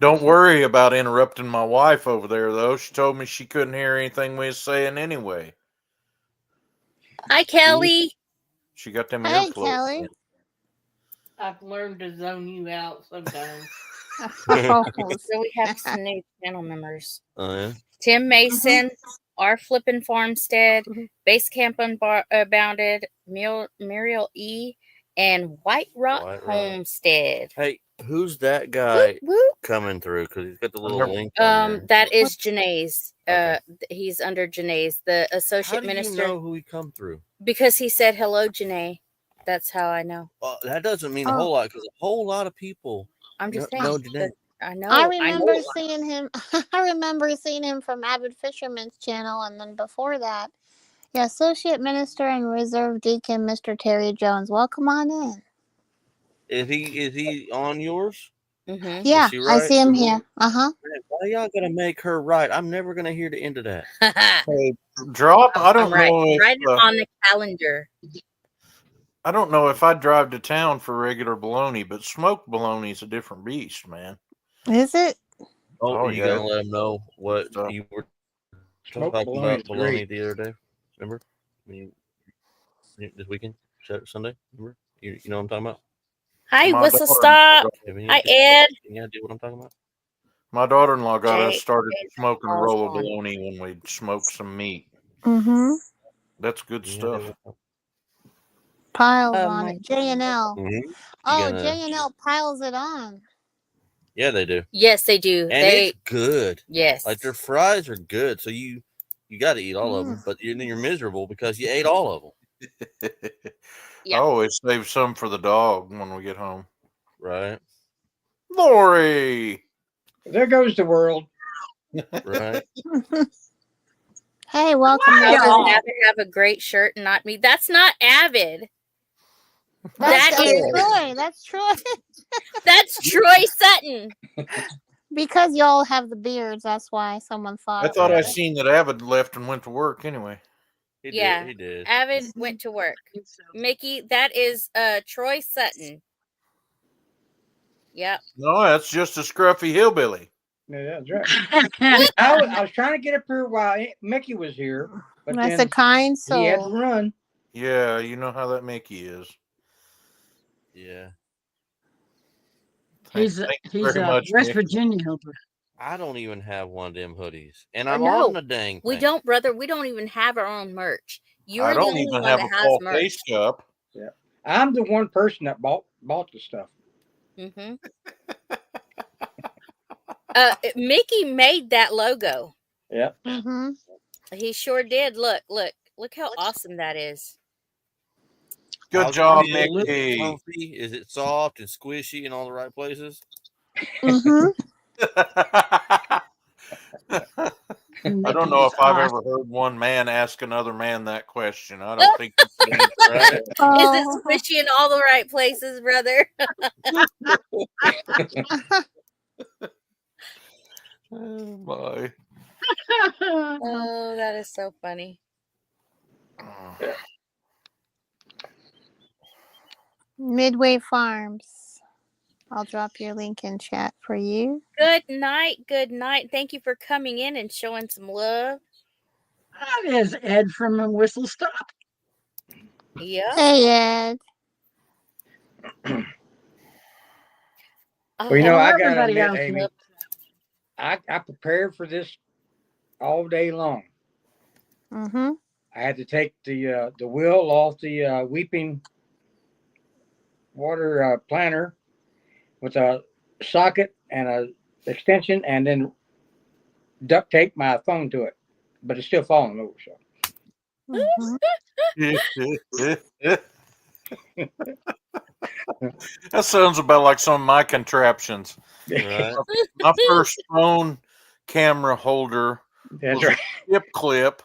S8: Don't worry about interrupting my wife over there, though. She told me she couldn't hear anything we was saying anyway.
S1: Hi, Kelly.
S8: She got them
S9: Hey,
S8: earplugs.
S9: Kelly.
S12: I've learned to zone you out sometimes.
S1: So we have some new channel members.
S3: Oh, yeah?
S1: Tim Mason, Our Flippin' Farmstead, Base Camp Unbounded, Muriel E., and White Rock Homestead.
S3: Hey, who's that guy coming through? Because he's got the little link.
S1: That is Janae's. He's under Janae's, the associate
S3: How do
S1: minister.
S3: you know who he come through?
S1: Because he said hello, Janae. That's how I know.
S3: Well, that doesn't mean a whole lot because a whole lot of people.
S1: I'm just saying.
S3: know Janae.
S1: I know.
S9: I remember seeing him. I remember seeing him from Avid Fisherman's channel, and then before that, Associate Minister and Reserve Deacon Mr. Terry Jones. Welcome on in.
S3: Is he on yours?
S1: Mm-hmm.
S9: Yeah, I see him here.
S3: Why y'all gonna make her right? I'm never gonna hear the end of that.
S8: Hey, drop. I don't
S1: right.
S8: know.
S1: Write it on the calendar.
S8: I don't know if I'd drive to town for regular bologna, but smoked bologna is a different beast, man.
S9: Is it?
S3: Oh, you gonna let them know what you were talking about bologna the other day? Remember? This weekend, Sunday. Remember? You know what I'm talking about?
S1: Hi, Whistle Stop. Hi, Ed.
S3: Any idea what I'm talking about?
S8: My daughter-in-law got us started smoking a roll of bologna when we smoked some meat.
S9: Mm-hmm.
S8: That's good stuff.
S9: Piles on it. J&L.
S3: Mm-hmm.
S9: Oh, J&L piles it on.
S3: Yeah, they do.
S1: Yes, they do.
S3: And it's good.
S1: Yes.
S3: Like their fries are good. So you got to eat all of them, but you're miserable because you ate all of them.
S8: I always save some for the dog when we get home.
S3: Right.
S8: Lori.
S11: There goes the world.
S3: Right.
S9: Hey, welcome.
S1: How does Avid have a great shirt and not me? That's not Avid.
S9: That's Troy. That's Troy.
S1: That's Troy Sutton.
S9: Because y'all have the beards, that's why someone thought.
S8: I thought I seen that Avid left and went to work anyway.
S3: He did.
S1: Avid went to work. Mickey, that is Troy Sutton. Yep.
S8: No, that's just a scruffy hillbilly.
S11: Yeah, that's right. I was trying to get up here while Mickey was here, but
S9: that's a kind soul.
S11: He had to run.
S8: Yeah, you know how that Mickey is.
S3: Yeah.
S12: He's a West Virginia helper.
S3: I don't even have one of them hoodies, and I'm on the dang thing.
S1: We don't, brother. We don't even have our own merch. You're
S8: I
S1: the
S8: don't
S1: only
S8: even
S1: one
S8: have
S1: that
S8: a
S1: has
S8: Paul
S1: merch.
S8: face cup.
S11: Yeah, I'm the one person that bought the stuff.
S1: Mm-hmm. Mickey made that logo.
S11: Yeah.
S9: Mm-hmm.
S1: He sure did. Look how awesome that is.
S8: Good job, Mickey.
S3: Is it soft and squishy in all the right places?
S9: Mm-hmm.
S8: I don't know if I've ever heard one man ask another man that question. I don't think you can answer that.
S1: Is it squishy in all the right places, brother?
S8: Oh, my.
S1: Oh, that is so funny.
S9: Midway Farms. I'll drop your link in chat for you.
S1: Good night. Good night. Thank you for coming in and showing some love.
S11: That is Ed from Whistle Stop.
S1: Yeah.
S9: Hey, Ed.
S11: Well, you know, I gotta
S5: everybody
S11: admit,
S5: else
S11: Amy,
S5: loves
S11: I prepared for this all day long.
S9: Mm-hmm.
S11: I had to take the wheel off the weeping water planter with a socket and a extension, and then duct tape my phone to it, but it's still falling over. So
S8: That sounds about like some of my contraptions.
S3: Right.
S8: My first phone camera holder
S11: that's
S8: was
S11: right.
S8: a chip clip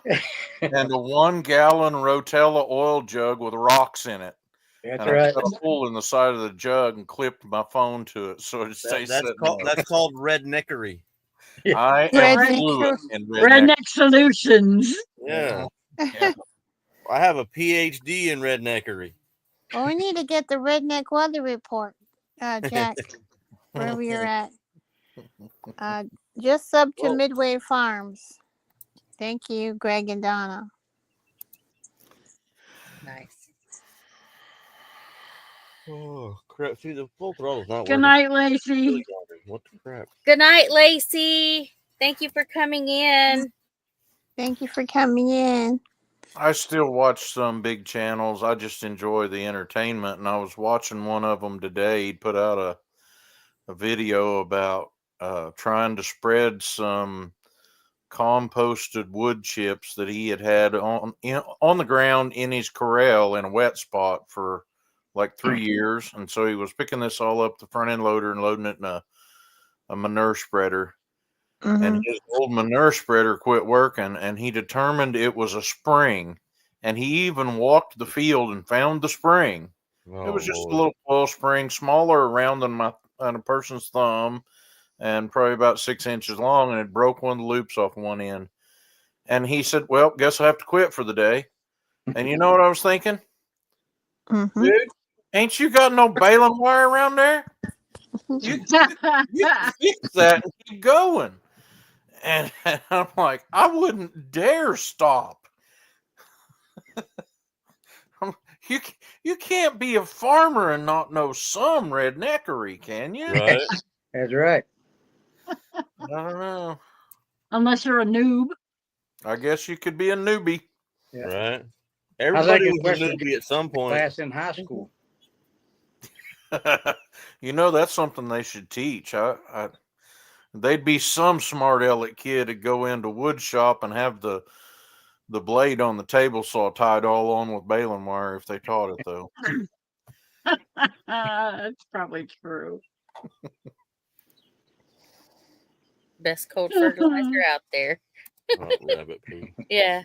S8: and a 1 gallon Rotella oil jug with rocks in it.
S11: That's
S8: And I
S11: right.
S8: cut a hole in the side of the jug and clipped my phone to it so it stays
S3: That's called redneckery.
S8: I am fluent in redneck.
S5: Redneck Solutions.
S3: Yeah.
S8: Yeah.
S3: I have a PhD in redneckery.
S9: Well, we need to get the redneck weather report, Jack, wherever you're at. Just sub to
S3: Whoa.
S9: Midway Farms. Thank you, Greg and Donna.
S1: Nice.
S3: Oh crap! See, the full throttle's not
S5: Good
S3: working.
S5: night, Lacey.
S3: What the crap?
S1: Good night, Lacey. Thank you for coming in.
S9: Thank you for coming in.
S8: I still watch some big channels. I just enjoy the entertainment. And I was watching one of them today. He put out a video about trying to spread some composted wood chips that he had on the ground in his corral in a wet spot for like 3 years. And so he was picking this all up the front end loader and loading it in a manure spreader. And his old manure spreader quit working, and he determined it was a spring. And he even walked the field and found the spring. It was just a little oil spring, smaller around than a person's thumb, and probably about 6 inches long, and it broke one of the loops off one end. And he said, "Well, guess I have to quit for the day." And you know what I was thinking? Dude, ain't you got no baling wire around there? You can fix that and keep going. And I'm like, I wouldn't dare stop. You can't be a farmer and not know some redneckery, can you?
S3: Right.
S11: That's right.
S8: I don't know.
S5: Unless you're a noob.
S8: I guess you could be a newbie.
S11: Yeah.
S3: Right.
S11: How's that
S3: Everybody
S11: good
S3: was a
S11: question?
S3: newbie at some point.
S11: Class in high school.
S8: You know, that's something they should teach. They'd be some smart aleck kid to go into wood shop and have the blade on the table saw tied all on with baling wire if they taught it, though.
S5: That's probably true.
S1: Best cold fertilizer out there.
S3: Oh, rabbit poo.
S1: Yeah.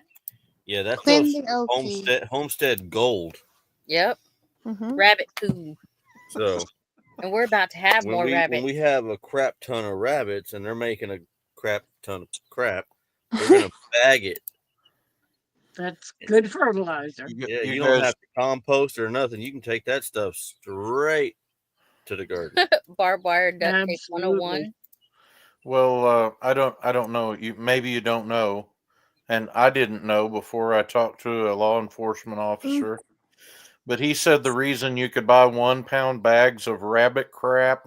S3: Yeah, that's
S9: Quincy
S3: homestead gold.
S1: Yep. Rabbit poo.
S3: So,
S1: and we're about to have more rabbits.
S3: When we have a crap ton of rabbits and they're making a crap ton of crap, we're gonna bag it.
S5: That's good fertilizer.
S3: Yeah, you don't have to compost or nothing. You can take that stuff straight to the garden.
S1: Barbed wire duct tape 101.
S8: Well, I don't know. Maybe you don't know, and I didn't know before I talked to a law enforcement officer. But he said the reason you could buy 1 pound bags of rabbit crap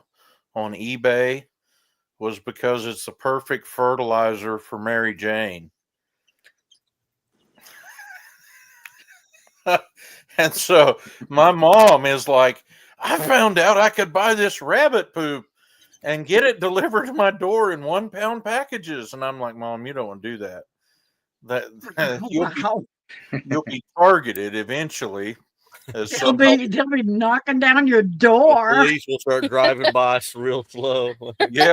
S8: on eBay was because it's the perfect fertilizer for Mary Jane. And so my mom is like, I found out I could buy this rabbit poop and get it delivered to my door in 1 pound packages. And I'm like, Mom, you don't want to do that. You'll be targeted eventually.
S5: They'll be knocking down your door.
S3: The police will start driving by real slow.
S8: Yeah.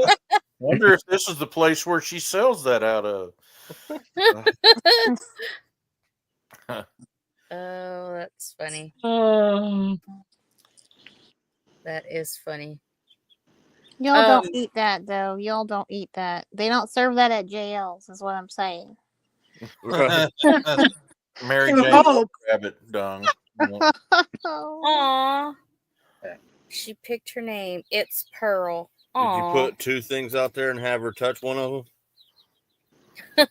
S8: Wonder if this is the place where she sells that out of.
S1: Oh, that's funny. That is funny.
S9: Y'all don't eat that, though. Y'all don't eat that. They don't serve that at jails, is what I'm saying.
S3: Right.
S8: Mary
S13: To
S8: Jane
S13: hope.
S8: Rabbit dung.
S1: Aw. She picked her name. It's Pearl.
S3: Did you
S1: Aw.
S3: put two things out there and have her touch one of them?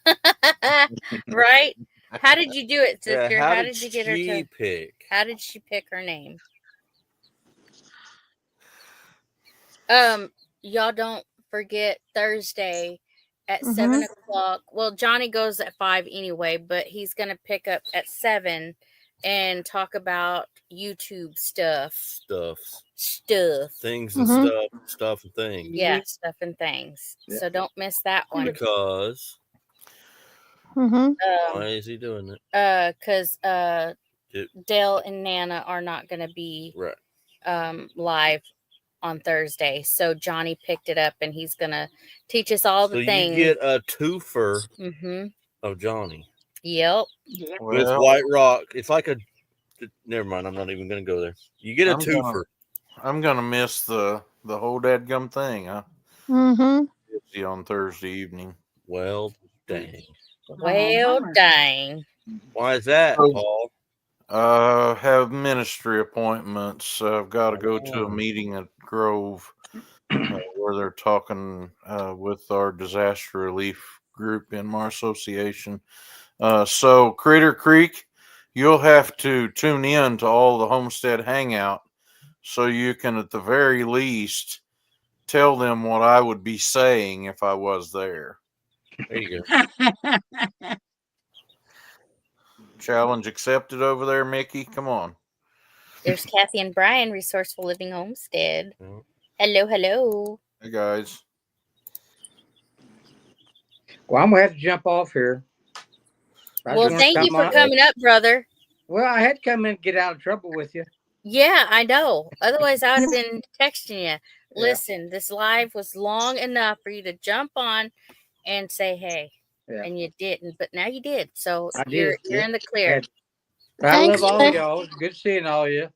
S1: Right? How did you do it,
S3: Yeah,
S1: sister?
S3: how
S1: How
S3: did
S1: did you get her
S3: she
S1: to?
S3: pick?
S1: How did she pick her name? Y'all don't forget Thursday at 7:00. Well, Johnny goes at 5 anyway, but he's gonna pick up at 7 and talk about YouTube stuff.
S3: Things and stuff and things.
S1: Yeah, stuff and things. So don't miss that one.
S3: Because
S9: Mm-hmm.
S3: why is he doing it?
S1: Because Dale and Nana are not gonna be live on Thursday. So Johnny picked it up and he's gonna teach us all the things.
S3: You get a twofer of Johnny.
S1: Yep.
S3: With White Rock. It's like a never mind, I'm not even gonna go there. You get a twofer.
S8: I'm gonna miss the whole dadgum thing, huh?
S9: Mm-hmm.
S8: See on Thursday evening.
S3: Well, dang.
S1: Well, dang.
S3: Why is that, Paul?
S8: Have ministry appointments. I've got to go to a meeting at Grove where they're talking with our disaster relief group in my association. So Crater Creek, you'll have to tune in to all the Homestead Hangout so you can at the very least tell them what I would be saying if I was there.
S3: There you go.
S8: Challenge accepted over there, Mickey. Come on.
S1: There's Kathy and Brian, Resourceful Living Homestead. Hello, hello.
S8: Hey, guys.
S11: Well, I'm going to have to jump off here.
S1: Well, thank you for coming up, brother.
S11: Well, I had to come in and get out of trouble with you.
S1: Yeah, I know. Otherwise, I would have been texting you. Listen, this live was long enough for you to jump on and say, hey. Yeah. And you didn't, but now you did. So you're in the clear.
S11: I love all of y'all. It's good seeing all of you.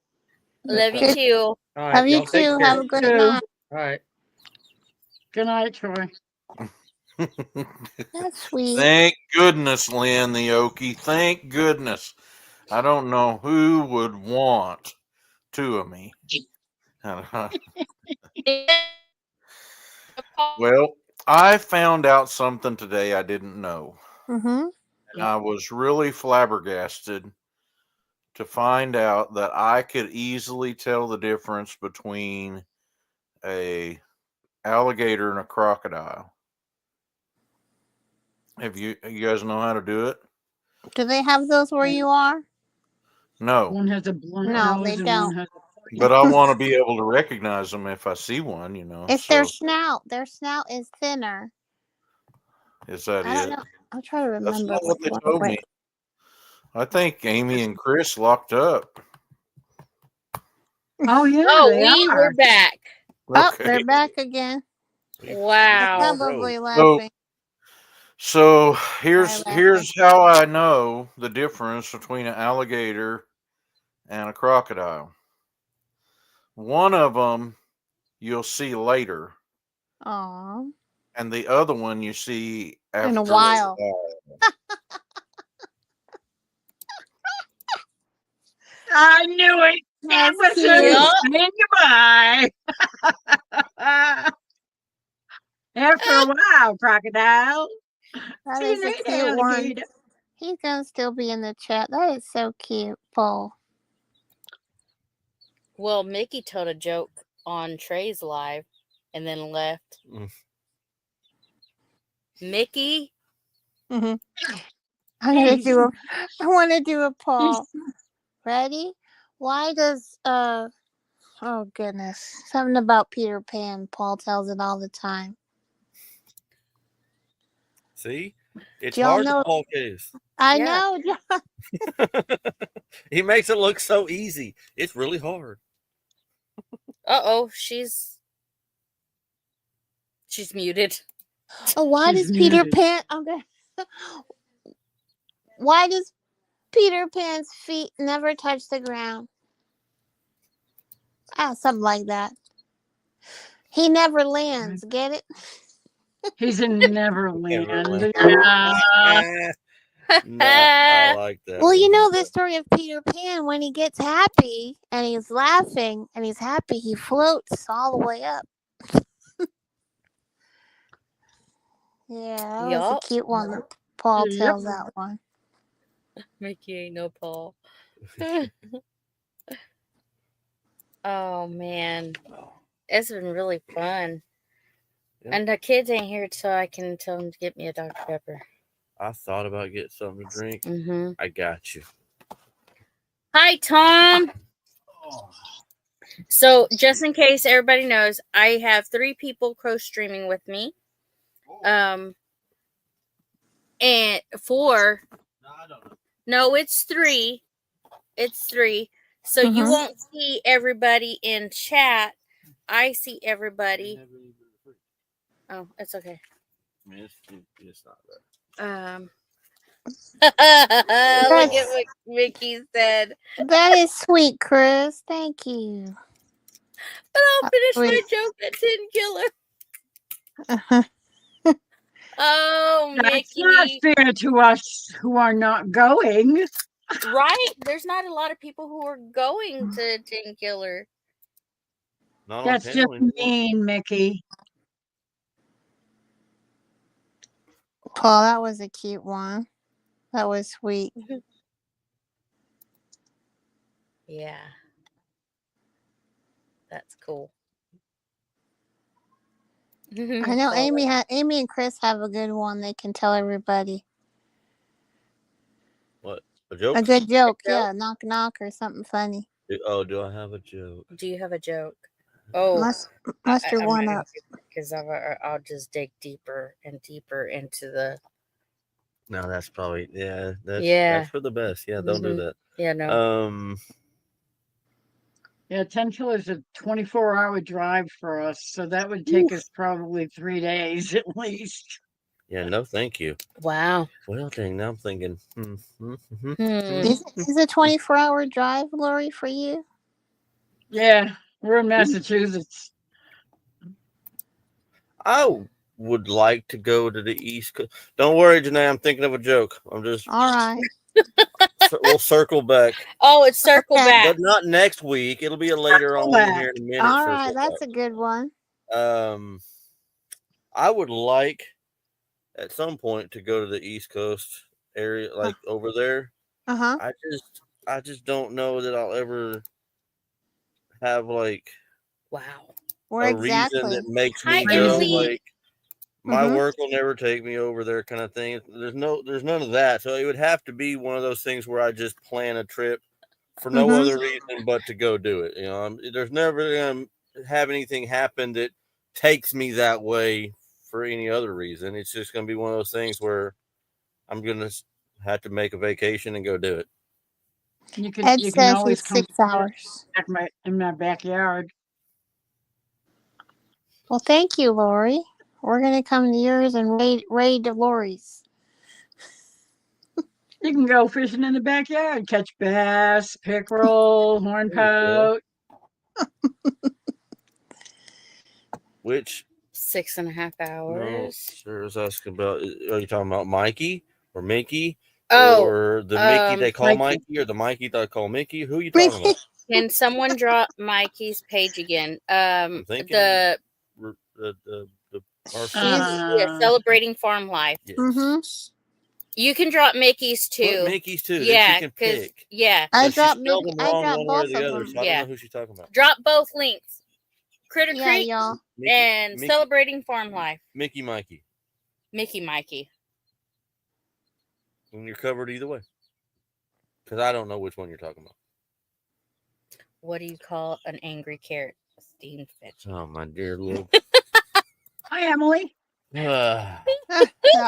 S1: Love you too.
S11: All right,
S9: love you too. Have a good night.
S11: All right.
S13: Good night, Troy.
S9: That's sweet.
S8: Thank goodness, Lynn the Okie. Thank goodness. I don't know who would want two of me. Well, I found out something today I didn't know. And I was really flabbergasted to find out that I could easily tell the difference between a alligator and a crocodile. Have you guys know how to do it?
S9: Do they have those where you are?
S8: No.
S13: One has a blunt
S9: No,
S13: nose
S9: they
S13: and
S9: don't.
S13: one has
S8: But I want to be able to recognize them if I see one, you know.
S9: It's their snout. Their snout is thinner.
S8: Is that
S9: I don't
S8: it?
S9: know. I'll try to remember.
S8: That's not what they told me. I think Amy and Chris locked up.
S13: Oh, yeah.
S1: Oh, we're back.
S9: Oh,
S8: Okay.
S9: they're back again.
S1: Wow.
S9: They're probably laughing.
S8: So here's how I know the difference between an alligator and a crocodile. One of them you'll see later.
S9: Aw.
S8: And the other one you see after
S9: In a while.
S13: I knew it. That was saying goodbye. After a while, crocodile.
S9: That
S13: See
S9: is
S13: you
S9: a
S13: later,
S9: cute one.
S13: alligator.
S9: He's gonna still be in the chat. That is so cute, Paul.
S1: Well, Mickey told a joke on Trey's live and then left. Mickey?
S9: I want to do a Paul. Ready? Why does oh goodness, something about Peter Pan? Paul tells it all the time.
S3: See, it's
S9: Y'all
S3: hard
S9: know-
S3: to Paul Case.
S9: I know.
S3: He makes it look so easy. It's really hard.
S1: Uh-oh, she's muted.
S9: Oh, why does Peter Pan? Okay. Why does Peter Pan's feet never touch the ground? Something like that. He never lands. Get it?
S13: He's in Neverland.
S3: No, I like that.
S9: Well, you
S3: one.
S9: know the story of Peter Pan. When he gets happy and he's laughing and he's happy, he floats all the way up. Yeah, that was
S1: Yup.
S9: a cute one. Paul
S13: Yep.
S9: tells that one.
S1: Mickey ain't no Paul. Oh man, it's been really fun.
S3: Yep.
S1: And the kids ain't here, so I can tell them to get me a Dr. Pepper.
S3: I thought about getting something to drink.
S1: Mm-hmm.
S3: I got you.
S1: Hi, Tom. So, just in case everybody knows, I have 3 people co-streaming with me. And 4. No, it's 3. It's 3. So you
S9: Mhm.
S1: won't see everybody in chat. I see everybody. Oh, it's okay.
S3: I mean, it's not that.
S1: Look at what Mickey said.
S9: That is sweet, Chris. Thank you.
S1: But I'll finish my
S9: Sweet.
S1: joke at Tenkiller. Oh,
S13: That's not
S1: Mickey.
S13: fair to us who are not going.
S1: Right? There's not a lot of people who are going to Tenkiller.
S3: Not on
S13: That's just
S3: panel anymore.
S13: mean, Mickey.
S9: Paul, that was a cute one. That was sweet.
S1: Yeah. That's cool.
S9: I know Amy and Chris have a good one they can tell everybody.
S3: What? A joke?
S9: A good joke,
S1: A joke?
S9: yeah. Knock knock or something funny.
S3: Oh, do I have a joke?
S1: Do you have a joke? Oh,
S9: Muster
S1: I'm
S9: one
S1: not
S9: up.
S1: because I'll just dig deeper and deeper into the.
S3: No, that's probably That's
S1: Yeah.
S3: that's for the best. Yeah, don't do that.
S1: Yeah, no.
S13: Yeah, Tenkiller is a 24-hour drive for us, so that would take us probably 3 days at least.
S3: Yeah, no, thank you.
S1: Wow.
S3: Well, dang, now I'm thinking.
S9: Is a 24-hour drive, Lori, for you?
S13: Yeah, we're in Massachusetts.
S3: I would like to go to the East Coast. Don't worry, Janae. I'm thinking of a joke. I'm just.
S9: All right.
S3: We'll circle back.
S1: Oh, it's circle
S9: Okay.
S1: back.
S3: But not next week. It'll be a later
S13: Circle
S3: on
S13: back.
S3: here in a minute.
S9: All
S3: circle
S9: right, that's
S3: back.
S9: a good one.
S3: I would like at some point to go to the East Coast area, like over there.
S9: Uh-huh.
S3: I just don't know that I'll ever have like
S1: Wow.
S9: Where
S3: a reason
S9: exactly?
S3: that makes
S1: Hi,
S3: me go
S1: Emily.
S3: like my
S9: Mhm.
S3: work will never take me over there kind of thing. There's none of that. So it would have to be one of those things where I just plan a trip for no
S9: Mhm.
S3: other reason but to go do it. You know, there's never gonna have anything happen that takes me that way for any other reason. It's just gonna be one of those things where I'm gonna have to make a vacation and go do it.
S13: You
S9: Ed
S13: can
S9: says
S13: always
S9: he's
S13: come
S9: 6 hours.
S13: in my backyard.
S9: Well, thank you, Lori. We're gonna come to yours and raid Lori's.
S13: You can go fishing in the backyard, catch bass, pickerel, hornpout.
S3: Which
S1: 6.5
S3: no,
S1: hours.
S3: sir was asking about. Are you talking about Mikey or Mickey?
S1: Oh,
S3: or the Mickey they call
S13: Mikey.
S3: Mikey, or the Mikey they call Mickey? Who are you talking about?
S1: Can someone drop Mikey's page again?
S3: I'm thinking
S1: The
S3: our
S1: celebrating farm life.
S3: Yes.
S9: Mm-hmm.
S1: You can drop Mickey's too.
S3: Put Mickey's too.
S1: Yeah,
S3: then she can pick.
S1: Yeah.
S9: I
S3: She
S9: dropped
S3: spelled
S9: Mickey.
S3: them
S9: I
S3: wrong
S9: dropped
S3: one way or
S9: both
S3: the
S9: of
S3: other,
S9: them.
S3: so I don't know who she's talking about.
S1: Drop both links. Critter
S9: Yeah,
S1: Creek
S9: y'all.
S1: and celebrating farm life.
S3: Mickey Mikey.
S1: Mickey Mikey.
S3: And you're covered either way. Because I don't know which one you're talking about.
S1: What do you call an angry carrot? A steamed veggie.
S3: Oh my dear Lord.
S13: Hi, Emily.
S9: That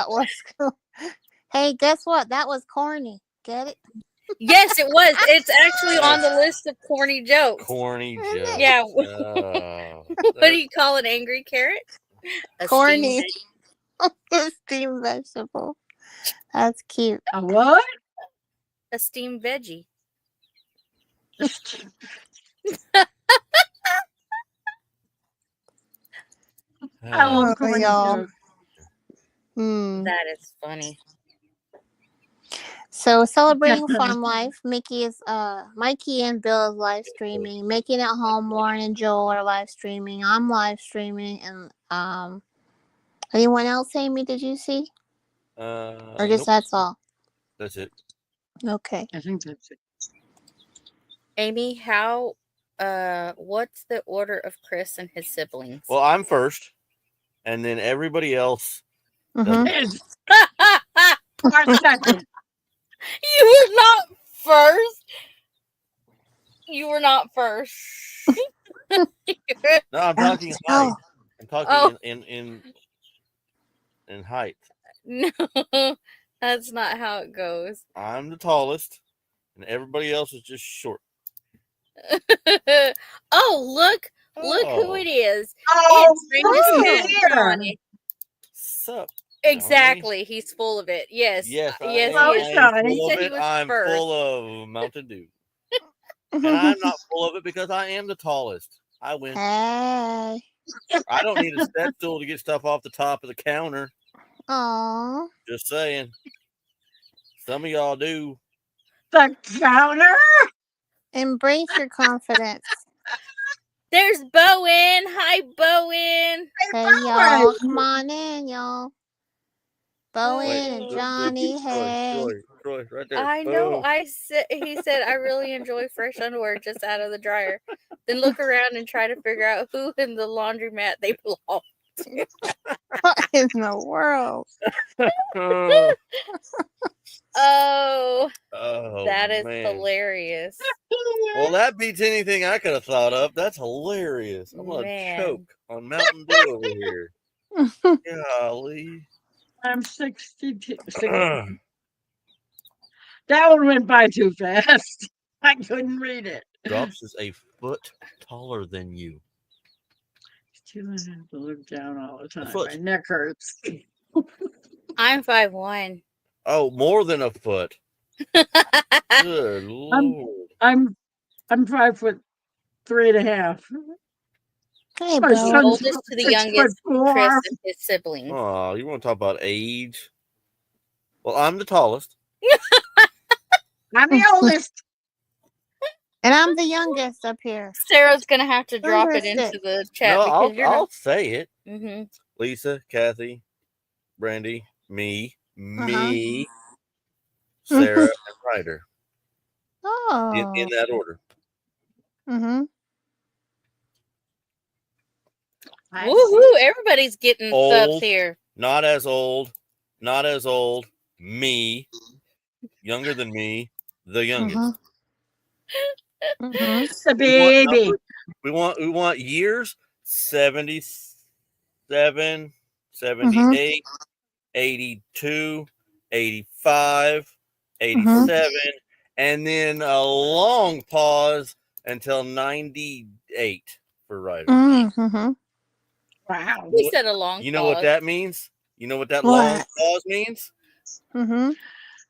S9: was cool. Hey, guess what? That was corny. Get it?
S1: Yes, it was. It's actually on the list of corny jokes.
S3: Corny jokes.
S1: Yeah.
S3: Oh,
S1: What do you call an angry carrot? A
S9: Corny.
S1: steamed
S9: Steamed vegetable. That's cute.
S13: A what?
S1: A steamed veggie.
S13: I love corny
S9: y'all.
S13: jokes.
S1: That is funny.
S9: So celebrating farm life. Mikey and Bill is live streaming. Making it home. Lauren and Joel are live streaming. I'm live streaming, and anyone else, Amy? Did you see? Or just
S3: Nope.
S9: that's all?
S3: That's it.
S9: Okay.
S13: I think that's it.
S1: Amy, what's the order of Chris and his siblings?
S3: Well, I'm first, and then everybody else.
S13: It's our second.
S1: You were not first. You were not first.
S3: No, I'm talking height. I'm talking in height.
S1: No, that's not how it goes.
S3: I'm the tallest, and everybody else is just short.
S1: Oh, look who it is.
S13: Oh,
S1: it's Famous Johnny.
S3: Sup?
S1: Exactly. He's full of it. Yes.
S3: Yes,
S1: yes,
S3: I am
S1: he
S3: full
S1: said
S3: of
S1: he
S3: it.
S1: was
S3: I'm
S1: first.
S3: full of Mountain Dew. And I'm not full of it because I am the tallest. I win.
S9: Hey.
S3: I don't need a step stool to get stuff off the top of the counter.
S9: Aw.
S3: Just saying. Some of y'all do.
S13: The counter.
S9: Embrace your confidence.
S1: There's Bowen. Hi, Bowen.
S9: Hey, y'all. Come on in, y'all. Bowen
S3: Wait,
S9: and Johnny. Hey.
S3: Troy, right there.
S1: I know. He said, I really enjoy fresh underwear just out of the dryer. Then look around and try to figure out who in the laundromat they belong to.
S9: What in the world?
S1: Oh, that is
S3: man.
S1: hilarious.
S3: Well, that beats anything I could have thought of. That's hilarious. I'm going to choke on Mountain Dew over here. Golly.
S13: I'm 62. That one went by too fast. I couldn't read it.
S3: Drops is a foot taller than you.
S13: Too much to look down all the time.
S3: Foot.
S13: My neck hurts.
S1: I'm 5'1".
S3: Oh, more than a foot. Good Lord.
S13: I'm 5'3.5".
S9: Hey,
S13: My
S1: The
S13: son's
S1: oldest to the
S13: 6'4".
S1: youngest, Chris and his siblings.
S3: Oh, you want to talk about age? Well, I'm the tallest.
S13: I'm the oldest.
S9: And I'm the youngest up here.
S1: Sarah's going to have to drop it
S9: Number
S1: into
S9: 6.
S1: the chat.
S3: No,
S1: because you're
S3: I'll say it.
S1: Mm-hmm.
S3: Lisa, Kathy, Brandy, me,
S9: Uh-huh.
S3: Sarah, and Ryder.
S9: Oh.
S3: In that order.
S9: Mm-hmm.
S1: Woohoo! Everybody's getting subs
S3: Old,
S1: here.
S3: not as old, not as old. Me, younger than me, the youngest.
S9: Mm-hmm.
S13: The baby.
S3: We want years 77, 78, 82, 85, 87, and then a long pause until 98 for Ryder.
S9: Mm-hmm.
S13: Wow.
S1: He said a long
S3: You know
S1: pause.
S3: what that means? You know what that
S9: What?
S3: long pause means?
S9: Mm-hmm.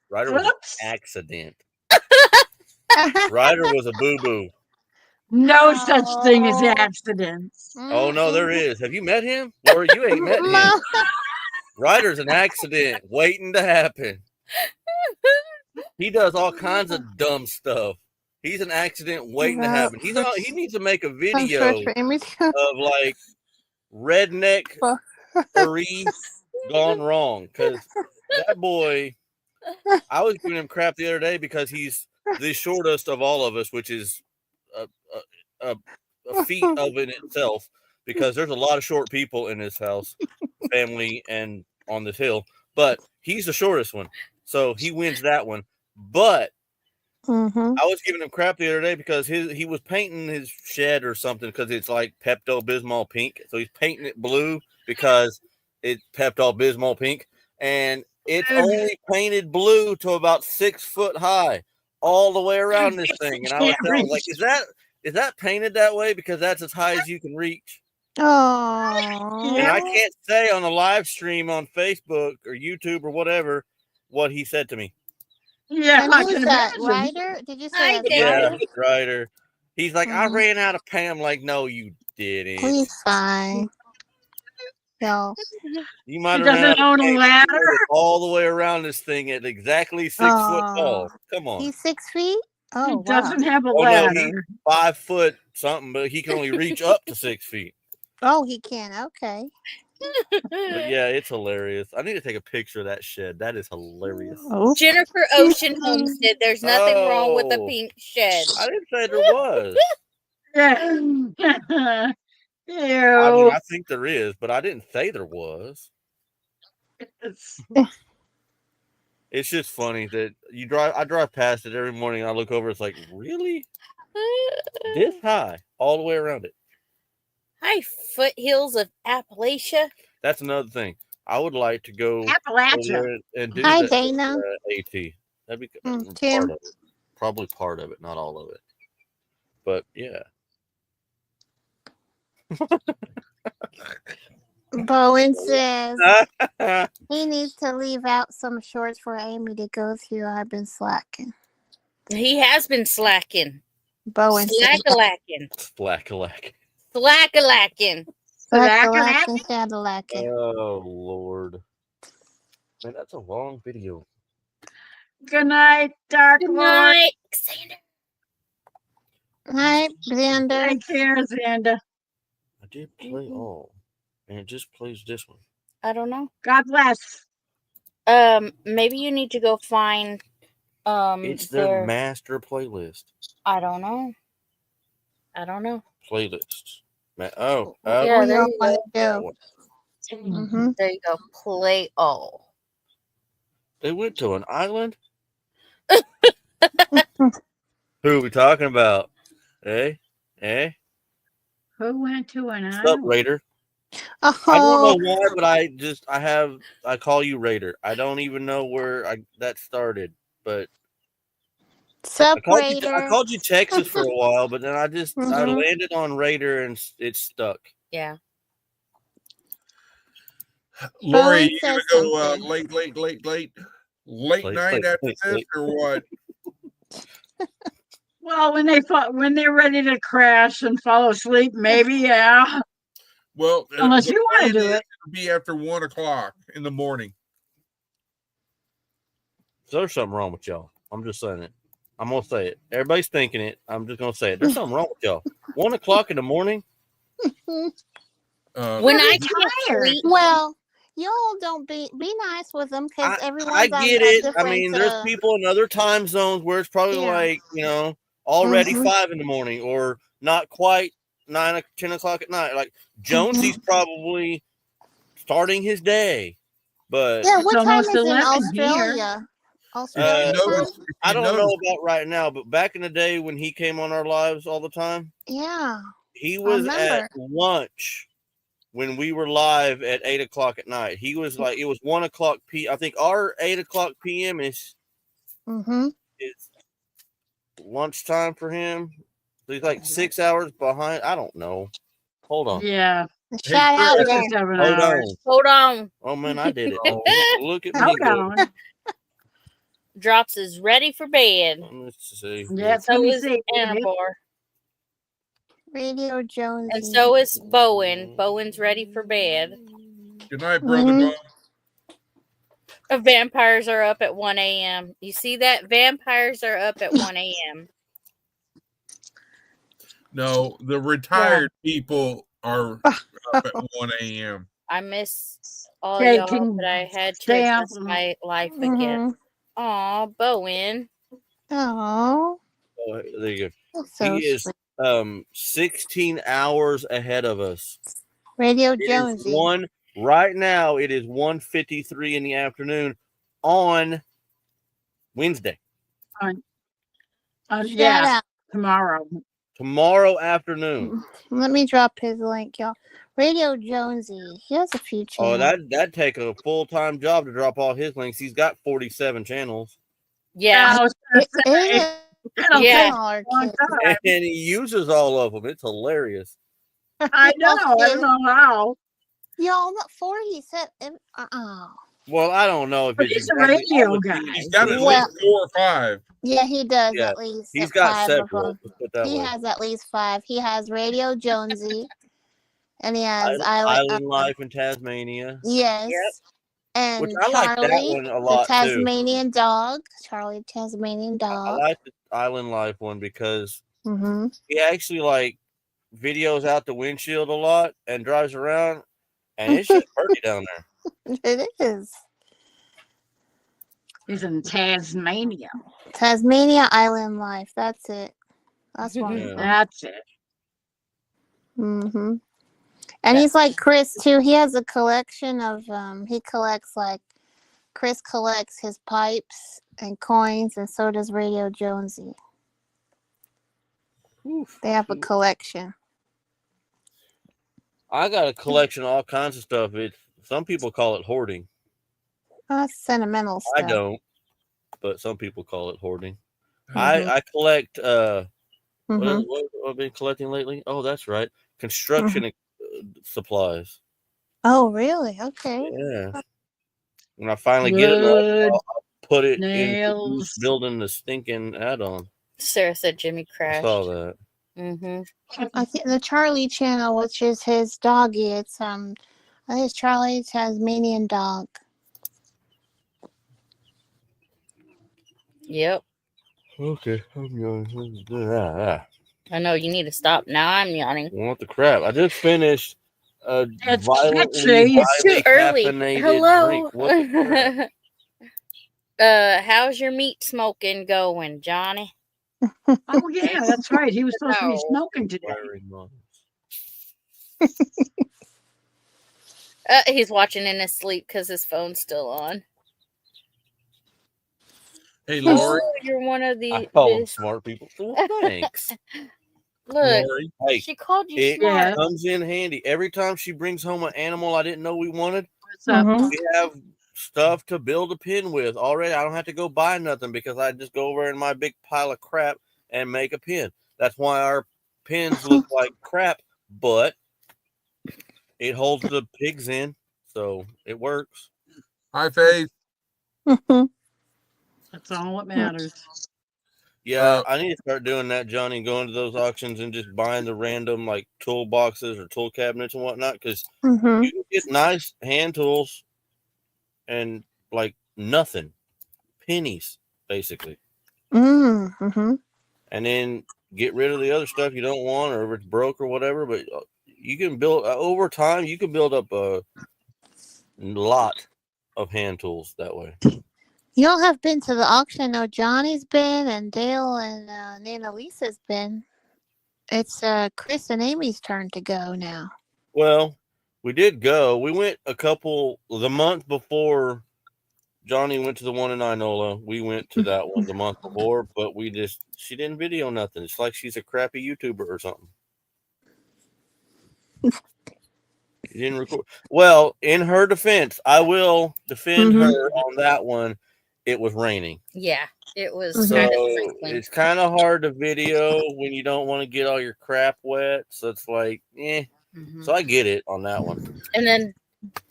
S3: Ryder was an accident. Ryder was a boo-boo.
S13: No such thing as accidents.
S3: Oh, no, there is. Have you met him? Laura, you ain't met him. Ryder's an accident waiting to happen. He does all kinds of dumb stuff. He's an accident waiting to happen. He needs to make a video of like redneck furry gone wrong. Because that boy, I was giving him crap the other day because he's the shortest of all of us, which is a feat of in itself. Because there's a lot of short people in this house, family, and on this hill. But he's the shortest one. So he wins that one. But I was giving him crap the other day because he was painting his shed or something because it's like Pepto-Bismol pink. So he's painting it blue because it's Pepto-Bismol pink. And it's only painted blue to about 6 foot high all the way around this thing. And I was telling him, like, is that painted that way because that's as high as you can reach?
S9: Oh.
S3: And I can't say on a live stream on Facebook or YouTube or whatever what he said to me.
S13: Yeah,
S9: and who's that? Ryder? Did you say that's
S3: Yeah,
S9: Ryder?
S3: Ryder. He's like, I ran out of Pam. Like, no, you didn't.
S9: He's fine. Y'all.
S3: You might
S13: He
S3: have
S13: doesn't own a ladder.
S3: all the way around this thing at exactly 6 foot tall. Come on.
S9: He's 6 feet?
S13: He
S9: Oh, wow.
S13: doesn't have a
S3: Oh no, he's
S13: ladder.
S3: 5 foot something, but he can only reach up to 6 feet.
S9: Oh, he can. Okay.
S3: But yeah, it's hilarious. I need to take a picture of that shed. That is hilarious.
S9: Oh.
S1: Jennifer Ocean Homestead. There's nothing wrong with the
S3: Oh.
S1: pink shed.
S3: I didn't say there was.
S13: Yeah.
S3: I
S13: Ew.
S3: mean, I think there is, but I didn't say there was.
S13: It's-
S3: It's just funny that I drive past it every morning. And I look over. It's like, really? This high, all the way around it.
S1: Hi, foothills of Appalachia.
S3: That's another thing. I would like to go
S13: Appalachia.
S3: over and do
S9: Hi,
S3: that
S9: Dana.
S3: AT. That'd be
S9: Tim.
S3: part of it. Probably part of it, not all of it. But yeah.
S9: Bowen says he needs to leave out some shorts for Amy to go through. I've been slacking.
S1: He has been slacking.
S9: Bowen says
S1: Slack-a-lacking.
S3: Slack-a-lack.
S1: Slack-a-lacking.
S9: slacking, shadalacking.
S3: Oh Lord. Man, that's a long video.
S13: Good night, Dark
S1: Good
S13: Lord.
S1: night, Xander.
S9: Hi, Xander.
S13: Take care, Xander.
S3: I did play all. And it just plays this one.
S1: I don't know.
S13: God bless.
S1: Maybe you need to go find
S3: It's their master playlist.
S1: I don't know.
S3: Playlists. Yeah,
S1: Yeah, there you
S9: want
S1: go.
S9: to do. Mm-hmm.
S1: There you go. Play all.
S3: They went to an island? Who are we talking about? Eh?
S13: Who went to an
S3: What's up,
S13: island?
S3: Raider?
S9: Oh,
S3: I don't know why, but I call you Raider. I don't even know where that started, but I called you Texas for a while, but then I landed on Raider and it stuck.
S1: Yeah.
S7: Lori,
S9: Bowen
S7: you gonna
S9: says
S7: go
S9: something.
S7: late night after this or what?
S13: Well, when they're ready to crash and fall asleep, maybe, yeah.
S7: Well,
S13: Unless
S7: the
S13: you want to
S7: plan
S13: do
S7: is
S13: it.
S7: to be after 1 o'clock in the morning.
S3: So there's something wrong with y'all. I'm just saying it. I'm gonna say it. Everybody's thinking it. I'm just gonna say it. There's something wrong with y'all. 1 o'clock in the morning.
S1: When I can't sleep,
S9: well, y'all don't be nice with them because everyone's
S3: I
S9: on
S3: get
S9: a
S3: it. I
S9: different,
S3: mean, there's people in other time zones where it's probably like, already 5 in the morning or not quite 10 o'clock at night. Like Jonesy's probably starting his day, but
S9: yeah. What time is
S13: almost
S9: in
S13: 11
S9: Australia? Australia time?
S3: I don't know about right now, but back in the day when he came on our lives all the time,
S9: Yeah.
S3: he was at lunch when we were live at 8 o'clock at night. He was like, it was 1 o'clock I think our 8 o'clock PM is lunchtime for him. So he's like 6 hours behind. I don't know. Hold on.
S13: Yeah.
S9: Shout out
S13: Six or
S9: there.
S13: 7
S3: Hold
S13: hours.
S3: on.
S1: hold on.
S3: Oh man, I did it. Look at me.
S13: Hold
S3: go.
S13: on.
S1: Drops is ready for bed.
S3: Let's see.
S13: Yeah,
S1: So is
S13: 26.
S1: Anabar.
S9: Radio Jones.
S1: And so is Bowen. Bowen's ready for bed.
S7: Good night, brother. Bob.
S1: Vampires are up at 1 a.m. You see that? Vampires are up at 1 a.m.
S7: No, the retired people are up at 1 a.m.
S1: I miss all
S13: Okay,
S1: y'all, but I had to
S13: stay
S1: adjust
S13: on.
S1: my life again. Aw, Bowen.
S9: Oh,
S3: Oh, there you go.
S9: so
S3: He is
S9: sweet.
S3: 16 hours ahead of us.
S9: Radio
S3: It is
S9: Jonesy.
S3: right now. It is 1:53 in the afternoon on Wednesday.
S13: Yeah,
S9: out.
S13: tomorrow
S3: Afternoon.
S9: Let me drop his link, y'all. Radio Jonesy. He has a few
S3: Oh,
S9: channels.
S3: that'd take a full-time job to drop all his links. He's got 47 channels.
S1: Yeah.
S13: I was gonna say, that'll
S1: Yeah.
S13: take a long time.
S3: And he uses all of them. It's hilarious.
S13: I know. I don't know how.
S9: Y'all, not 4, he said.
S3: Well, I don't know if
S13: But
S3: it's
S13: he's a
S3: exactly all
S13: radio
S3: of
S13: guy.
S3: these,
S7: He's got at
S3: but-
S7: least 4 or 5.
S9: Yeah, he does
S3: Yeah,
S9: at least.
S3: He's got
S9: 5
S3: several.
S9: of them.
S3: Let's put it that
S9: He
S3: way.
S9: has at least 5. He has Radio Jonesy. And he has
S3: Island Life in Tasmania.
S9: Yes.
S1: Yep.
S9: And
S3: Which I like that one a lot
S9: the Tasmanian dog. Charlie, Tasmanian
S3: I
S9: dog.
S3: like the Island Life one because
S9: Mm-hmm.
S3: he actually like videos out the windshield a lot and drives around, and it's just pretty down there.
S9: It is.
S13: He's in Tasmania.
S9: Tasmania Island Life. That's it. That's one.
S3: Yeah.
S13: That's it.
S9: Mm-hmm. And he's like Chris too. He has a collection of he collects like Chris collects his pipes and coins, and so does Radio Jonesy. They have a collection.
S3: I got a collection of all kinds of stuff. Some people call it hoarding.
S9: That's sentimental stuff.
S3: I don't, but some people call it hoarding.
S9: Mm-hmm.
S3: I collect
S9: Mm-hmm.
S3: what I've been collecting lately. Oh, that's right, construction supplies.
S9: Oh, really? Okay.
S3: Yeah. When I finally get it, I'll put it in building the stinking add-on.
S1: Sarah said Jimmy crashed.
S3: I saw that.
S1: Mm-hmm.
S9: I think the Charlie channel, which is his doggy, it's I think it's Charlie Tasmanian dog.
S1: Yep.
S3: Okay, I'm yawning.
S1: I know you need to stop. Now I'm yawning.
S3: What the crap? I just finished a
S13: It's
S3: violently
S13: catchy.
S1: It's too early.
S3: caffeinated
S1: Hello.
S3: drink. What the crap?
S1: How's your meat smoking going, Johnny?
S13: Oh yeah, that's right. He was supposed to be smoking today.
S1: He's watching in his sleep because his phone's still on.
S7: Hey, Lori.
S1: Oh, you're one of the.
S3: I call them smart people. Well, thanks.
S1: Look,
S3: Lori, hey,
S1: she called you
S3: it
S1: smart.
S3: comes in handy every time she brings home an animal I didn't know we wanted.
S13: What's up?
S3: We have stuff to build a pin with already. I don't have to go buy nothing because I just go over in my big pile of crap and make a pin. That's why our pins look like crap, but it holds the pigs in, so it works.
S7: Hi, Faith.
S13: That's all that matters.
S3: Yeah, I need to start doing that, Johnny, going to those auctions and just buying the random like toolboxes or tool cabinets and whatnot, because you can get nice hand tools and like nothing, pennies basically,
S9: Mm-hmm.
S3: and then get rid of the other stuff you don't want or if it's broke or whatever. But you can build over time. You can build up a lot of hand tools that way.
S9: Y'all have been to the auction. I know Johnny's been, and Dale and Nana Lisa's been. It's Chris and Amy's turn to go now.
S3: Well, we did go. We went the month before Johnny went to the one in Inola. We went to that one the month before, but she didn't video nothing. It's like she's a crappy YouTuber or something. She didn't record. Well, in her defense, I will defend her on that one. It was raining.
S1: Yeah, it was.
S3: So
S1: kind of sprinkling.
S3: it's kind of hard to video when you don't want to get all your crap wet. So it's like, So I get it on that one.
S1: And then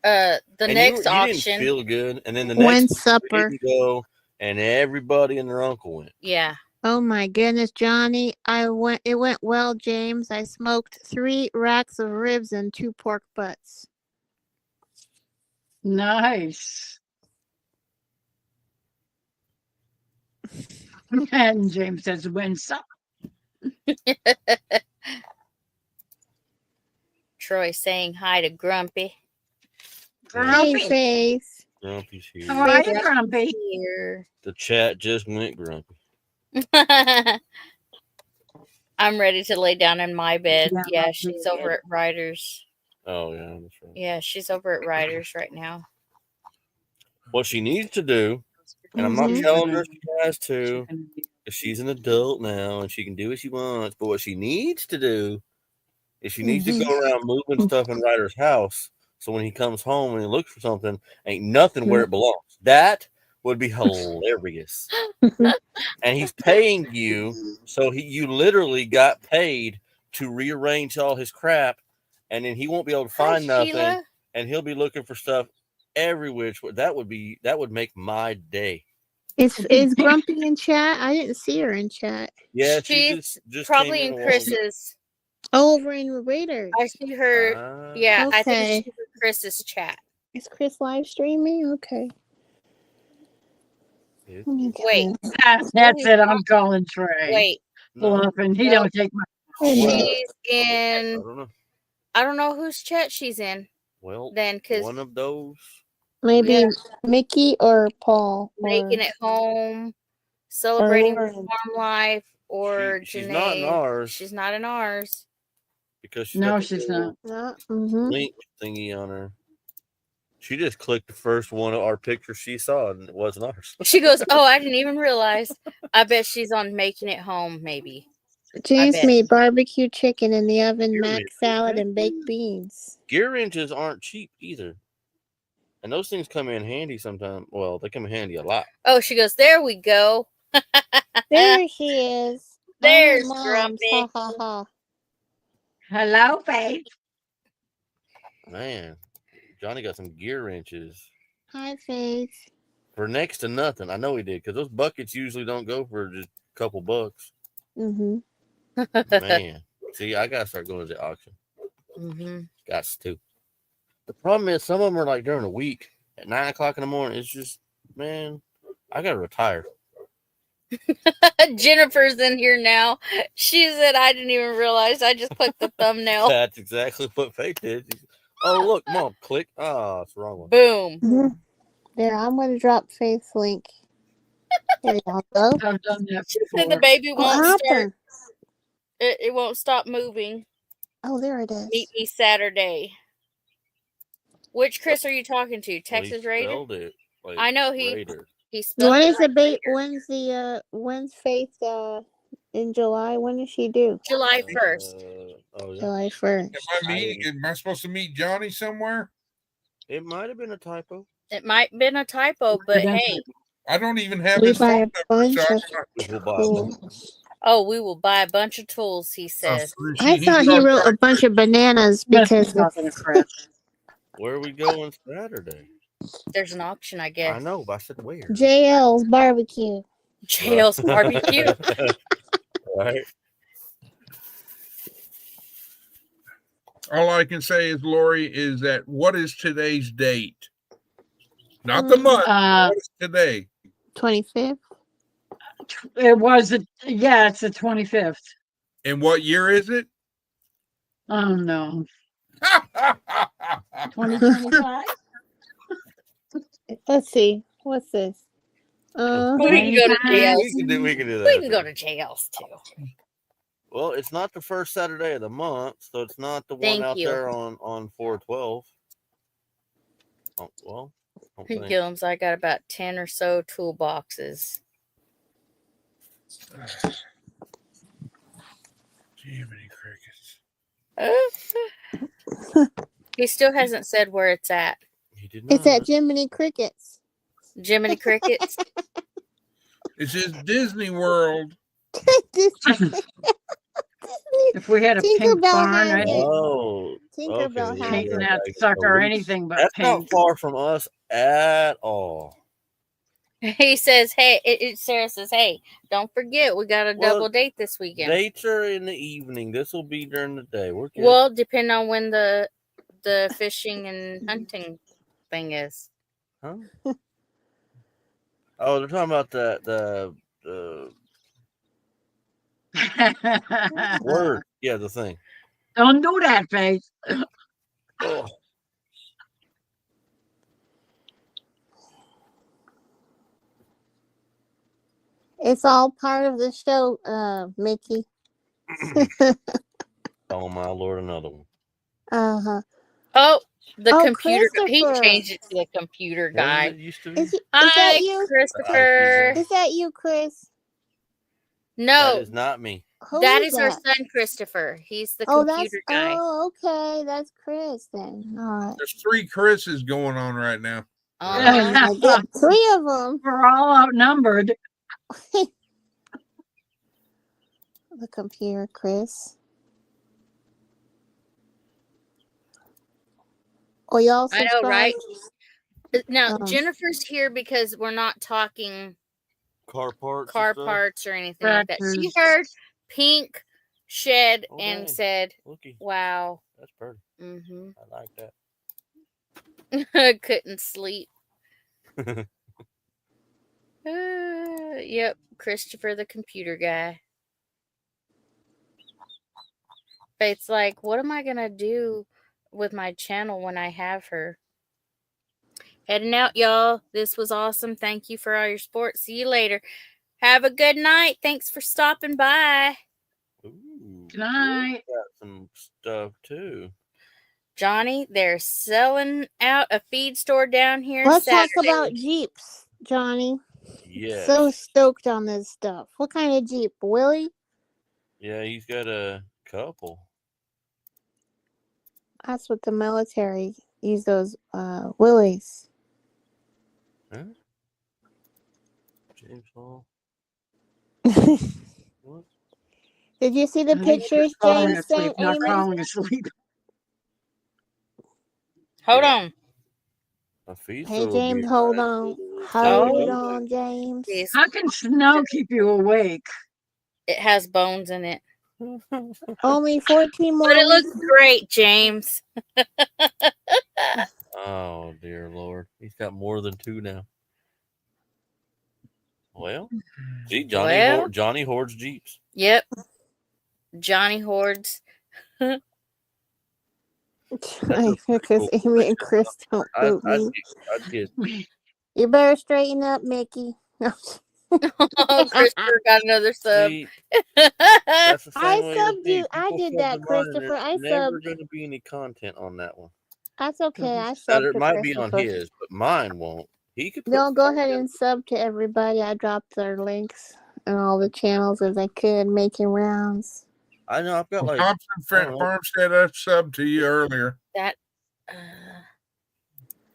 S1: the next
S3: you
S1: auction.
S3: didn't feel good. And then the next
S9: supper.
S3: We didn't go, and everybody and their uncle went.
S1: Yeah.
S9: Oh my goodness, Johnny! It went well, James. I smoked 3 racks of ribs and 2 pork butts.
S13: Nice. And James says, "When some."
S1: Troy saying hi to Grumpy.
S9: Grumpy face.
S3: Grumpy's here.
S13: How are you, Grumpy?
S1: Here.
S3: The chat just went grumpy.
S1: I'm ready to lay down in my bed.
S13: Yeah,
S1: Yeah, she's over at Ryder's.
S3: Oh, yeah, that's right.
S1: Yeah, she's over at Ryder's right now.
S3: What she needs to do, and I'm not telling her she has to, because she's an adult now and she can do what she wants, but what she needs to do is she needs to go around moving stuff in Ryder's house so when he comes home and he looks for something, ain't nothing where it belongs. That would be hilarious. And he's paying you, so you literally got paid to rearrange all his crap, and then he won't be able to find nothing,
S1: Sheila.
S3: And he'll be looking for stuff every which way. That would make my day.
S9: Is Grumpy in chat? I didn't see her in chat.
S3: Yeah,
S1: She's
S3: just
S1: probably
S3: came
S1: in
S3: a while ago.
S1: Chris's.
S9: Over in Raiders.
S1: I see her. Yeah, I think
S9: Okay.
S1: she's in Chris's chat.
S9: Is Chris live streaming? Okay. Let me go
S1: Wait.
S9: in.
S13: That's it. I'm calling Trey.
S1: Wait.
S13: Bluffing. He don't take my.
S1: She's in.
S3: I don't know.
S1: I don't know whose chat she's in.
S3: Well,
S1: then because
S3: one of those.
S9: Maybe Mickey or Paul.
S1: Making
S9: or,
S1: it home, celebrating
S9: or
S1: farm life, or
S3: she's
S1: Janae.
S3: not in ours.
S1: She's not in ours.
S3: Because she's
S13: No,
S3: got the
S13: she's
S3: little
S13: not.
S3: link thingy on her. She just clicked the first one of our pictures she saw, and it wasn't ours.
S1: She goes, "Oh, I didn't even realize. I bet she's on Making It Home, maybe."
S9: James made barbecue chicken in the oven,
S3: Gear
S9: mac
S3: wrenches,
S9: salad,
S3: okay.
S9: and baked beans.
S3: Gear wrenches aren't cheap either. And those things come in handy sometimes. Well, they come in handy a lot.
S1: Oh, she goes, "There we go."
S9: There she is.
S1: There's
S9: Moms.
S1: Grumpy.
S9: Ha ha ha.
S13: Hello, Faith.
S3: Man, Johnny got some gear wrenches
S9: Hi, Faith.
S3: for next to nothing. I know he did, because those buckets usually don't go for just a couple bucks.
S9: Mm-hmm.
S3: Man, see, I gotta start going to the auction.
S1: Mm-hmm.
S3: Got to. The problem is, some of them are like during the week at 9 o'clock in the morning. It's just, man, I gotta retire.
S1: Jennifer's in here now. She said, "I didn't even realize. I just clicked the thumbnail."
S3: That's exactly what Faith did. Oh, look, Mom, click. Oh, it's the wrong one.
S1: Boom.
S9: Mm-hmm. There, I'm going to drop Faith's link. There y'all go.
S13: I've done that
S1: She
S13: before.
S1: said the baby
S9: What
S1: won't start.
S9: happened?
S1: It won't stop moving.
S9: Oh, there it is.
S1: Meet me Saturday. Which Chris are you talking to?
S3: Well, he
S1: Texas Raider?
S3: spelled it like
S1: I know he
S3: Raider.
S1: spelled
S9: When
S1: it
S9: is the
S1: right
S9: Raider. When's Faith in July? When does she do?
S1: July 1st.
S3: Oh, yeah.
S9: July 1st.
S7: Am I supposed to meet Johnny somewhere?
S3: It might have been a typo.
S1: It might have been a typo, but hey.
S7: I don't even have
S9: We
S7: his
S9: buy
S7: phone
S9: a
S7: number.
S9: bunch
S7: So
S9: of tools.
S1: Oh, we will buy a bunch of tools, he says.
S9: I thought he wrote a bunch of bananas because
S3: Where are we going Saturday?
S1: There's an auction, I guess.
S3: I know, but I said where.
S9: JL's barbecue.
S1: JL's barbecue.
S3: Right.
S7: all I can say is, Lori, is that what is today's date? Not the month. What is today?
S9: 25th.
S13: It was it's the 25th.
S7: And what year is it?
S13: Oh no. 2025.
S9: Let's see. What's this?
S1: We can go to JL's.
S3: We can do that.
S1: We can go to JL's too.
S3: Well, it's not the first Saturday of the month, so it's not the one
S1: Thank
S3: out
S1: you.
S3: there on 412. Oh, well.
S1: Gillums, I got about 10 or so toolboxes.
S7: Jiminy crickets.
S1: He still hasn't said where it's at.
S3: He did
S9: It's at Jiminy Crickets.
S1: Jiminy Crickets.
S7: It's just Disney World.
S13: If we had a pink
S9: Tinkerbell
S13: barn,
S9: has
S13: I'd
S9: it.
S13: be
S3: Oh,
S9: Tinkerbell
S3: okay.
S9: has
S13: painting
S9: it.
S13: that sucker or anything but
S3: That's
S13: pink.
S3: not far from us at all.
S1: He says, "Hey," Sarah says, "Hey, don't forget, we got a double date this weekend."
S3: Dates are in the evening. This will be during the day. We're good.
S1: Well, depending on when the fishing and hunting thing is.
S3: Huh? Oh, they're talking about the word. Yeah, the thing.
S13: Don't do that, Faith.
S3: Oh.
S9: It's all part of the show, Mickey.
S3: Oh my Lord, another one.
S9: Uh-huh.
S1: Oh, the
S9: Oh,
S1: computer. He
S9: Christopher.
S1: changed it to the computer guy.
S3: What did it used to be?
S9: Is
S1: Hi,
S9: that you?
S1: Christopher.
S9: Is that you, Chris?
S1: No,
S3: That is not me.
S9: Who
S1: that
S9: is
S1: is our
S9: that?
S1: son, Christopher. He's the
S9: Oh,
S1: computer guy.
S9: Oh, okay. That's Chris then. All right.
S7: There's 3 Chris's going on right now.
S9: I get 3 of them.
S13: We're all outnumbered.
S9: The computer, Chris. Oh, y'all
S1: I
S9: subscribe?
S1: know, right? Now,
S9: Oh.
S1: Jennifer's here because we're not talking
S3: Car parts.
S1: car
S3: and stuff?
S1: parts or anything like that. She
S13: Tractors.
S1: heard pink shed
S3: Oh,
S1: and
S3: dang.
S1: said,
S3: Looky,
S1: wow.
S3: that's pretty.
S1: Mm-hmm.
S3: I like that.
S1: Couldn't sleep. Yep, Christopher the computer guy. Faith's like, what am I gonna do with my channel when I have her? Heading out, y'all. This was awesome. Thank you for all your support. See you later. Have a good night. Thanks for stopping by.
S3: Ooh,
S13: Good night.
S3: got some stuff too.
S1: Johnny, they're selling out a feed store down here
S9: Let's
S1: Saturday.
S9: talk about Jeeps, Johnny.
S3: Yes.
S9: So stoked on this stuff. What kind of Jeep? Willie?
S3: Yeah, he's got a couple.
S9: That's what the military use those Willies.
S3: Huh? James Hall. What?
S9: Did you see the
S13: I think she's
S9: pictures
S13: falling
S9: James
S13: asleep,
S9: sent,
S13: not
S9: Amy?
S13: falling asleep.
S1: Hold
S3: Yeah.
S1: on.
S3: A feed
S9: Hey,
S3: store will be
S9: James, hold
S3: nice
S9: on.
S3: little
S9: Hold
S3: Saturday.
S9: on, James.
S1: Yes,
S13: How can snow keep you awake?
S1: it has bones in it.
S9: Only 14 more
S1: But it
S9: weeks.
S1: looks great, James.
S3: Oh dear Lord, he's got more than two now. Well, see,
S1: Well.
S3: Johnny hoards Jeeps.
S1: Yep. Johnny hoards.
S9: Because Amy and Chris don't boot me.
S3: I'd get.
S9: You better straighten up, Mickey.
S1: Oh, Christopher got another sub.
S3: See, that's the
S9: I
S3: same way it'll
S9: subbed
S3: be.
S9: you. I
S3: People
S9: did
S3: sub
S9: that,
S3: to mine, and
S9: Christopher. I
S3: there's never
S9: subbed.
S3: going to be any content on that one.
S9: That's okay. I
S3: Now,
S9: subbed
S3: there
S9: to
S3: might be on
S9: Christopher.
S3: his, but mine won't. He could put.
S9: No, go ahead and sub to everybody. I dropped their links and all the channels as I could, making rounds.
S3: I know I've got like
S7: Thompson Farmstead, I subbed to you earlier.
S1: That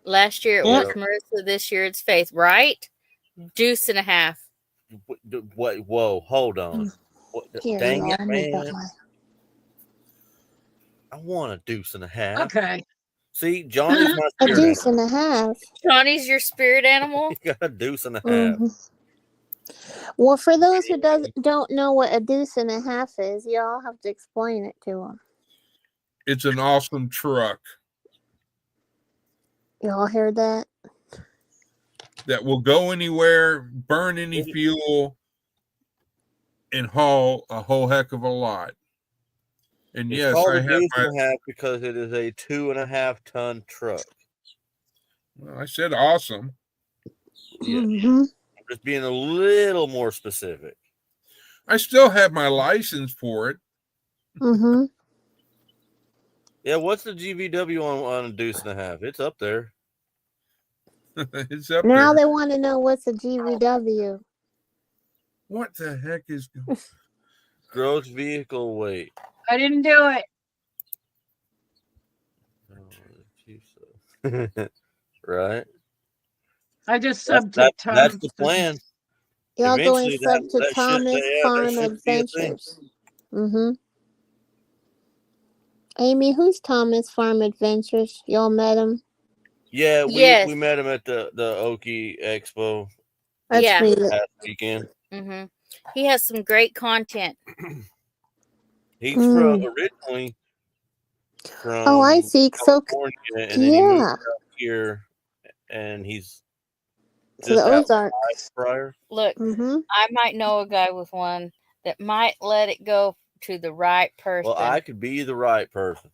S1: last year it
S9: Yep.
S1: was Marissa. This year it's Faith. Right? Deuce and a half.
S3: what? Whoa, hold on. What,
S9: Here,
S3: dang
S9: y'all.
S3: it,
S9: Let me put
S3: man!
S9: my.
S3: I want a deuce and a half.
S13: Okay.
S3: See, Johnny's my
S9: A
S3: spirit
S9: deuce
S3: animal.
S9: and a half.
S1: Johnny's your spirit animal.
S3: He got a deuce and a half.
S9: Mhm. Well, for those who don't know what a deuce and a half is, y'all have to explain it to them.
S7: It's an awesome truck
S9: Y'all heard that?
S7: that will go anywhere, burn any fuel, and haul a whole heck of a lot. And
S3: It's
S7: yes,
S3: called
S7: I
S3: a
S7: have
S3: deuce
S7: my.
S3: and a half because it is a 2.5 ton truck.
S7: Well, I said awesome.
S3: Yeah.
S9: Mm-hmm.
S3: I'm just being a little more specific.
S7: I still have my license for it.
S9: Mm-hmm.
S3: Yeah, what's the GVW on a deuce and a half? It's up there.
S7: It's up
S9: Now
S7: there.
S9: they want to know what's a GVW.
S7: What the heck is going?
S3: Gross vehicle weight.
S13: I didn't do it.
S3: Right?
S13: I just subbed to
S3: That's
S13: Tom.
S3: the plan.
S9: Y'all going
S3: Eventually,
S9: sub to
S3: that
S9: Thomas
S3: should
S9: Farm
S3: be a thing.
S9: Adventures. Mm-hmm. Amy, who's Thomas Farm Adventures? Y'all met him?
S3: Yeah,
S1: Yes.
S3: we met him at the Okie Expo
S9: That's
S1: Yeah.
S9: me.
S3: last weekend.
S1: Mm-hmm. He has some great content.
S3: He's from originally from
S9: Oh, I see. So,
S3: California, and then he moved
S9: yeah,
S3: out here, and he's
S9: to the
S3: just out
S9: Ozarks.
S3: prior.
S1: Look,
S9: Mm-hmm.
S1: I might know a guy with one that might let it go to the right person.
S3: Well, I could be the right person,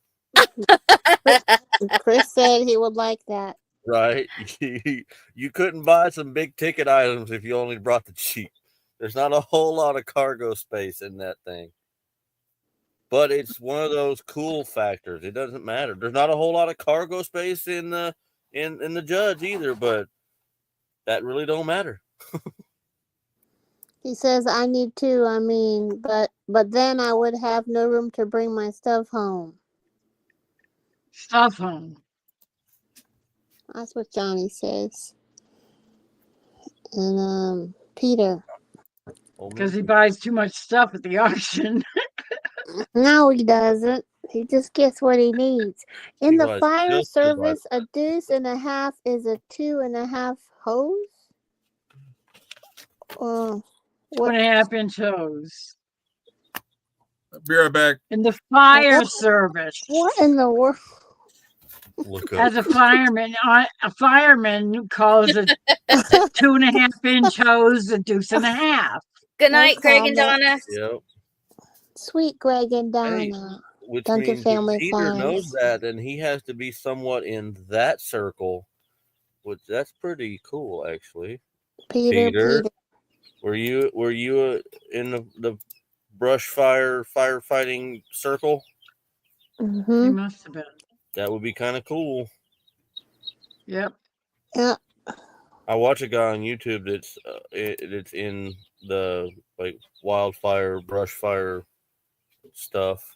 S9: Chris said he would like that.
S3: right? You couldn't buy some big ticket items if you only brought the cheap. There's not a whole lot of cargo space in that thing. But it's one of those cool factors. It doesn't matter. There's not a whole lot of cargo space in the Judge either, but that really don't matter.
S9: He says I need two. I mean, but then I would have no room to bring my stuff home.
S13: Stuff home.
S9: That's what Johnny says. And Peter.
S13: Because he buys too much stuff at the auction.
S9: No, he doesn't. He just gets what he needs. In the
S3: buys
S9: fire
S3: just the
S9: service, a deuce and a half is a 2.5 hose. Oh, what?
S13: 2.5 inch hose.
S7: Be right back.
S13: In the fire service.
S9: What in the world?
S3: Look up.
S13: As a fireman calls a 2.5-inch hose a deuce and a half.
S1: Good
S9: No
S1: night, Greg and
S9: comment.
S1: Donna.
S3: Yep.
S9: Sweet Greg and
S3: Hey,
S9: Donna.
S3: which
S9: Duncan
S3: means
S9: Family
S3: if Peter knows
S9: Farms.
S3: that, then he has to be somewhat in that circle, which that's pretty cool, actually.
S9: Peter.
S3: Were you in the brush firefighting circle?
S13: He
S9: Mm-hmm.
S13: must have been.
S3: That would be kind of cool.
S13: Yep.
S9: Yeah.
S3: I watch a guy on YouTube that's in the like wildfire, brush fire stuff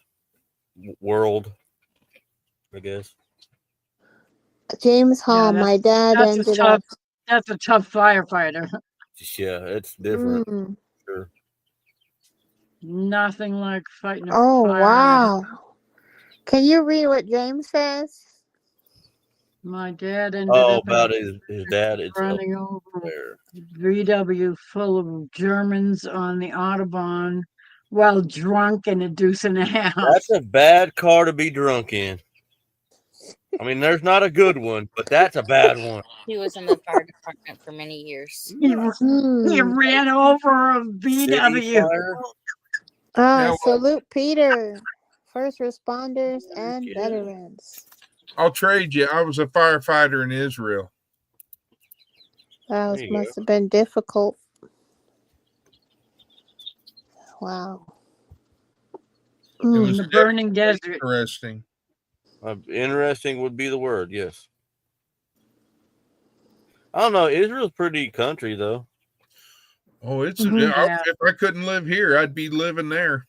S3: world, I guess.
S9: James Hall. My dad ended up.
S13: That's a tough firefighter.
S3: Yeah, it's different.
S9: Mm.
S3: Sure.
S13: Nothing like fighting a
S9: Oh
S13: fire.
S9: wow! Can you read what James says?
S13: My dad ended up
S3: about his dad. It's
S13: running over VW full of Germans on the Autobahn while drunk in a deuce and a half.
S3: That's a bad car to be drunk in. I mean, there's not a good one, but that's a bad one.
S1: He was in the fire department for many years.
S13: He ran over a VW.
S9: Salute Peter, first responders and veterans.
S7: I'll trade you. I was a firefighter in Israel.
S9: That must have been difficult. Wow.
S7: It was
S13: the burning desert.
S7: Interesting.
S3: Interesting would be the word, yes. I don't know. Israel's pretty country, though.
S7: Oh, it's
S13: Yeah.
S7: if I couldn't live here, I'd be living there.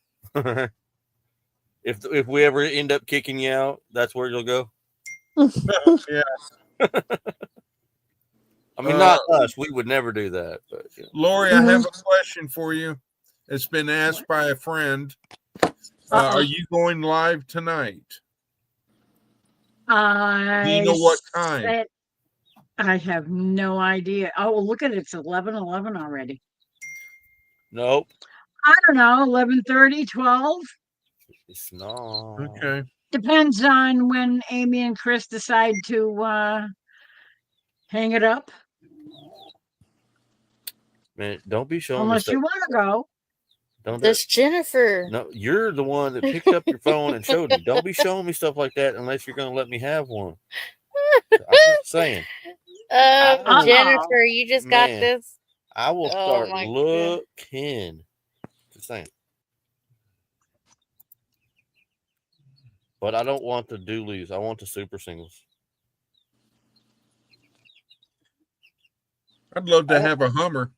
S3: If we ever end up kicking you out, that's where you'll go.
S7: Yeah.
S3: I mean, not us. We would never do that. But
S7: Lori, I have a question for you. It's been asked by a friend. Are you going live tonight? Do you know what time?
S13: I have no idea. Oh, well, look at it. It's 11:11 already.
S3: Nope.
S13: I don't know, 11:30, 12.
S3: It's not.
S7: Okay.
S13: Depends on when Amy and Chris decide to hang it up.
S3: Man, don't be showing
S13: Unless
S3: me
S13: you want to go.
S1: That's Jennifer.
S3: No, you're the one that picked up your phone and showed it. Don't be showing me stuff like that unless you're going to let me have one. I'm just saying.
S1: Jennifer, you just got this.
S3: I will start looking. Just saying. But I don't want the dualies. I want the super singles.
S7: I'd love to have a Hummer.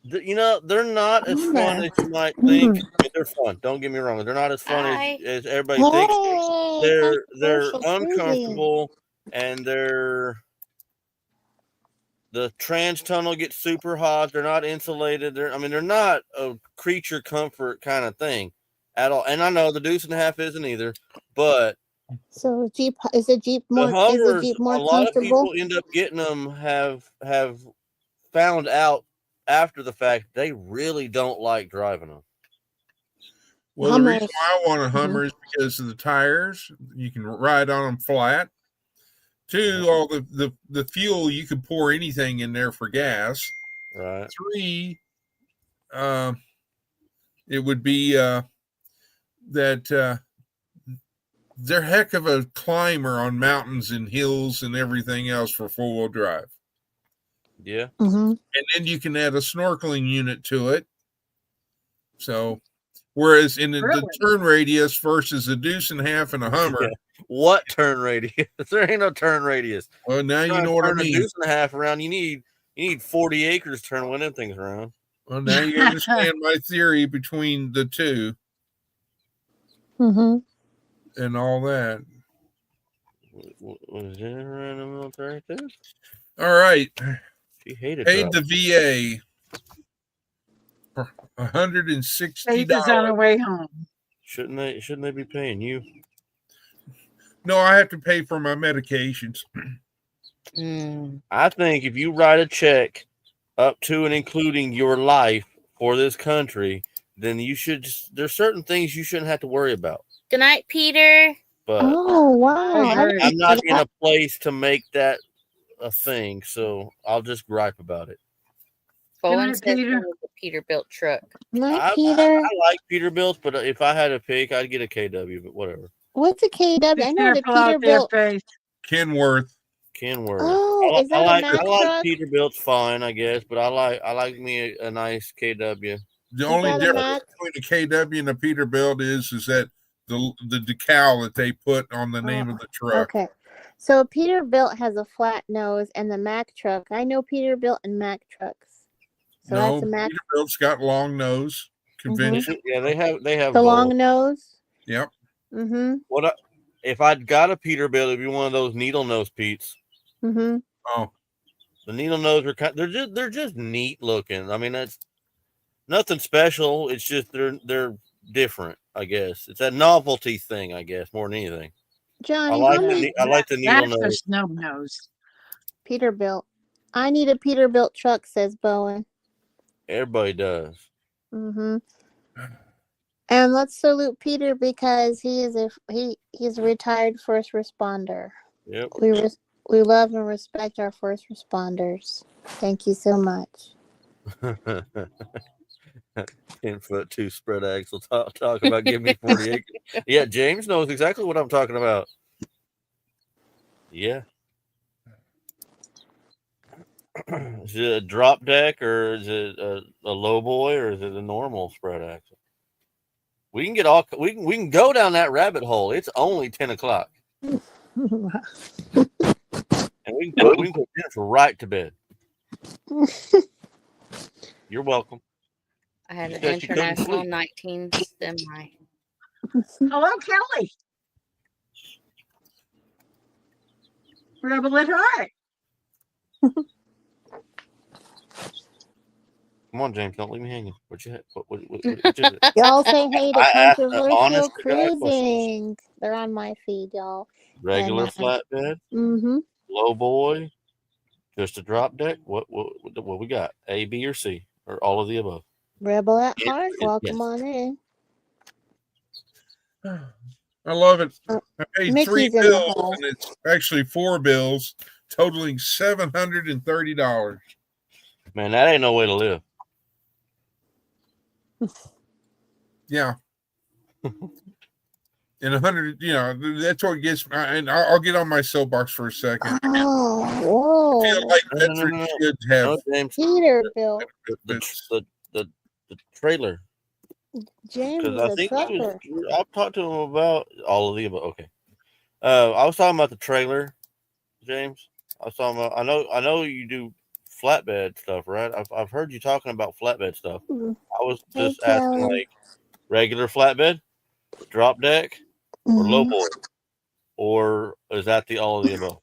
S3: You know, they're not as fun as you might think. They're fun. Don't get me wrong. They're not as fun as everybody thinks. They're uncomfortable, and the trans tunnel gets super hot. They're not insulated. They're not a creature comfort kind of thing at all. And I know the deuce and a half isn't either, but
S9: so is a Jeep more
S3: Hummers,
S9: more
S3: a lot
S9: comfortable?
S3: of people end up getting them have found out after the fact they really don't like driving them.
S7: Well, the reason why I want a Hummer is because of the tires. You can ride on them flat. 2, all the fuel, you could pour anything in there for gas.
S3: Right.
S7: 3, it would be that they're heck of a climber on mountains and hills and everything else for 4-wheel drive.
S3: Yeah.
S7: And then you can add a snorkeling unit to it. So, whereas in the turn radius versus a deuce and a half and a Hummer.
S3: Yeah. What turn radius? There ain't no turn radius.
S7: Well, now you know what I mean.
S3: A deuce and a half around. You need 40 acres to turn one of them things around.
S7: Well, now you understand my theory between the two. And all that.
S3: Was Jennifer in the military too?
S7: All right.
S3: She hated
S7: paid the VA for $160.
S13: Faith on her way home.
S3: Shouldn't they be paying you?
S7: No, I have to pay for my medications.
S3: I think if you write a check up to and including your life for this country, then you should. There's certain things you shouldn't have to worry about.
S1: Good night, Peter.
S3: But
S9: Oh wow!
S3: I'm not in a place to make that a thing, so I'll just gripe about it.
S1: Bowen
S13: night,
S1: says
S13: Peter.
S1: the Peterbilt truck.
S9: Night, Peter.
S3: I like Peterbilts, but if I had to pick, I'd get a KW. But whatever.
S9: What's a KW?
S13: Be
S9: I know the
S13: careful out there,
S9: Peterbilt.
S13: Faith.
S7: Kenworth.
S9: Oh, is that a Mack
S3: I like
S9: truck?
S3: Peterbilt's fine, I guess, but I like me a nice KW.
S7: The only
S9: that a
S7: difference
S9: Mack?
S7: between a KW and a Peterbilt is that the decal that they put on the name of the truck.
S9: Okay. So Peterbilt has a flat nose, and the Mack truck. I know Peterbilt and Mack trucks. So
S7: No,
S9: that's a Mack.
S7: Peterbilt's got long nose convention.
S3: Yeah, they have
S9: The
S3: both.
S9: long nose.
S7: Yep.
S9: Mm-hmm.
S3: If I'd got a Peterbilt, it'd be one of those needle nose Pete's.
S9: Mm-hmm.
S7: Oh,
S3: the needle nose are they're just neat looking. I mean, that's nothing special. It's just they're different. I guess it's a novelty thing. I guess more than anything.
S9: Johnny,
S3: I like the needle
S13: That's a
S3: nose.
S13: snub nose.
S9: Peterbilt. I need a Peterbilt truck, says Bowen.
S3: Everybody does.
S9: Mm-hmm. And let's salute Peter because he's a retired first responder.
S3: Yep.
S9: We love and respect our first responders. Thank you so much.
S3: 10'2" spread axle. Talk about give me 48. Yeah, James knows exactly what I'm talking about. Yeah. Is it a drop deck or is it a low boy or is it a normal spread axle? We can we can go down that rabbit hole. It's only 10 o'clock. And we can put Jennifer right to bed. You're welcome.
S1: I had an international 19 semi.
S13: Hello, Kelly. Rebel at heart.
S3: Come on, James. Don't leave me hanging. What you
S9: Y'all say hey to
S3: honest
S9: controversial
S3: to God
S9: cruising. They're on my feed, y'all.
S3: Regular
S9: And,
S3: flatbed,
S9: Mm-hmm.
S3: low boy, just a drop deck. What we got? A, B, or C, or all of the above?
S9: Rebel at heart. Welcome
S3: yes.
S9: on in.
S7: I love it. I paid
S9: Mickey's
S7: 3
S9: in the
S7: bills,
S9: hall.
S7: and it's actually 4 bills, totaling $730.
S3: Man, that ain't no way to live.
S7: Yeah. And 100, that's what gets me. And I'll get on my soapbox for a second.
S9: Oh, whoa.
S7: I feel like veterans should have
S9: Peterbilt.
S3: The trailer.
S9: James is
S3: I
S9: a
S3: think
S9: trucker.
S3: I've talked to him about all of the above. Okay. I was talking about the trailer, James. I was talking about. I know you do flatbed stuff, right? I've heard you talking about flatbed stuff. I was just asking, like, regular flatbed, drop deck, or low boy, or is that the all of the above?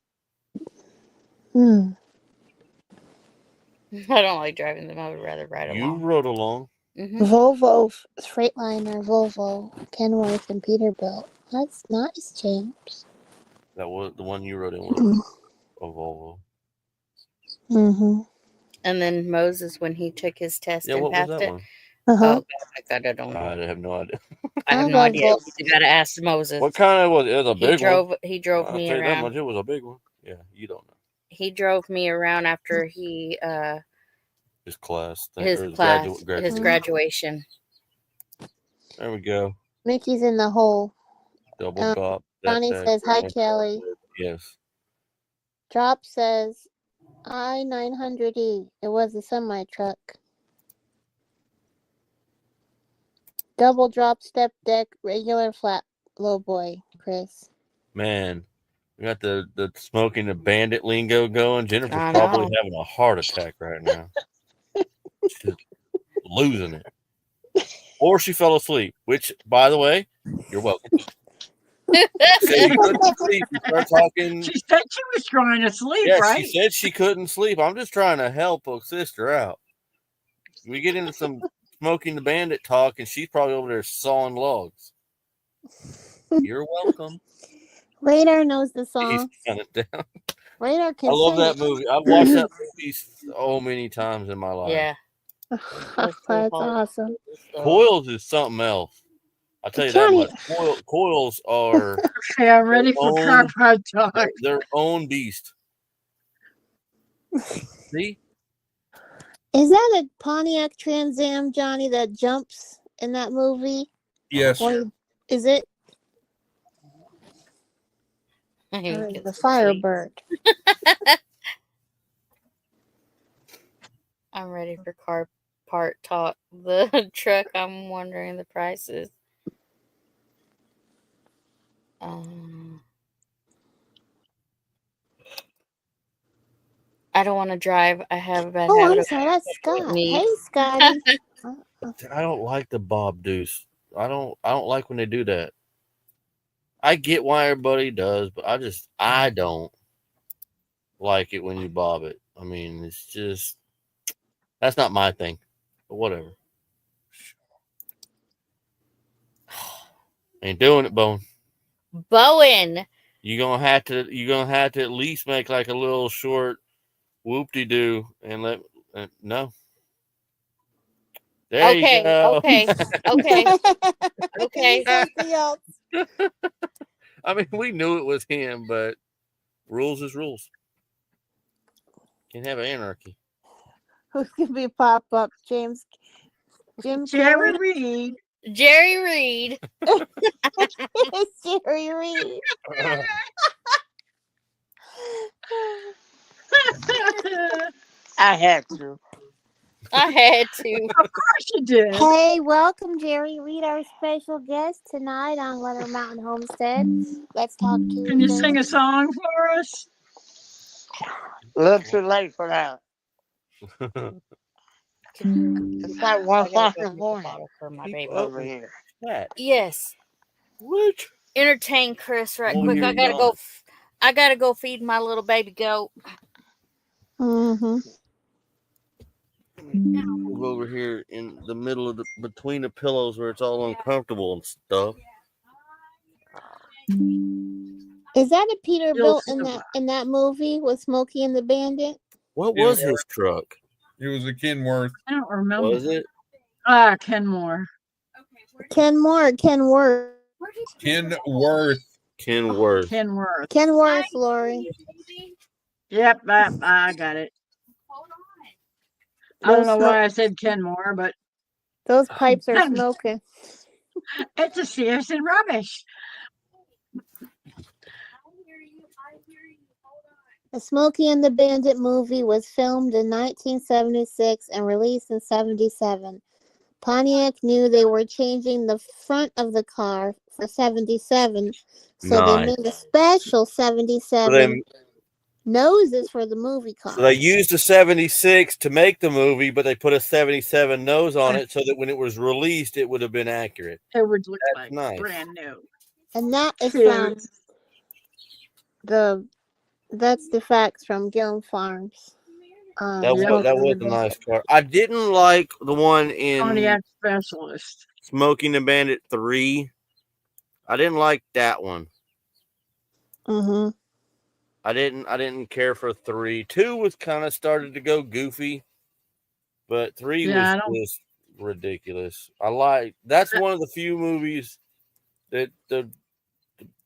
S1: I don't like driving them. I would rather ride along.
S3: You rode along.
S1: Mm-hmm.
S9: Volvo, Freightliner, Volvo, Kenworth, and Peterbilt. That's nice, James.
S3: That was the one you rode in with a Volvo.
S9: Mm-hmm.
S1: And then Moses, when he took his test and
S3: what
S1: passed
S3: was that
S1: it.
S3: one?
S9: Uh-huh.
S1: Oh, God, I don't know.
S3: I have no idea.
S1: I have no idea. You got to ask Moses.
S3: What kind was it? It was a big one.
S1: He drove me
S3: I'll tell you that
S1: around.
S3: much. It was a big one. Yeah, you don't know.
S1: He drove me around after he
S3: his class.
S1: His graduation.
S3: There we go.
S9: Mickey's in the hole.
S3: Double drop.
S9: Johnny says, hi, Kelly.
S3: Yes.
S9: Drop says, I-900E. It was a semi-truck. Double drop, step deck, regular flat, low boy, Chris.
S3: Man, we got the smoking the bandit lingo going. Jennifer's
S1: I
S3: probably
S1: know.
S3: having a heart attack right now. She's losing it. Or she fell asleep, which, by the way, you're welcome. Said you couldn't sleep. You start talking.
S13: She said she was trying to sleep,
S3: Yeah,
S13: right?
S3: she said she couldn't sleep. I'm just trying to help a sister out. We get into some smoking the bandit talk, and she's probably over there sawing logs. You're welcome.
S9: Radar knows the song.
S3: He's counting down.
S9: Radar can
S3: I love
S9: sing.
S3: that movie. I've watched that movie so many times in my life.
S1: Yeah.
S9: That's awesome.
S3: Coils is something else. I'll tell you that
S9: Johnny.
S3: much. Coils are
S13: Okay, I'm ready for car part talk.
S3: their own beast. See?
S9: Is that a Pontiac Trans Am, Johnny, that jumps in that movie?
S7: Yes.
S9: Or is it? Or is it the Firebird?
S1: I'm ready for car part talk. The truck, I'm wondering the prices. I don't want to drive. I have a bad
S9: Oh,
S1: habit
S9: I'm
S1: of
S9: sorry. That's Scott.
S1: me.
S9: Hey, Scotty.
S3: I don't like the bob deuce. I don't like when they do that. I get why everybody does, but I don't like it when you bob it. I mean, it's just that's not my thing. But whatever. Ain't doing it, Bone.
S1: Bowen.
S3: You're gonna have to at least make like a little short whoop-de-doo and no. There you go.
S1: Okay.
S9: Something else.
S3: I mean, we knew it was him, but rules is rules. Can't have anarchy.
S9: Who's gonna be pop up? Jim
S13: Jerry
S9: Carrey?
S13: Reed.
S1: Jerry Reed.
S9: It's Jerry Reed.
S13: I had to.
S1: I had to.
S13: Of course you did.
S9: Hey, welcome, Jerry Reed, our special guest tonight on Leonard Mountain Homestead. Let's talk Tuesday.
S13: Can you sing a song for us?
S11: A little too late for that. It's not one o'clock in the morning.
S1: For my
S3: Keep
S1: baby
S3: up
S11: over
S3: with
S11: here.
S3: that.
S1: Yes.
S3: What?
S1: Entertain Chris right
S3: Over
S1: quick.
S3: here
S1: I gotta
S3: yawning.
S1: go. I gotta go feed my little baby goat.
S9: Mm-hmm.
S3: Move over here in the middle of between the pillows where it's all uncomfortable and stuff.
S9: Is that a Peterbilt in that movie with Smokey and the Bandit?
S3: What was his truck?
S7: It was a Kenworth.
S13: I don't remember.
S3: Was it?
S13: Kenmore.
S9: Kenworth.
S7: Kenworth.
S3: Kenworth.
S13: Kenworth.
S9: Kenworth, Lori.
S13: Yep, I got it. I don't know why I said Kenmore, but
S9: those pipes are smoking.
S13: It's a Sears and rubbish.
S9: The Smokey and the Bandit movie was filmed in 1976 and released in 77. Pontiac knew they were changing the front of the car for 77, so they made a special 77 noses for the movie car.
S3: So they used a 76 to make the movie, but they put a 77 nose on it so that when it was released, it would have been accurate.
S13: It would look
S3: That's
S13: like
S3: nice.
S13: brand new.
S9: And that is from that's the facts from Gillen Farms.
S3: That was a nice car. I didn't like the one in
S13: Pontiac Specialist.
S3: Smoking the Bandit 3. I didn't like that one.
S9: Mm-hmm.
S3: I didn't care for 3. 2 was kind of started to go goofy, but 3 was just ridiculous. That's one of the few movies that the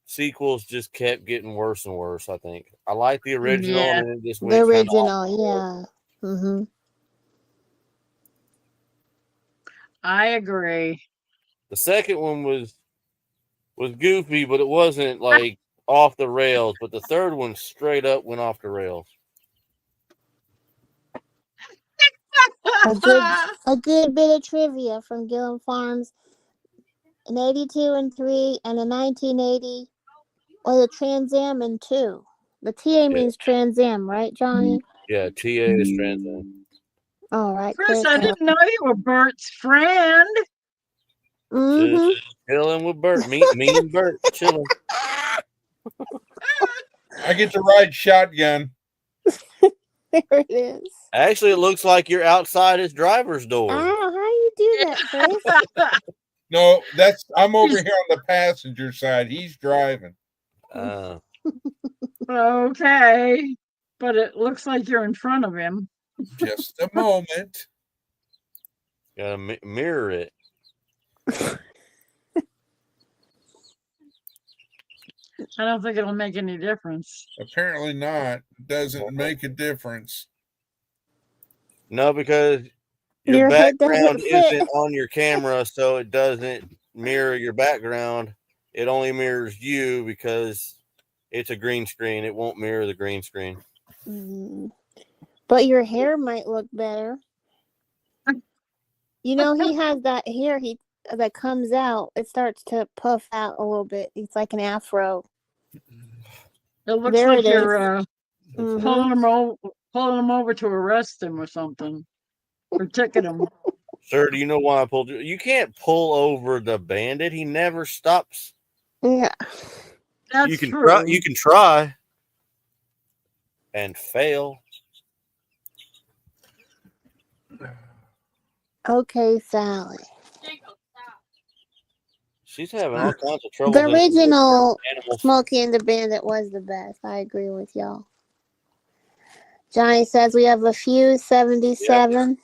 S3: sequels just kept getting worse and worse. I think I like the original, and then it just went
S9: the original, yeah. Mm-hmm.
S13: I agree.
S3: The second one was goofy, but it wasn't like off the rails. But the third one straight up went off the rails.
S9: A good bit of trivia from Gillen Farms. An 82 and 3 and a 1980 or the Trans Am and 2. The TA means Trans Am, right, Johnny?
S3: Yeah, TA is Trans Am.
S9: All right,
S13: Chris, I didn't know you were Bert's friend.
S9: Mm-hmm.
S3: Just chilling with Bert. Me and Bert chilling.
S7: I get to ride shotgun.
S9: There it is.
S3: Actually, it looks like you're outside his driver's door.
S9: Oh, how you do that, Chris?
S7: No, I'm over here on the passenger side. He's driving.
S13: Okay, but it looks like you're in front of him.
S7: Just a moment.
S3: Gotta mirror it.
S13: I don't think it'll make any difference.
S7: Apparently not. Doesn't make a difference.
S3: No, because your background isn't on your camera, so it doesn't mirror your background. It only mirrors you because it's a green screen. It won't mirror the green screen.
S9: But your hair might look better. You know, he has that hair that comes out. It starts to puff out a little bit. It's like an afro.
S13: It looks
S9: There
S13: like
S9: it
S13: you're
S9: is.
S13: pulling him over to arrest him or something, or ticket him.
S3: Sir, do you know why I pulled you? You can't pull over the bandit. He never stops.
S9: Yeah,
S13: that's
S3: you can
S13: true.
S3: try. You can try and fail.
S9: Okay, Sally.
S3: She's having all kinds of trouble.
S9: The original Smokey and the Bandit was the best. I agree with y'all. Johnny says we have a few 77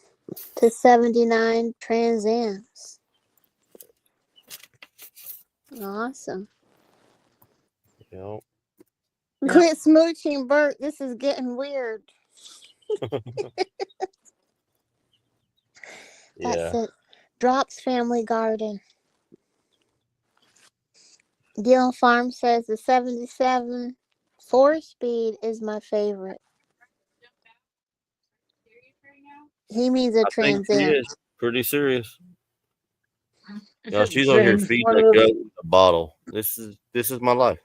S9: to 79 Trans Ams. Awesome.
S3: Yep.
S9: Quit smooching, Bert. This is getting weird. That's it. Drops Family Garden. Gil Farm says the 77 4-speed is my favorite. He means a Trans Am.
S3: She is pretty serious. No, she's over here feeding a goat with a bottle. This is my life.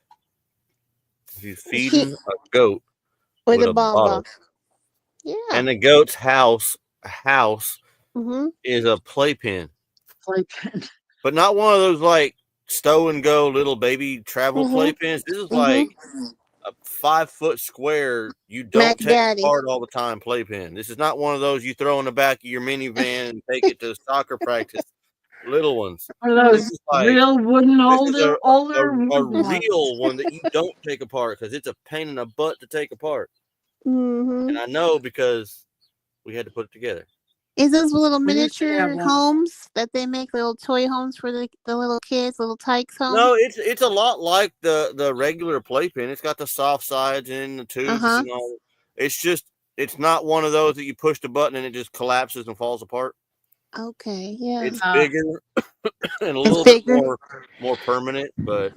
S3: She's feeding a goat with a bottle.
S9: Yeah.
S3: And the goat's house is a playpen. But not one of those like stow and go little baby travel playpens. This is like a 5-foot square. You don't take apart all the time playpen. This is not one of those you throw in the back of your minivan and take it to soccer practice. Little ones.
S13: One of those real wooden older
S3: a real one that you don't take apart because it's a pain in the butt to take apart. And I know because we had to put it together.
S9: Is those little miniature homes that they make, little toy homes for the little kids, little tykes homes?
S3: No, it's a lot like the regular playpen. It's got the soft sides and the tubes and all. It's not one of those that you push the button and it just collapses and falls apart.
S9: Okay, yeah.
S3: It's bigger and a little bit more permanent, but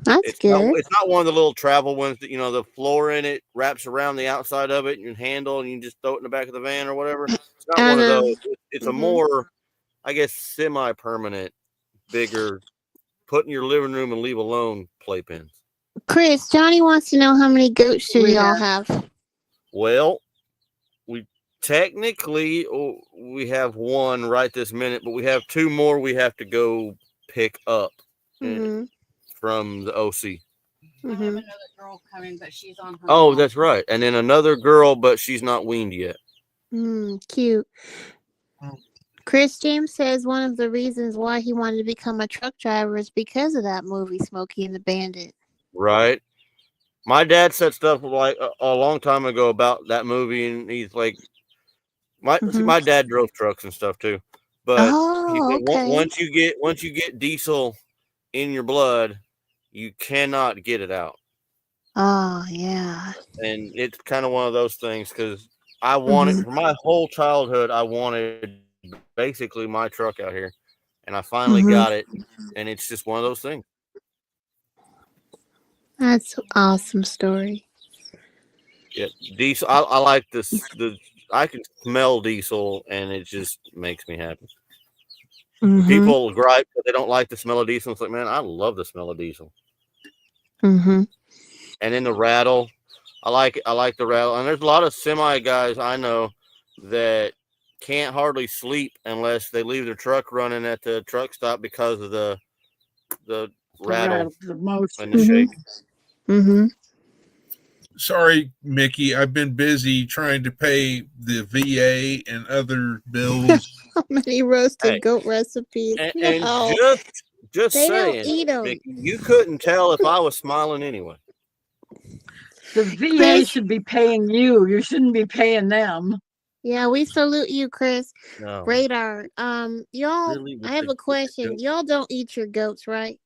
S9: that's good.
S3: It's not one of the little travel ones that the floor in it wraps around the outside of it and you handle and you just throw it in the back of the van or whatever. It's not one of those. It's a more, I guess, semi-permanent, bigger, put in your living room and leave alone playpens.
S9: Chris, Johnny wants to know how many goats do y'all have?
S3: Well, technically, we have one right this minute, but we have 2 more we have to go pick up from the OC.
S1: I have another girl coming, but she's on her
S3: Oh, that's right. And then another girl, but she's not weaned yet.
S9: Cute. Chris James says one of the reasons why he wanted to become a truck driver is because of that movie, Smokey and the Bandit.
S3: Right. My dad said stuff like a long time ago about that movie, and he's like, my dad drove trucks and stuff too, but once you get diesel in your blood, you cannot get it out.
S9: Oh yeah.
S3: And it's kind of one of those things because I wanted for my whole childhood. I wanted basically my truck out here, and I finally got it, and it's just one of those things.
S9: That's an awesome story.
S3: Yeah, diesel. I like this. I can smell diesel, and it just makes me happy. People gripe that they don't like the smell of diesel. It's like, man, I love the smell of diesel. And then the rattle, I like the rattle. And there's a lot of semi guys I know that can't hardly sleep unless they leave their truck running at the truck stop because of the rattle and the shake.
S7: Sorry, Mickey. I've been busy trying to pay the VA and other bills.
S9: How many roasted goat recipes?
S3: And just
S9: they
S3: saying,
S9: don't eat them.
S3: Mickey, you couldn't tell if I was smiling anyway.
S13: The VA should be paying you. You shouldn't be paying them.
S9: Yeah, we salute you, Chris.
S3: No.
S9: Radar. Y'all,
S3: Really
S9: I have a question. Y'all don't eat your goats, right?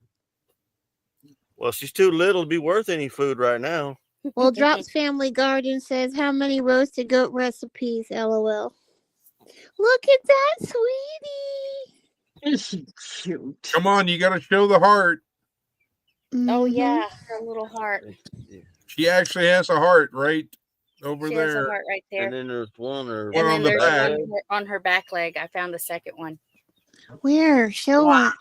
S3: Well, she's too little to be worth any food right now.
S9: Well, Drops Family Garden says, how many roasted goat recipes? LOL. Look at that, sweetie.
S13: Is she cute?
S7: Come on, you got to show the heart.
S1: Oh
S9: Mhm.
S1: yeah, her little heart.
S7: She actually has a heart right over
S1: She has a
S7: there.
S1: heart right there.
S3: And then there's one
S7: One
S1: And
S7: on
S1: then
S7: the
S1: there's
S7: back.
S1: one on her back leg. I found the second one.
S9: Where? Show
S13: Wow.
S9: it.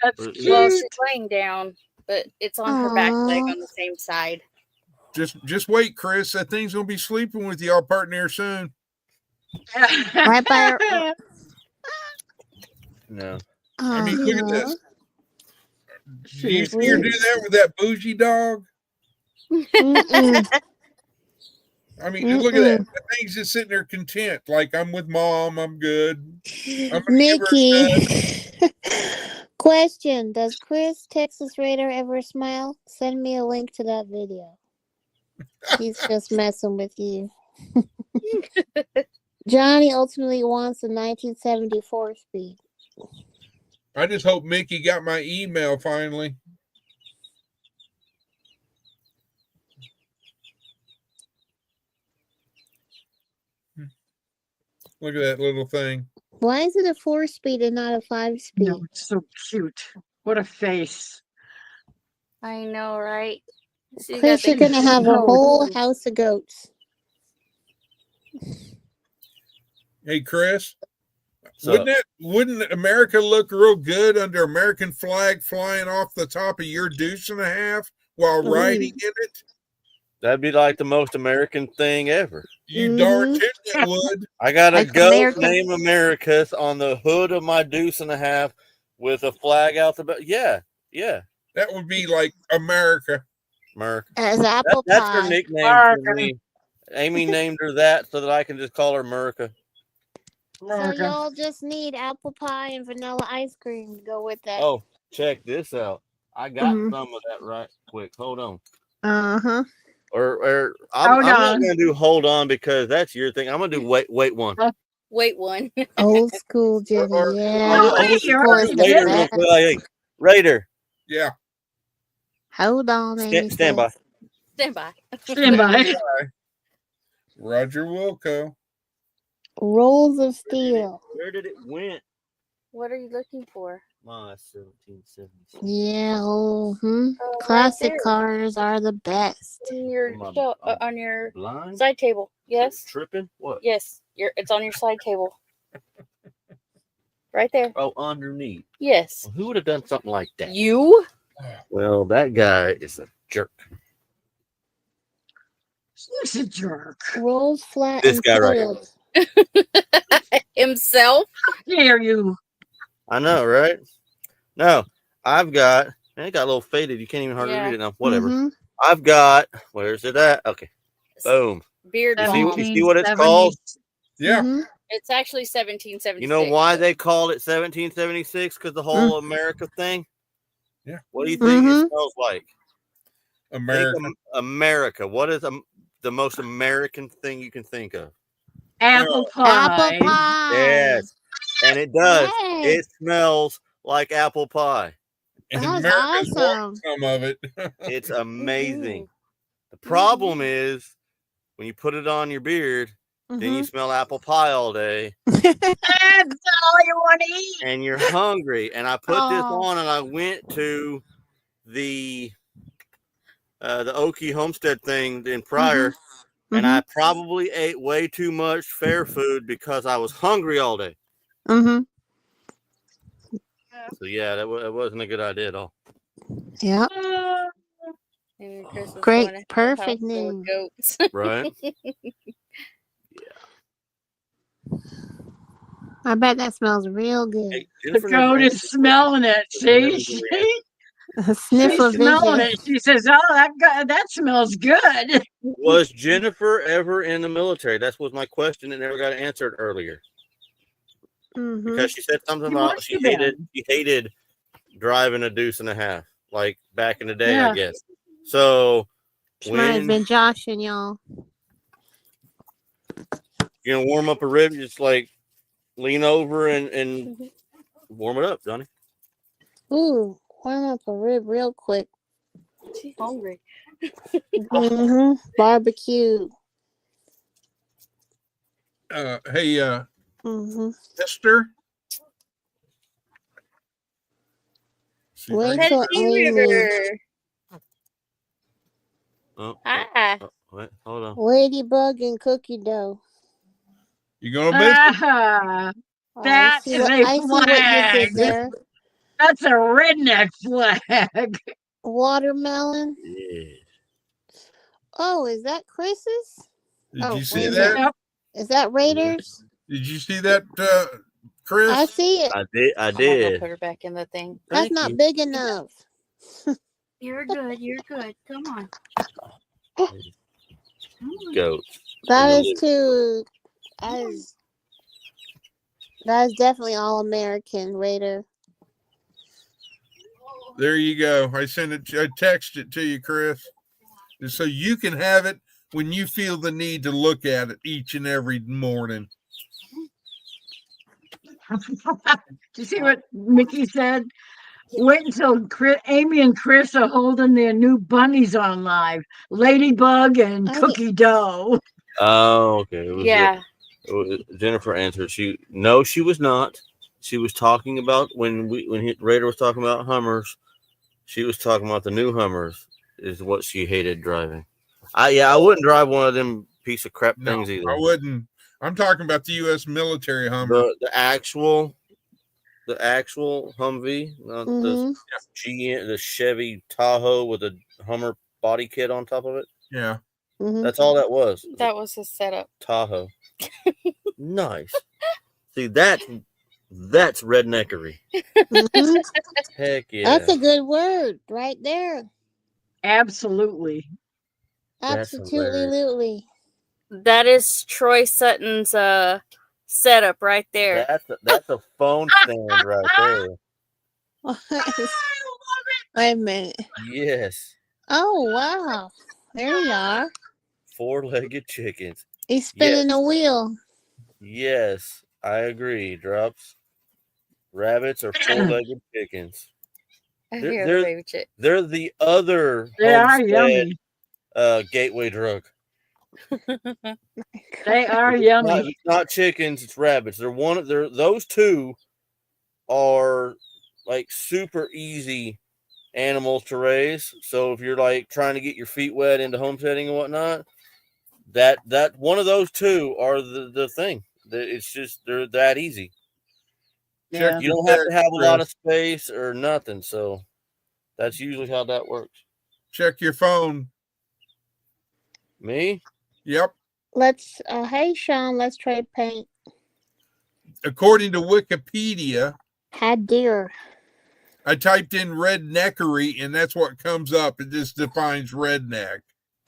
S13: That's
S3: Well,
S1: Well,
S13: cute.
S1: she's laying down, but it's on her back leg
S9: Aw.
S1: on the same side.
S7: Just wait, Chris. That thing's gonna be sleeping with y'all partner soon.
S9: Right by her.
S3: No.
S7: I mean, look at
S9: Uh-huh.
S7: this.
S13: She
S7: Do you
S13: is
S7: see her do
S13: cute.
S7: that with that bougie dog?
S9: Mm-mm.
S7: I mean, look at
S9: Mm-mm.
S7: that. The thing's just sitting there content. Like, I'm with mom. I'm good. I'm gonna
S9: Mickey.
S7: give her a
S9: Question: does Chris Texas Raider ever smile? Send me a link to that video. He's just messing with you. Johnny ultimately wants the 1974 speed.
S7: I just hope Mickey got my email finally. Look at that little thing.
S9: Why is it a 4-speed and not a 5-speed?
S13: No, it's so cute. What a face.
S1: I know, right? So you
S9: Chris,
S1: got
S9: you're
S1: the
S9: gonna have a
S13: No.
S9: whole house of goats.
S7: Hey, Chris,
S3: So,
S7: wouldn't America look real good under American flag flying off the top of your deuce and a half while riding in it?
S3: that'd be like the most American thing ever.
S7: You darn tootin' it would.
S3: I got a
S9: Like
S3: goat
S9: American-
S3: named Americus on the hood of my deuce and a half with a flag out the back. Yeah.
S7: That would be like America.
S3: America.
S9: As apple
S3: That's
S9: pie.
S3: her nickname for me. Amy named her that so that I can just call her America.
S9: So y'all just need apple pie and vanilla ice cream to go with that.
S3: Oh, check this out. I got
S9: Mhm.
S3: some of that right quick. Hold on.
S9: Uh-huh.
S3: Or I'm not gonna do hold on because that's your thing. I'm gonna do wait one.
S1: Wait one.
S9: Old school Jenny. Yeah,
S3: I'll
S9: old
S3: just
S9: school is the
S3: Raider real
S9: best.
S3: quick. Hey, Raider,
S7: Yeah.
S9: Hold on, Amy.
S3: stand by.
S1: Stand by.
S13: Stand by.
S7: Roger Wilco.
S9: Rolls of steel.
S3: Where did it went?
S1: What are you looking for?
S3: My 1776.
S9: Yeah.
S1: Oh, right
S9: Classic
S1: there.
S9: cars are the best.
S1: On your
S3: Am I-
S1: show,
S3: I'm
S1: on your
S3: Blind?
S1: side table. Yes.
S3: Tripping? What?
S1: Yes. It's on your side table. Right there.
S3: Oh, underneath.
S1: Yes.
S3: Well, who would have done something like that?
S1: You?
S3: Well, that guy is a jerk.
S13: He's a jerk.
S9: Rolls flat
S3: This
S9: and
S3: guy right
S9: fluid.
S1: Himself?
S13: How dare you?
S3: I know, right? No, I've got. Man, it got a little faded. You can't even hardly
S1: Yeah.
S3: read it now. Whatever.
S9: Mhm.
S3: I've got. Where's it at? Okay. Boom.
S1: Beard
S3: You
S1: balm.
S3: see what it's called?
S7: Yeah.
S9: Mhm.
S1: It's actually 1776.
S3: You know why they called it 1776? Because the whole America thing.
S7: Yeah.
S3: What do you think
S9: Mhm.
S3: it smells like?
S7: America.
S3: Think America. What is the most American thing you can think of?
S13: Apple pie.
S9: Apple pie.
S3: Yes, and it does.
S9: Yay.
S3: It smells like apple pie.
S7: And
S9: That's
S7: America's
S9: awesome.
S7: wanting some of it.
S3: It's amazing.
S1: Mm-hmm.
S3: The problem is when you put it on your beard, then you smell apple pie all day,
S13: That's all you want to eat.
S3: and you're hungry. And I put this
S9: Oh.
S3: on, and I went to the Okie Homestead thing in Pryor, and I probably ate way too much fair food because I was hungry all day.
S9: Mhm.
S3: So yeah, that wasn't a good idea at all.
S9: Yeah.
S1: And Chris was
S9: Great.
S1: going to have a
S9: Perfect
S1: house full of
S9: name.
S1: goats.
S3: Right?
S9: I bet that smells real good.
S3: Hey,
S13: The
S3: Jennifer never
S13: goat is
S3: answered the
S13: smelling it.
S3: question.
S13: See?
S3: Never really answered.
S9: Sniffle
S13: She's smelling
S9: vision.
S13: it. She says, "Oh, that smells good."
S3: Was Jennifer ever in the military? That was my question and never got answered earlier.
S9: Mhm.
S3: Because she said something
S13: She
S3: about
S13: must
S3: she
S13: have been.
S3: hated driving a deuce and a half, like back in the day,
S13: Yeah.
S3: I guess. So
S9: She might have
S3: when
S9: been joshing y'all.
S3: You're gonna warm up a rib, just like lean over and warm it up, Johnny.
S9: Ooh, warm up a rib real quick.
S1: She's hungry.
S9: Barbecue.
S7: Hey, Esther.
S9: Wait till Amy.
S1: Hi.
S3: Wait, hold on.
S9: Ladybug and cookie dough.
S7: You gonna miss it?
S13: That is a
S9: I see what you
S13: flag.
S9: did there.
S13: That's a redneck flag.
S9: Watermelon.
S3: Yeah.
S9: Oh, is that Chris's?
S7: Did you see
S9: wait a
S7: that?
S9: minute. Is that Raiders?
S7: Did you see that, Chris?
S9: I see it.
S3: I
S1: I'm
S3: did.
S1: gonna put her back in the thing.
S9: That's not big enough.
S12: You're good. You're good. Come on.
S3: Go.
S9: That is too. That is definitely all American Raider.
S7: There you go. I sent it. I texted it to you, Chris, so you can have it when you feel the need to look at it each and every morning.
S13: Did you see what Mickey said? Wait until Amy and Chris are holding their new bunnies on live. Ladybug and Cookie Dough.
S3: Oh, okay. It was
S1: Yeah.
S3: Jennifer answered. She was not. She was talking about when Raider was talking about Hummers. She was talking about the new Hummers is what she hated driving. I wouldn't drive one of them piece of crap things either.
S7: I wouldn't. I'm talking about the U.S. military Hummer.
S3: The actual Humvee, not the GM, the Chevy Tahoe with a Hummer body kit on top of it.
S7: Yeah.
S3: That's all that was.
S1: That was his setup.
S3: Tahoe. Nice. See, that's redneckery. Heck yeah.
S9: That's a good word right there.
S13: Absolutely.
S9: Absolutely.
S1: That is Troy Sutton's setup right there.
S3: That's a phone stand right there.
S9: Wait a minute.
S3: Yes.
S9: Oh wow. There you are.
S3: 4-legged chickens.
S9: He's spinning a wheel.
S3: Yes, I agree. Drops. Rabbits are 4-legged chickens. They're the other
S13: They are
S3: homestead,
S13: yummy.
S3: Gateway drug.
S13: They are yummy.
S3: It's not chickens, it's rabbits. Those two are like super easy animals to raise. So if you're like trying to get your feet wet into homesteading and whatnot, that one of those two are the thing. It's just they're that easy.
S13: Yeah.
S3: You don't have to have a lot of space or nothing. So that's usually how that works.
S7: Check your phone.
S3: Me?
S7: Yep.
S9: Let's hey Sean, let's trade paint.
S7: According to Wikipedia,
S9: Had deer.
S7: I typed in redneckery and that's what comes up. It just defines redneck.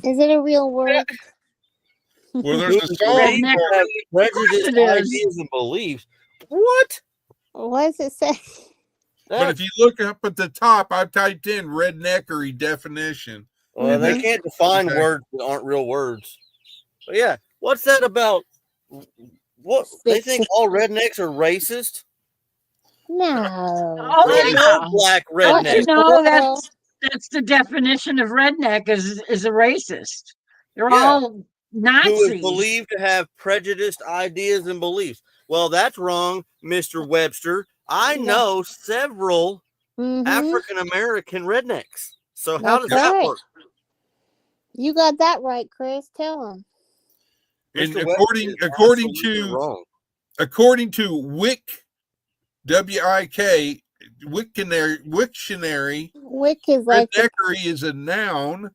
S9: Is it a real word?
S7: Well, there's a song for it.
S3: Prejudiced ideas and beliefs. What?
S9: What does it say?
S7: But if you look up at the top, I've typed in redneckery definition.
S3: Well, they can't define words that aren't real words. But yeah, what's that about? What they think all rednecks are racist?
S9: No.
S13: Oh, yeah.
S3: Black redneck.
S13: No, that's the definition of redneck is a racist. They're all Nazis.
S3: Who is believed to have prejudiced ideas and beliefs. Well, that's wrong, Mr. Webster. I know several African American rednecks. So how does that work?
S9: You got that right, Chris. Tell him.
S7: And according to WIC, Wiktionary,
S9: Wick is like
S7: redneckery is a noun.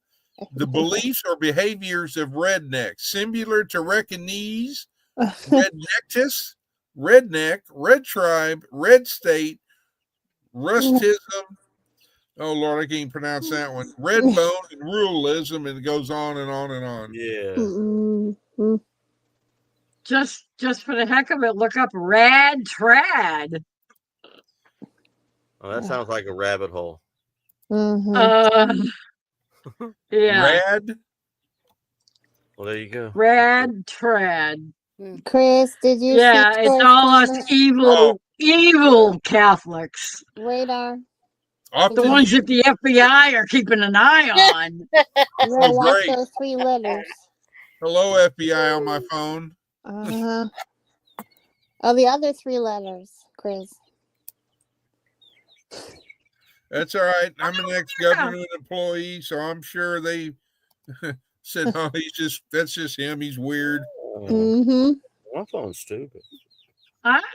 S7: The beliefs or behaviors of rednecks, similar to Reconese, rednecktus, redneck, red tribe, red state, rustism. Oh Lord, I can't pronounce that one. Red bone and ruralism, and it goes on and on and on.
S3: Yeah.
S13: Just for the heck of it, look up rad trad.
S3: Oh, that sounds like a rabbit hole.
S13: Yeah.
S7: Rad.
S3: Well, there you go.
S13: Rad trad.
S9: Chris, did you
S13: Yeah,
S9: see
S13: it's all us
S9: correspondence?
S13: evil Catholics.
S9: Radar.
S13: The ones that the FBI are keeping an eye on.
S9: You better watch
S7: great.
S9: those 3 letters.
S7: Hello, FBI on my phone.
S9: Uh-huh. Oh, the other 3 letters, Chris.
S7: That's all right. I'm an ex-government employee, so I'm sure they said, "Oh, that's just him. He's weird."
S9: Mm-hmm.
S3: My phone's stupid.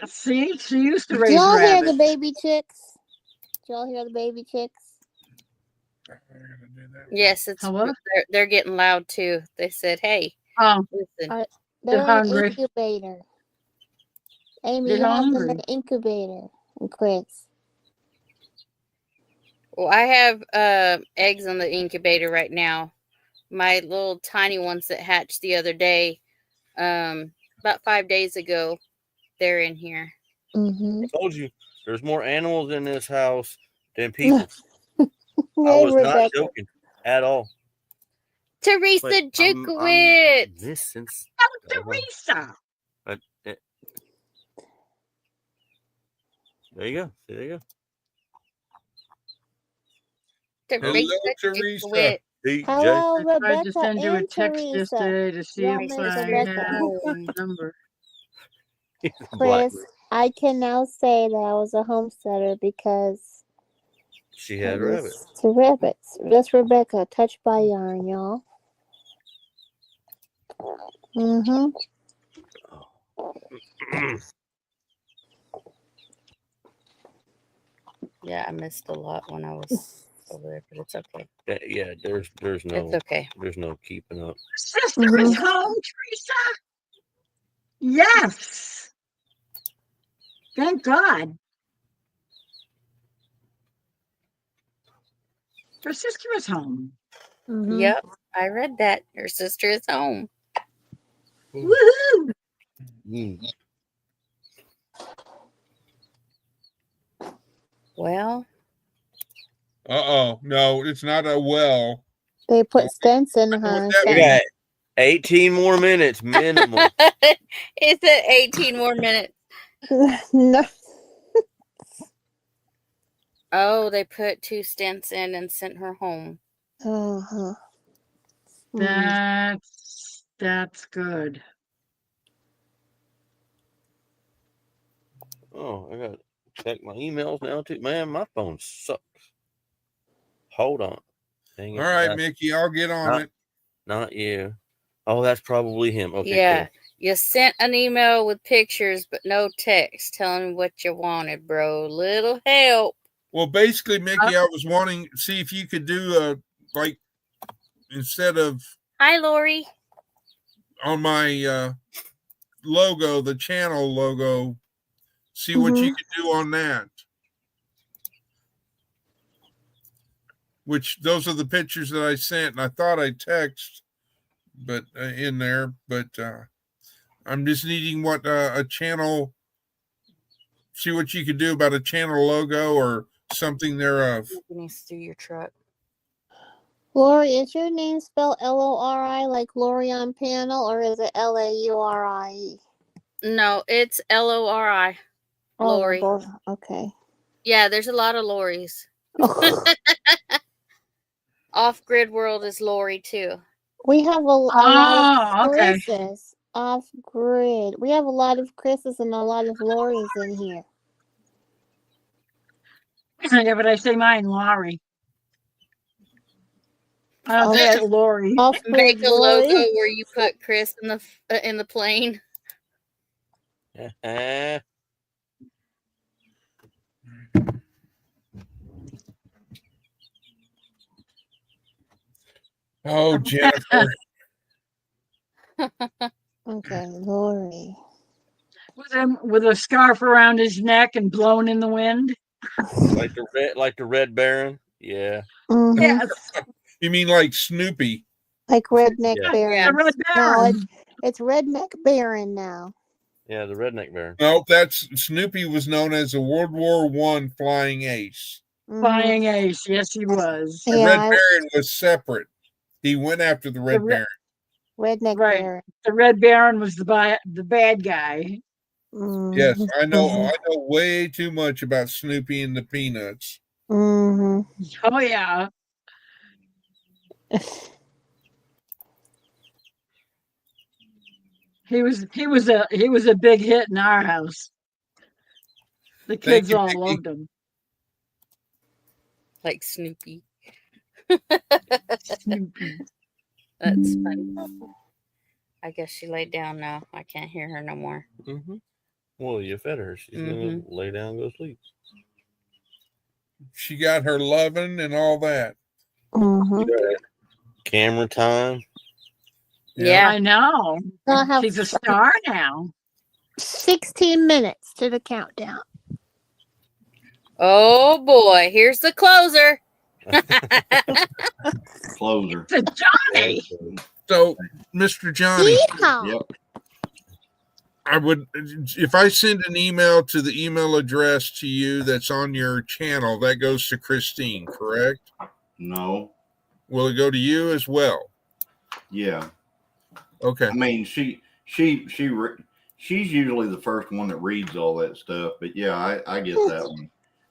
S13: See, she used to
S9: Did
S13: raise
S9: y'all hear
S13: rabbits.
S9: the baby chicks? Did y'all hear the baby chicks?
S1: Yes, they're getting loud too. They said, "Hey, listen."
S9: They're in
S13: hungry.
S9: the incubator. Amy,
S13: They're
S9: you have them in
S13: hungry.
S9: the incubator. And Chris.
S1: Well, I have eggs in the incubator right now. My little tiny ones that hatched the other day, about 5 days ago, they're in here.
S9: Mm-hmm.
S3: I told you, there's more animals in this house than people. I
S9: Hey,
S3: was not
S9: Rebecca.
S3: joking at all.
S1: Teresa
S3: Wait,
S1: Jukowitz.
S3: This since
S13: Teresa.
S3: There you go. See, there you go.
S1: Teresa
S7: Teresa.
S1: Jukowitz.
S9: Hello,
S13: I tried to
S9: Rebecca
S13: send you a
S9: and
S13: text
S9: Teresa.
S13: yesterday to see
S9: Y'all
S13: if
S9: miss
S13: I
S9: Rebecca.
S13: had a number.
S9: Chris, I can now say that I was a homesteader because
S3: She had a rabbit.
S9: to rabbits. That's Rebecca, touched by yarn, y'all. Mm-hmm.
S1: Yeah, I missed a lot when I was over there, but it's okay.
S3: Yeah, there's no.
S1: It's okay.
S3: There's no keeping up.
S13: Sister is home, Teresa. Yes. Thank God. Her sister is home.
S9: Mm-hmm.
S1: Yep, I read that. Your sister is home.
S13: Woohoo!
S1: Well.
S7: No, it's not a well.
S9: They put stents in her.
S3: We got 18 more minutes minimum.
S1: It's at 18 more minutes.
S9: No.
S1: Oh, they put 2 stents in and sent her home.
S9: Uh-huh.
S13: That's good.
S3: Oh, I got to check my emails now too. Man, my phone sucks. Hold on. Dang it.
S7: All right, Mickey, I'll get on it.
S3: Not you. Oh, that's probably him. Okay,
S1: yeah.
S3: cool.
S1: You sent an email with pictures, but no text telling me what you wanted, bro. Little help.
S7: Well, basically, Mickey, I was wanting to see if you could do like instead of
S1: hi, Lori,
S7: on my logo, the channel logo, see what you could do on that. Which those are the pictures that I sent, and I thought I texted, but in there, but I'm just needing what a channel. See what you could do about a channel logo or something thereof.
S1: Needs to do your truck.
S9: Lori, is your name spelled Lori like Lori on panel, or is it Lauri?
S1: No, it's Lori. Lori.
S9: Oh, okay.
S1: Yeah, there's a lot of Loris. Off Grid World is Lori too.
S9: We have a lot of
S13: okay.
S9: Chris's off grid. We have a lot of Chris's and a lot of Loris in here.
S13: Yeah, but I say mine, Laurie. I don't say it, Lori.
S1: Make a logo where you put Chris in the plane.
S7: Oh, Jennifer.
S9: Okay, Lori.
S13: With a scarf around his neck and blowing in the wind.
S3: Like the Red Baron? Yeah.
S9: Mm-hmm.
S13: Yes.
S7: You mean like Snoopy?
S9: Like Redneck
S3: Yeah.
S9: Baron.
S13: Yeah, Red
S9: No,
S13: Baron.
S9: it's Redneck Baron now.
S3: Yeah, the Redneck Baron.
S7: No, that's Snoopy was known as a World War I flying ace.
S13: Flying ace, yes, he was.
S7: The Red Baron was separate. He went after the Red Baron.
S9: Redneck
S13: Right.
S9: Baron.
S13: The Red Baron was the bad guy.
S7: Yes, I know.
S9: Mhm.
S7: I know way too much about Snoopy and the Peanuts.
S9: Mhm.
S13: Oh yeah. He was a big hit in our house. The
S7: Thank
S13: kids
S7: you,
S13: all
S7: Mickey.
S13: loved him.
S1: Like Snoopy.
S13: Snoopy.
S1: That's funny. I guess she laid down now. I can't hear her no more.
S3: Mm-hmm. Well, you fed her. She's gonna lay down and go sleep.
S7: She got her loving and all that.
S9: Mhm.
S3: Camera time.
S1: Yeah.
S13: I know.
S9: So I have
S13: She's a star now.
S9: 16 minutes to the countdown.
S1: Oh boy, here's the closer.
S14: Closer.
S13: It's Johnny.
S7: So, Mr. Johnny,
S9: Yeehaw.
S14: Yep.
S7: I would, if I send an email to the email address to you that's on your channel, that goes to Christine, correct?
S14: No.
S7: Will it go to you as well?
S14: Yeah.
S7: Okay.
S14: I mean, she's usually the first one that reads all that stuff, but yeah, I get that one.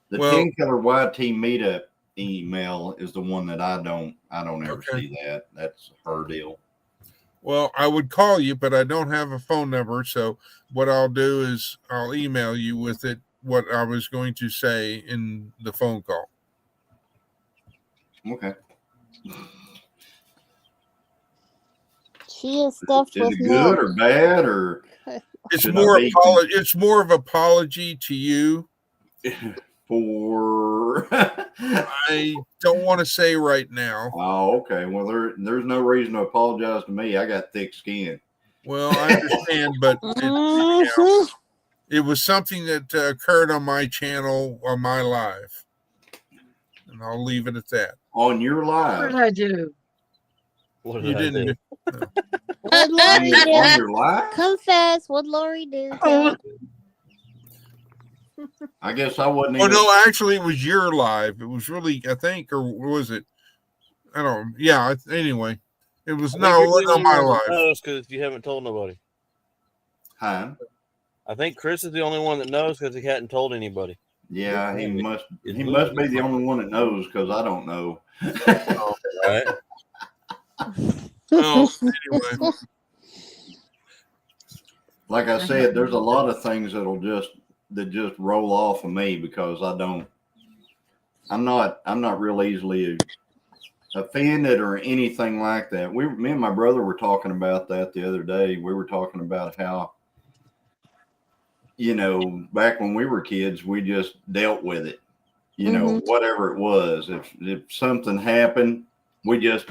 S14: The
S7: Well-
S14: Tenkiller YT Meetup email is the one that I don't ever see that. That's her deal.
S7: Well, I would call you, but I don't have a phone number. So what I'll do is I'll email you with it, what I was going to say in the phone call.
S14: Okay.
S9: She is stuffed
S14: Is
S9: with
S14: it good
S9: milk.
S14: or bad or
S7: It's
S14: should
S7: more
S14: I be
S7: it's more of apology to you.
S14: for
S7: I don't want to say right now.
S14: Oh, okay. Well, there's no reason to apologize to me. I got thick skin.
S7: Well, I understand, but
S9: Mhm.
S7: it was something that occurred on my channel on my live, and I'll leave it at that.
S14: On your
S13: What
S14: live.
S13: did I do?
S3: What
S7: You
S3: did I
S7: didn't.
S3: do?
S9: What
S14: On
S9: Lori
S14: your,
S9: do?
S14: on your live?
S9: Confess. What Lori do?
S13: Oh,
S14: I guess I wasn't
S7: Oh
S14: even.
S7: no, actually, it was your live. It was really, I think, or was it? I don't. Yeah. Anyway, it was
S3: I think
S7: no, it
S3: you're the
S7: wasn't on
S3: only
S7: my
S3: one that
S7: live.
S3: knows because you haven't told nobody.
S14: Huh?
S3: I think Chris is the only one that knows because he hadn't told anybody.
S14: Yeah, he must
S3: It's
S14: be
S3: losing.
S14: the only one that knows because I don't know.
S3: All right.
S7: Oh, anyway.
S14: Like I said, there's a lot of things that just roll off of me because I'm not real easily offended or anything like that. Me and my brother were talking about that the other day. We were talking about how, back when we were kids, we just dealt with it, whatever it was. If something happened, we just,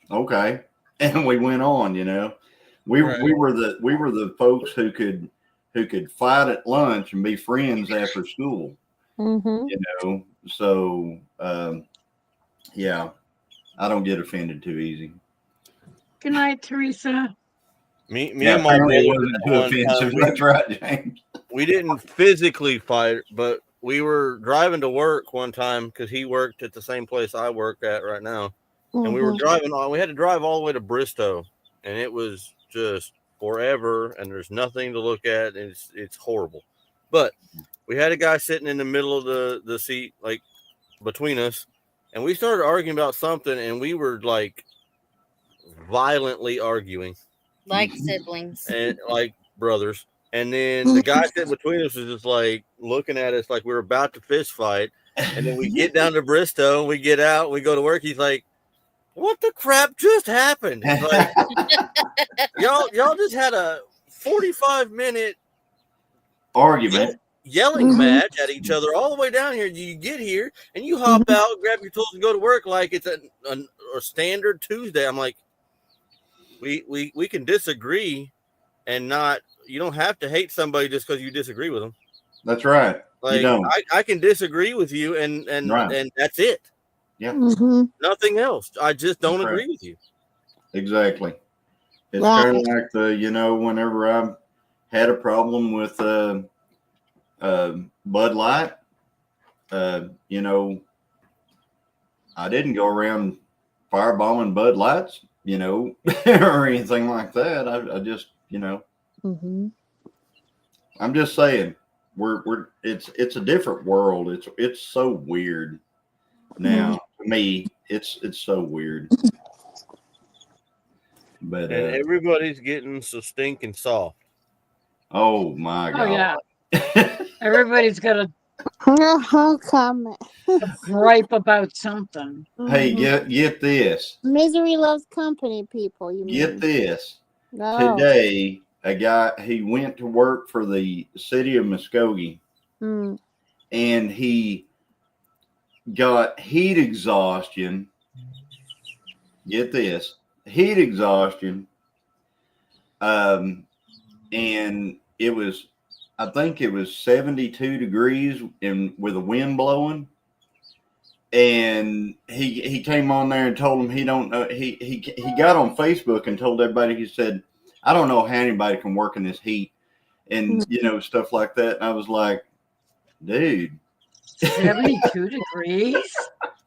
S14: okay. And we went on, we were the folks who could fight at lunch and be friends after school, so, yeah, I don't get offended too easy.
S13: good night, Teresa.
S3: Me and my brother
S14: wasn't too offensive. That's right, James.
S3: We didn't physically fight, but we were driving to work one time because he worked at the same place I work at right now. And we were driving on, we had to drive all the way to Bristow, and it was just forever, and there's nothing to look at, and it's horrible. But we had a guy sitting in the middle of the seat, like between us, and we started arguing about something, and we were like violently arguing.
S1: Like siblings.
S3: And like brothers. And then the guy sitting between us was just like looking at us like we were about to fist fight. And then we get down to Bristow and we get out, we go to work. He's like, what the crap just happened? It's like, y'all just had a 45-minute
S14: argument,
S3: yelling match at each other all the way down here. You get here and you hop out, grab your tools, and go to work like it's a standard Tuesday. I'm like, we can disagree and not. You don't have to hate somebody just because you disagree with them.
S14: That's right.
S3: Like
S14: you don't.
S3: I can disagree with you and that's it.
S14: Yeah.
S3: Nothing else. I just don't agree with you.
S14: Exactly. It's kind of like whenever I had a problem with Bud Light, I didn't go around firebombing Bud Lights. you know, or anything like that. I just, you know, I'm just saying it's a different world. It's so weird now. To me, it's so weird. But
S3: And everybody's getting so stinking soft.
S14: oh my
S13: Oh
S14: God.
S13: yeah. Everybody's got a
S9: comment.
S13: gripe about something.
S14: Hey, get this.
S9: Misery loves company, people. You
S14: Get
S9: mean?
S14: this.
S9: No.
S14: Today, a guy, he went to work for the city of Muskogee, and he got heat exhaustion. Get this, heat exhaustion. And it was, I think it was 72 degrees and with a wind blowing. And he came on there and told him he don't know. He got on Facebook and told everybody, he said, I don't know how anybody can work in this heat and, you know, stuff like that. And I was like, dude.
S13: 72 degrees?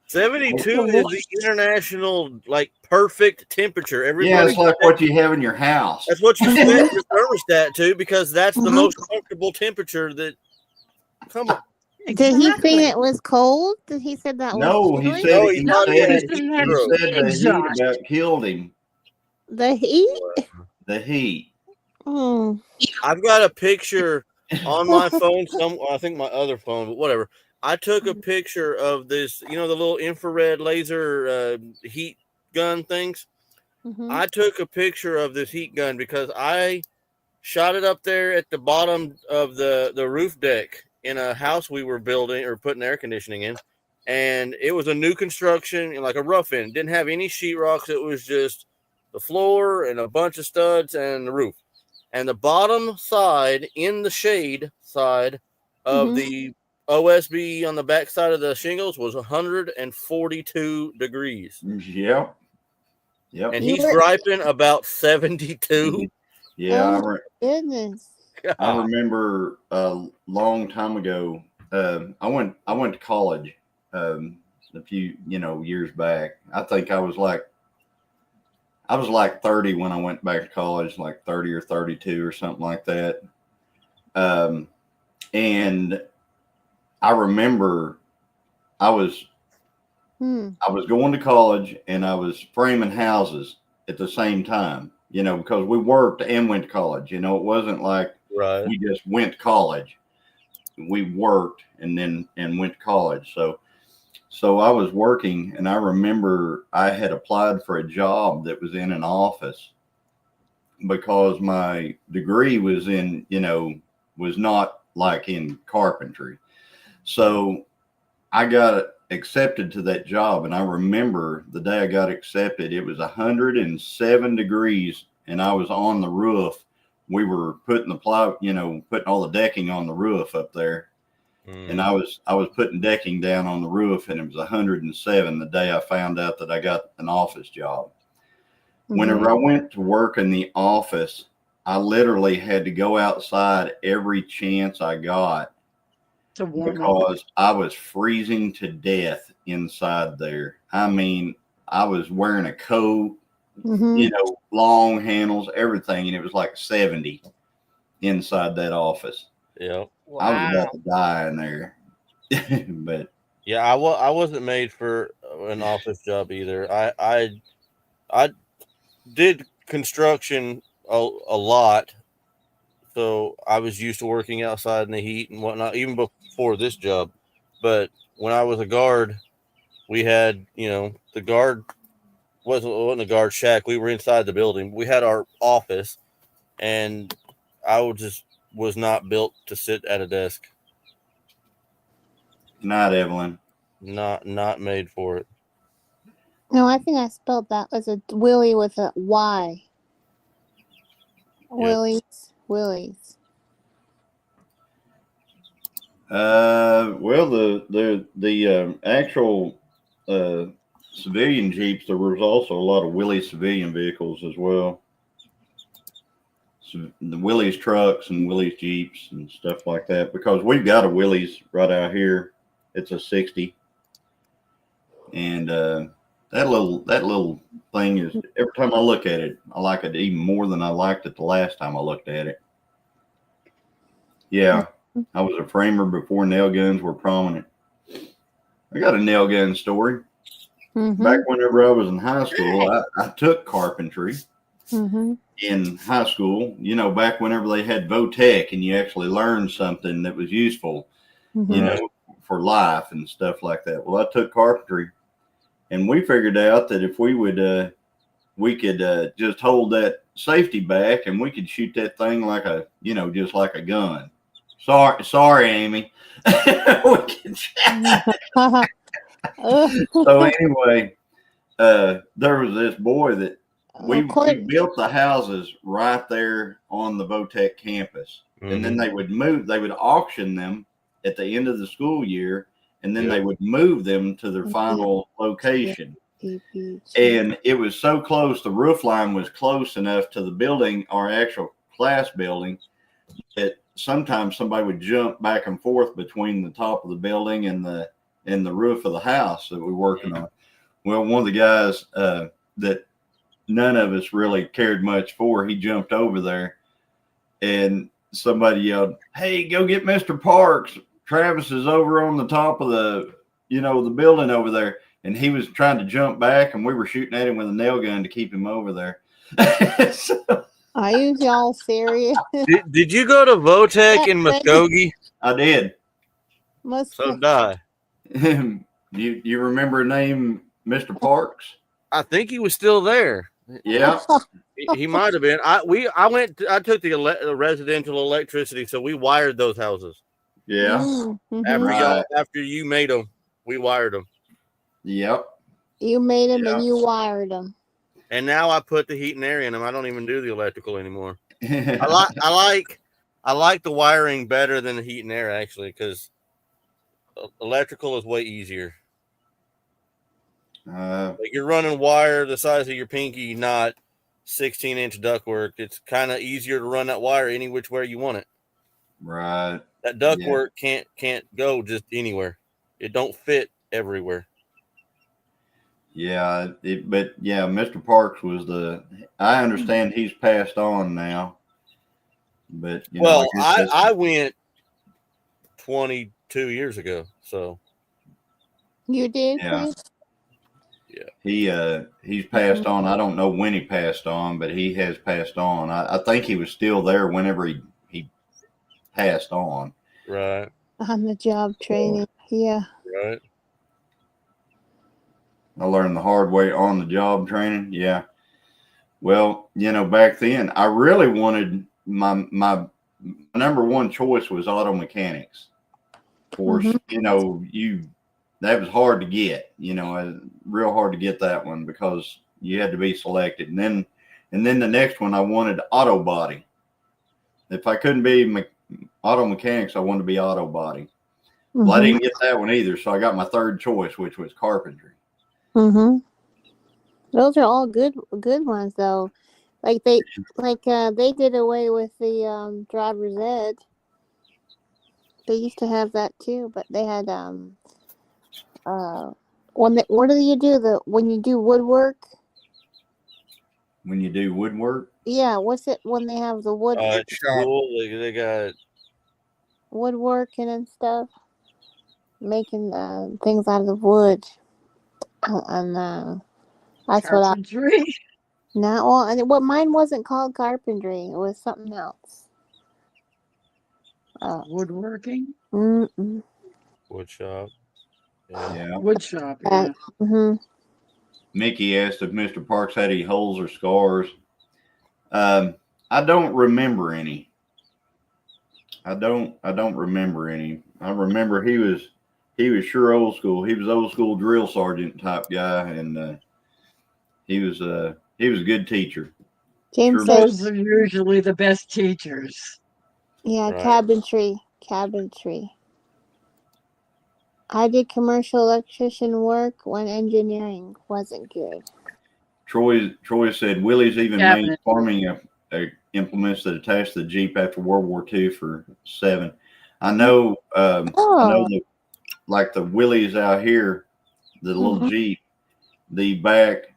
S3: 72 is the international, like, perfect temperature.
S14: Yeah, it's like what you have in your house.
S3: That's what you set your thermostat to, because that's the most comfortable temperature that, come on.
S9: Did he think it was cold? Did he said that?
S14: No, he said
S3: No,
S14: he
S3: he thought he had
S14: said
S3: heat
S14: the heat about killed him.
S9: The heat?
S14: The heat.
S3: I've got a picture on my phone. I think my other phone, but whatever. I took a picture of this, you know, the little infrared laser heat gun things. I took a picture of this heat gun because I shot it up there at the bottom of the roof deck in a house we were building or putting air conditioning in. And it was a new construction, like a rough end. Didn't have any sheetrocks. It was just the floor and a bunch of studs and the roof. And the bottom side, in the shade side of the OSB on the back side of the shingles, was 142 degrees.
S14: Yep.
S3: And he's griping about 72.
S14: Yeah.
S9: Goodness.
S14: I remember a long time ago. I went to college a few, you know, years back. I think I was like 30 when I went back to college, like 30 or 32 or something like that. And I remember I was going to college and I was framing houses at the same time, you know, because we worked and went to college. You know, it wasn't like we just went to college. We worked and went to college. So I was working, and I remember I had applied for a job that was in an office because my degree was in, you know, was not like in carpentry. So I got accepted to that job, and I remember the day I got accepted, it was 107 degrees, and I was on the roof. We were putting putting all the decking on the roof up there. And I was putting decking down on the roof, and it was 107 the day I found out that I got an office job. Whenever I went to work in the office, I literally had to go outside every chance I got because I was freezing to death inside there. I mean, I was wearing a coat, you know, long handles, everything, and it was like 70 inside that office.
S3: Yeah.
S14: Wow. I was about to die in there. But
S3: yeah, I wasn't made for an office job either. I did construction a lot, so I was used to working outside in the heat and whatnot, even before this job. But when I was a guard, we had, you know, the guard wasn't a guard shack. We were inside the building. We had our office, and I was not built to sit at a desk.
S14: Not Evelyn.
S3: Not made for it.
S9: No, I think I spelled that as a Willie with a Y. Yep. Willies.
S14: Well, the actual civilian Jeeps, there was also a lot of Willys civilian vehicles as well. So the Willys trucks and Willys Jeeps and stuff like that, because we've got a Willys right out here. It's a 60. And that little thing is every time I look at it, I like it even more than I liked it the last time I looked at it. Yeah, I was a framer before nail guns were prominent. I got a nail gun story. Back whenever I was in high school, I took carpentry in high school. You know, back whenever they had Votech and you actually learned something that was useful, you know, for life and stuff like that. Well, I took carpentry, and we figured out that if we could just hold that safety back and we could shoot that thing like a, you know, just like a gun. Sorry, Amy. So anyway, there was this boy that we built the houses right there on the Votech campus, and then they would auction them at the end of the school year, and then they would move them to their final location. And it was so close, the roof line was close enough to the building, our actual class building, that sometimes somebody would jump back and forth between the top of the building and the roof of the house that we were working on. Well, one of the guys that none of us really cared much for, he jumped over there, and somebody yelled, "Hey, go get Mr. Parks. Travis is over on the top of the building over there." And he was trying to jump back, and we were shooting at him with a nail gun to keep him over there.
S9: Are you y'all serious?
S3: Did you go to Votech in Muskogee?
S14: I did.
S3: So did I.
S14: You remember a name, Mr. Parks?
S3: I think he was still there.
S14: Yeah.
S3: He might have been. I took the residential electricity, so we wired those houses.
S14: Yeah.
S3: After you made them, we wired them.
S14: Yep.
S9: You made them and you wired them.
S3: And now I put the heat and air in them. I don't even do the electrical anymore. I like the wiring better than the heat and air, actually, because electrical is way easier. Like you're running wire the size of your pinky, not 16-inch ductwork. It's kind of easier to run that wire any which way you want it.
S14: Right.
S3: That ductwork can't go just anywhere. It don't fit everywhere.
S14: Yeah, Mr. Parks was I understand he's passed on now, but
S3: I went 22 years ago, so
S9: you did.
S14: Yeah, he's passed on. I don't know when he passed on, but he has passed on. I think he was still there whenever he passed on.
S3: Right.
S9: On the job training, yeah.
S3: Right.
S14: I learned the hard way on the job training. Yeah. Well, back then I really wanted my number one choice was auto mechanics. Of course, that was hard to get, real hard to get that one because you had to be selected. And then the next one I wanted auto body. If I couldn't be auto mechanics, I wanted to be auto body. Well, I didn't get that one either. So I got my third choice, which was carpentry.
S9: Those are all good ones though. Like they did away with the driver's ed. They used to have that too, but they had what do you do when you do woodwork?
S14: When you do woodwork?
S9: Yeah, what's it when they have the wood?
S3: School, they got
S9: woodworking and stuff, making things out of the wood. And that's
S13: carpentry.
S9: Well, mine wasn't called carpentry. It was something else.
S13: Woodworking.
S3: Wood shop.
S14: Yeah.
S13: Wood shop. Yeah.
S14: Mickey asked if Mr. Parks had any holes or scars. I don't remember any. I don't remember any. I remember he was sure old school. He was old school drill sergeant type guy, and he was a good teacher.
S9: James
S13: Those are usually the best teachers.
S9: Yeah, right. Cabinetry. I did commercial electrician work when engineering wasn't good.
S14: Troy said Willie's even made farming implements that attached to the Jeep after World War II for 7. I know. I know like the Willys out here, the little Jeep, the back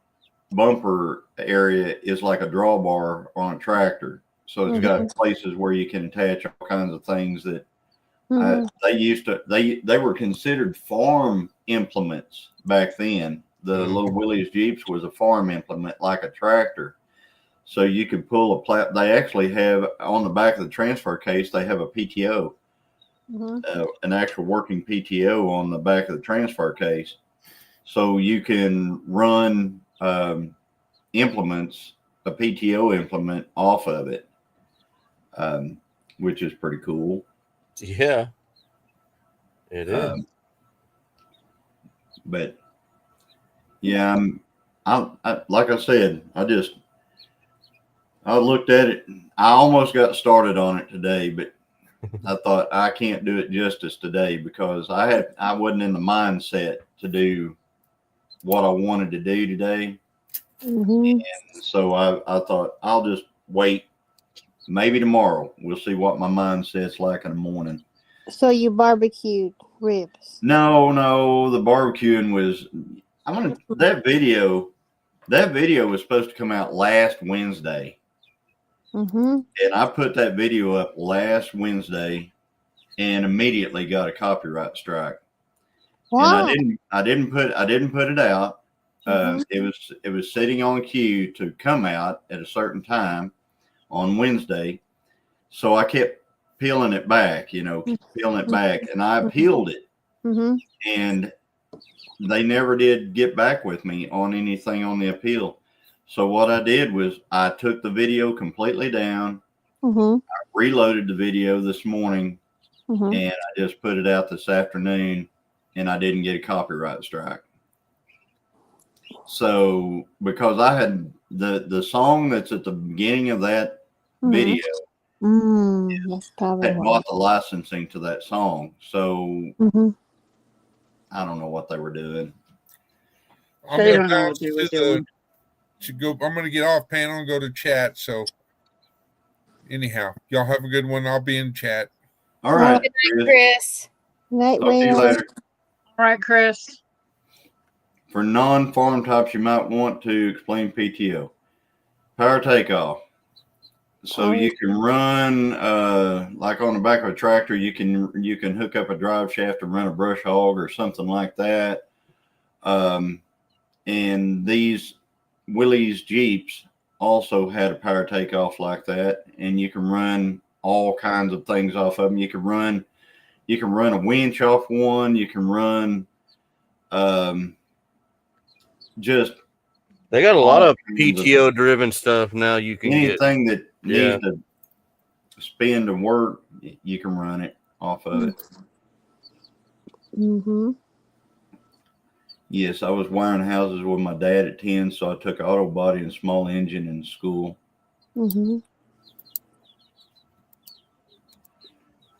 S14: bumper area is like a drawbar on a tractor. So it's got places where you can attach all kinds of things that they were considered farm implements back then. The little Willys Jeeps was a farm implement like a tractor. So you could pull a they actually have on the back of the transfer case, they have a PTO, an actual working PTO on the back of the transfer case. So you can run implements, a PTO implement off of it, which is pretty cool.
S3: Yeah, it is.
S14: But yeah, I like I said, I looked at it. I almost got started on it today, but I thought I can't do it justice today because I wasn't in the mindset to do what I wanted to do today. And so I thought I'll just wait. Maybe tomorrow. We'll see what my mindset's like in the morning.
S9: So you barbecued ribs?
S14: No, the barbecuing was. That video was supposed to come out last Wednesday. And I put that video up last Wednesday and immediately got a copyright strike.
S9: Wow.
S14: And I didn't put it out. It was sitting on queue to come out at a certain time on Wednesday. So I kept peeling it back, and I appealed it. And they never did get back with me on anything on the appeal. So what I did was I took the video completely down. I reloaded the video this morning and I just put it out this afternoon and I didn't get a copyright strike. So because I had the song that's at the beginning of that video,
S9: that's probably
S14: had bought the licensing to that song. So I don't know what they were doing.
S7: I'm going to bounce I'm going to get off panel and go to chat. So anyhow, y'all have a good one. I'll be in chat.
S14: All right.
S1: Good night, Chris.
S9: Night,
S14: Talk to you later.
S13: All right, Chris.
S14: For non-farm types, you might want to explain PTO. Power takeoff. So you can run like on the back of a tractor, you can hook up a drive shaft and run a brush hog or something like that. And these Willys Jeeps also had a power takeoff like that, and you can run all kinds of things off of them. You can run a winch off one. You can run just.
S3: They got a lot of PTO driven stuff now. You can
S14: anything that needs to spin to work, you can run it off of it. Yes, I was wiring houses with my dad at 10, so I took auto body and small engine in school.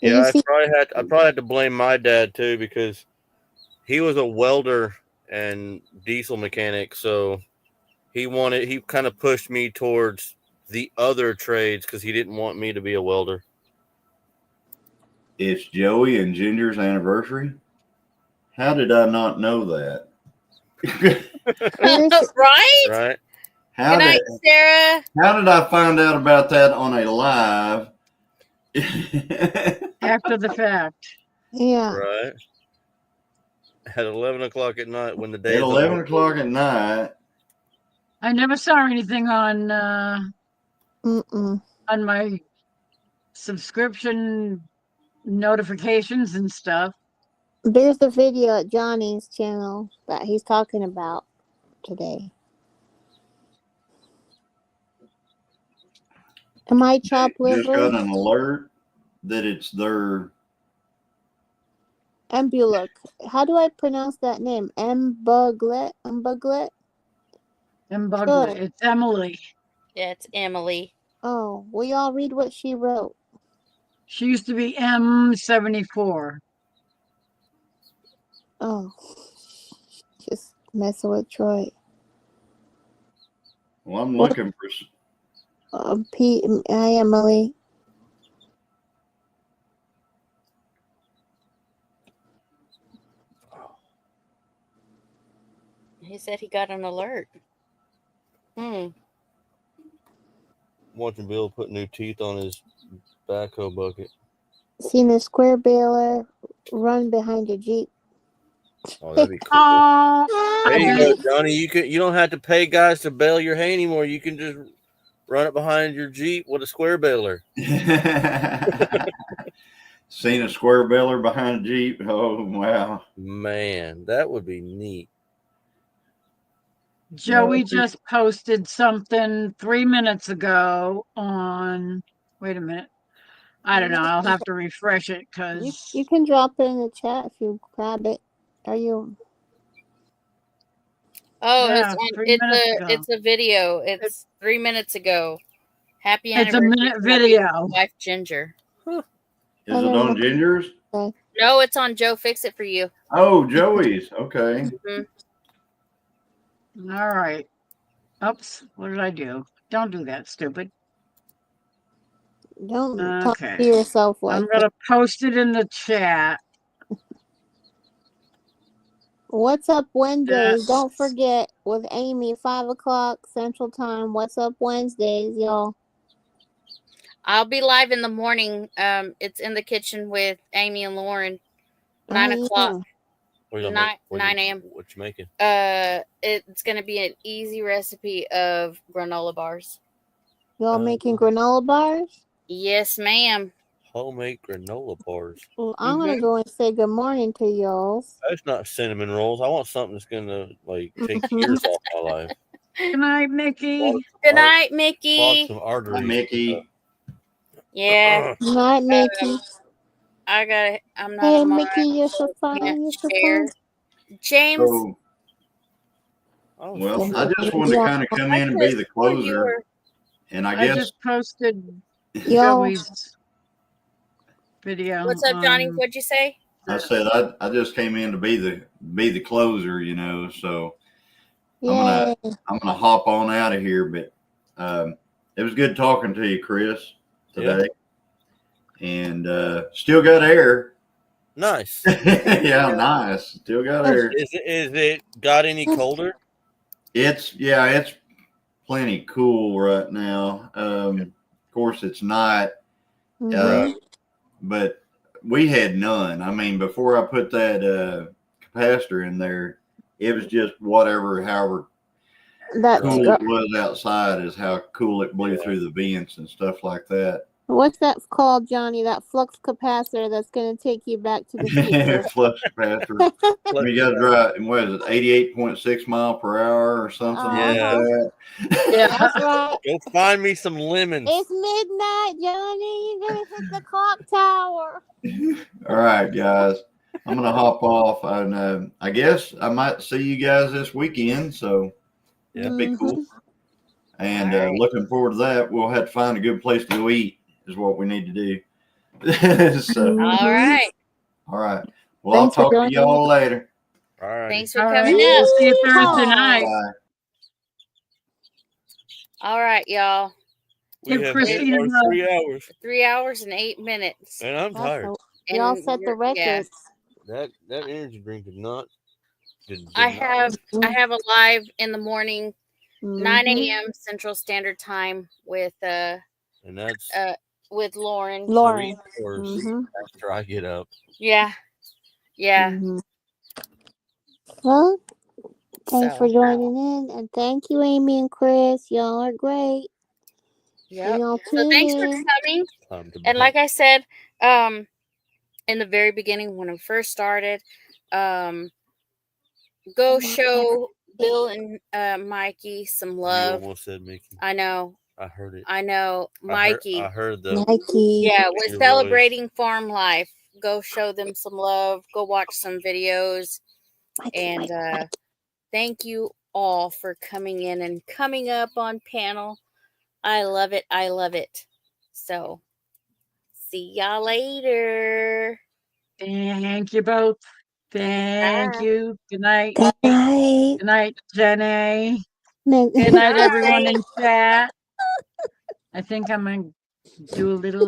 S3: Yeah, I probably had to blame my dad too because he was a welder and diesel mechanic, so he kind of pushed me towards the other trades because he didn't want me to be a welder.
S14: It's Joey and Ginger's anniversary. How did I not know that?
S1: Right? Good night, Sarah.
S14: How did I find out about that on a live?
S13: After the fact.
S9: Yeah.
S3: Right. At 11 o'clock at night when the day
S14: at 11 o'clock at night.
S13: I never saw anything on my subscription notifications and stuff.
S9: There's the video at Johnny's channel that he's talking about today. Am I chopped liver?
S14: Just got an alert that it's their
S9: Ambuluk. How do I pronounce that name? Mbuglet?
S13: Mbuglet.
S9: Sure.
S13: It's Emily.
S1: Yeah, it's Emily.
S9: Oh, will y'all read what she wrote?
S13: She used to be M74.
S9: Oh, just messing with Troy.
S14: Well, I'm looking for.
S9: Hi, Emily.
S1: He said he got an alert.
S3: Watching Bill put new teeth on his backhoe bucket.
S9: Seen a square baler run behind a Jeep.
S3: Oh, that'd be cool.
S13: Oh,
S3: There you go, Johnny. You don't have to pay guys to bale your hay anymore. You can just run it behind your Jeep with a square baler.
S14: Seen a square baler behind a Jeep. Oh, wow.
S3: Man, that would be neat.
S13: Joey just posted something 3 minutes ago on, wait a minute. I don't know. I'll have to refresh it because
S9: you can drop it in the chat if you grab it. Are you?
S1: Oh,
S13: Yeah,
S1: it's a video. It's 3 minutes ago. Happy
S13: It's a
S1: anniversary,
S13: minute
S1: to my
S13: video.
S1: beautiful wife Ginger.
S14: Is it on Ginger's?
S1: No, it's on Joe Fix It For You.
S14: Oh, Joey's. Okay.
S13: All right. Oops. What did I do? Don't do that, stupid.
S9: Don't talk to yourself like
S13: I'm gonna post it in the chat.
S9: What's Up Wednesdays? Don't forget with Amy, 5 o'clock Central Time. What's Up Wednesdays, y'all?
S1: I'll be live in the morning. It's in the kitchen with Amy and Lauren. 9 o'clock. 9 a.m.
S3: What you making?
S1: It's gonna be an easy recipe of granola bars.
S9: Y'all making granola bars?
S1: Yes, ma'am.
S3: Homemade granola bars.
S9: Well, I'm gonna go and say good morning to y'all.
S3: That's not cinnamon rolls. I want something that's gonna take years off my life.
S13: Good night, Mickey.
S1: Good night, Mickey.
S3: Clog some arteries.
S14: Mickey.
S1: Yeah.
S9: Good night, Mickey.
S1: I'm not.
S9: Hey, Mickey, you're so fine. You're so fine.
S1: James.
S14: So, well, I just wanted to kind of come in and be the closer. And I guess
S13: just posted
S9: Yo.
S13: Joey's video.
S1: What's up, Johnny? What'd you say?
S14: I said I just came in to be the closer, so I'm gonna hop on out of here. But it was good talking to you, Chris, today. And still got air.
S3: Nice.
S14: Yeah, nice. Still got air.
S3: Is it got any colder?
S14: It's plenty cool right now. Of course, it's not. But we had none. I mean, before I put that capacitor in there, it was just however cool it was outside is how cool it blew through the vents and stuff like that.
S9: What's that called, Johnny? That flux capacitor that's going to take you back to the future.
S14: Flux capacitor. You got to drive, what is it, 88.6 mile per hour or something like that?
S9: Yeah. That's right.
S3: Go find me some lemons.
S9: It's midnight, Johnny. You're going to hit the clock tower.
S14: All right, guys. I'm going to hop off. And I guess I might see you guys this weekend, so that'd be cool. And looking forward to that. We'll have to find a good place to go eat is what we need to do. So,
S1: all right.
S14: Well, thanks, I'll talk to y'all later.
S3: All right.
S1: Thanks for coming in.
S13: See you Thursday night.
S14: Bye.
S1: All right, y'all.
S3: We have hit our 3 hours.
S1: 3 hours and 8 minutes.
S3: And I'm tired.
S9: Y'all set the records.
S3: That energy drink did not.
S1: I have a live in the morning, 9 a.m. Central Standard Time with
S3: and that's
S1: with Lauren.
S3: 3 hours after I get up.
S1: Yeah.
S9: Well, thanks for joining in, and thank you, Amy and Chris. Y'all are great.
S1: Yeah. So thanks for coming. And like I said, in the very beginning when I first started, go show Bill and Mikey some love.
S3: You almost said Mickey.
S1: I know.
S3: I heard it.
S1: I know. Mikey.
S3: I heard the
S9: Mikey.
S1: Yeah, we're celebrating farm life. Go show them some love. Go watch some videos. And thank you all for coming in and coming up on panel. I love it. I love it. So, see y'all later.
S13: Thank you both. Thank you. Good night.
S9: Good night.
S13: Good night, Jenny.
S9: Good
S13: night, everyone in chat. I think I'm going to do a little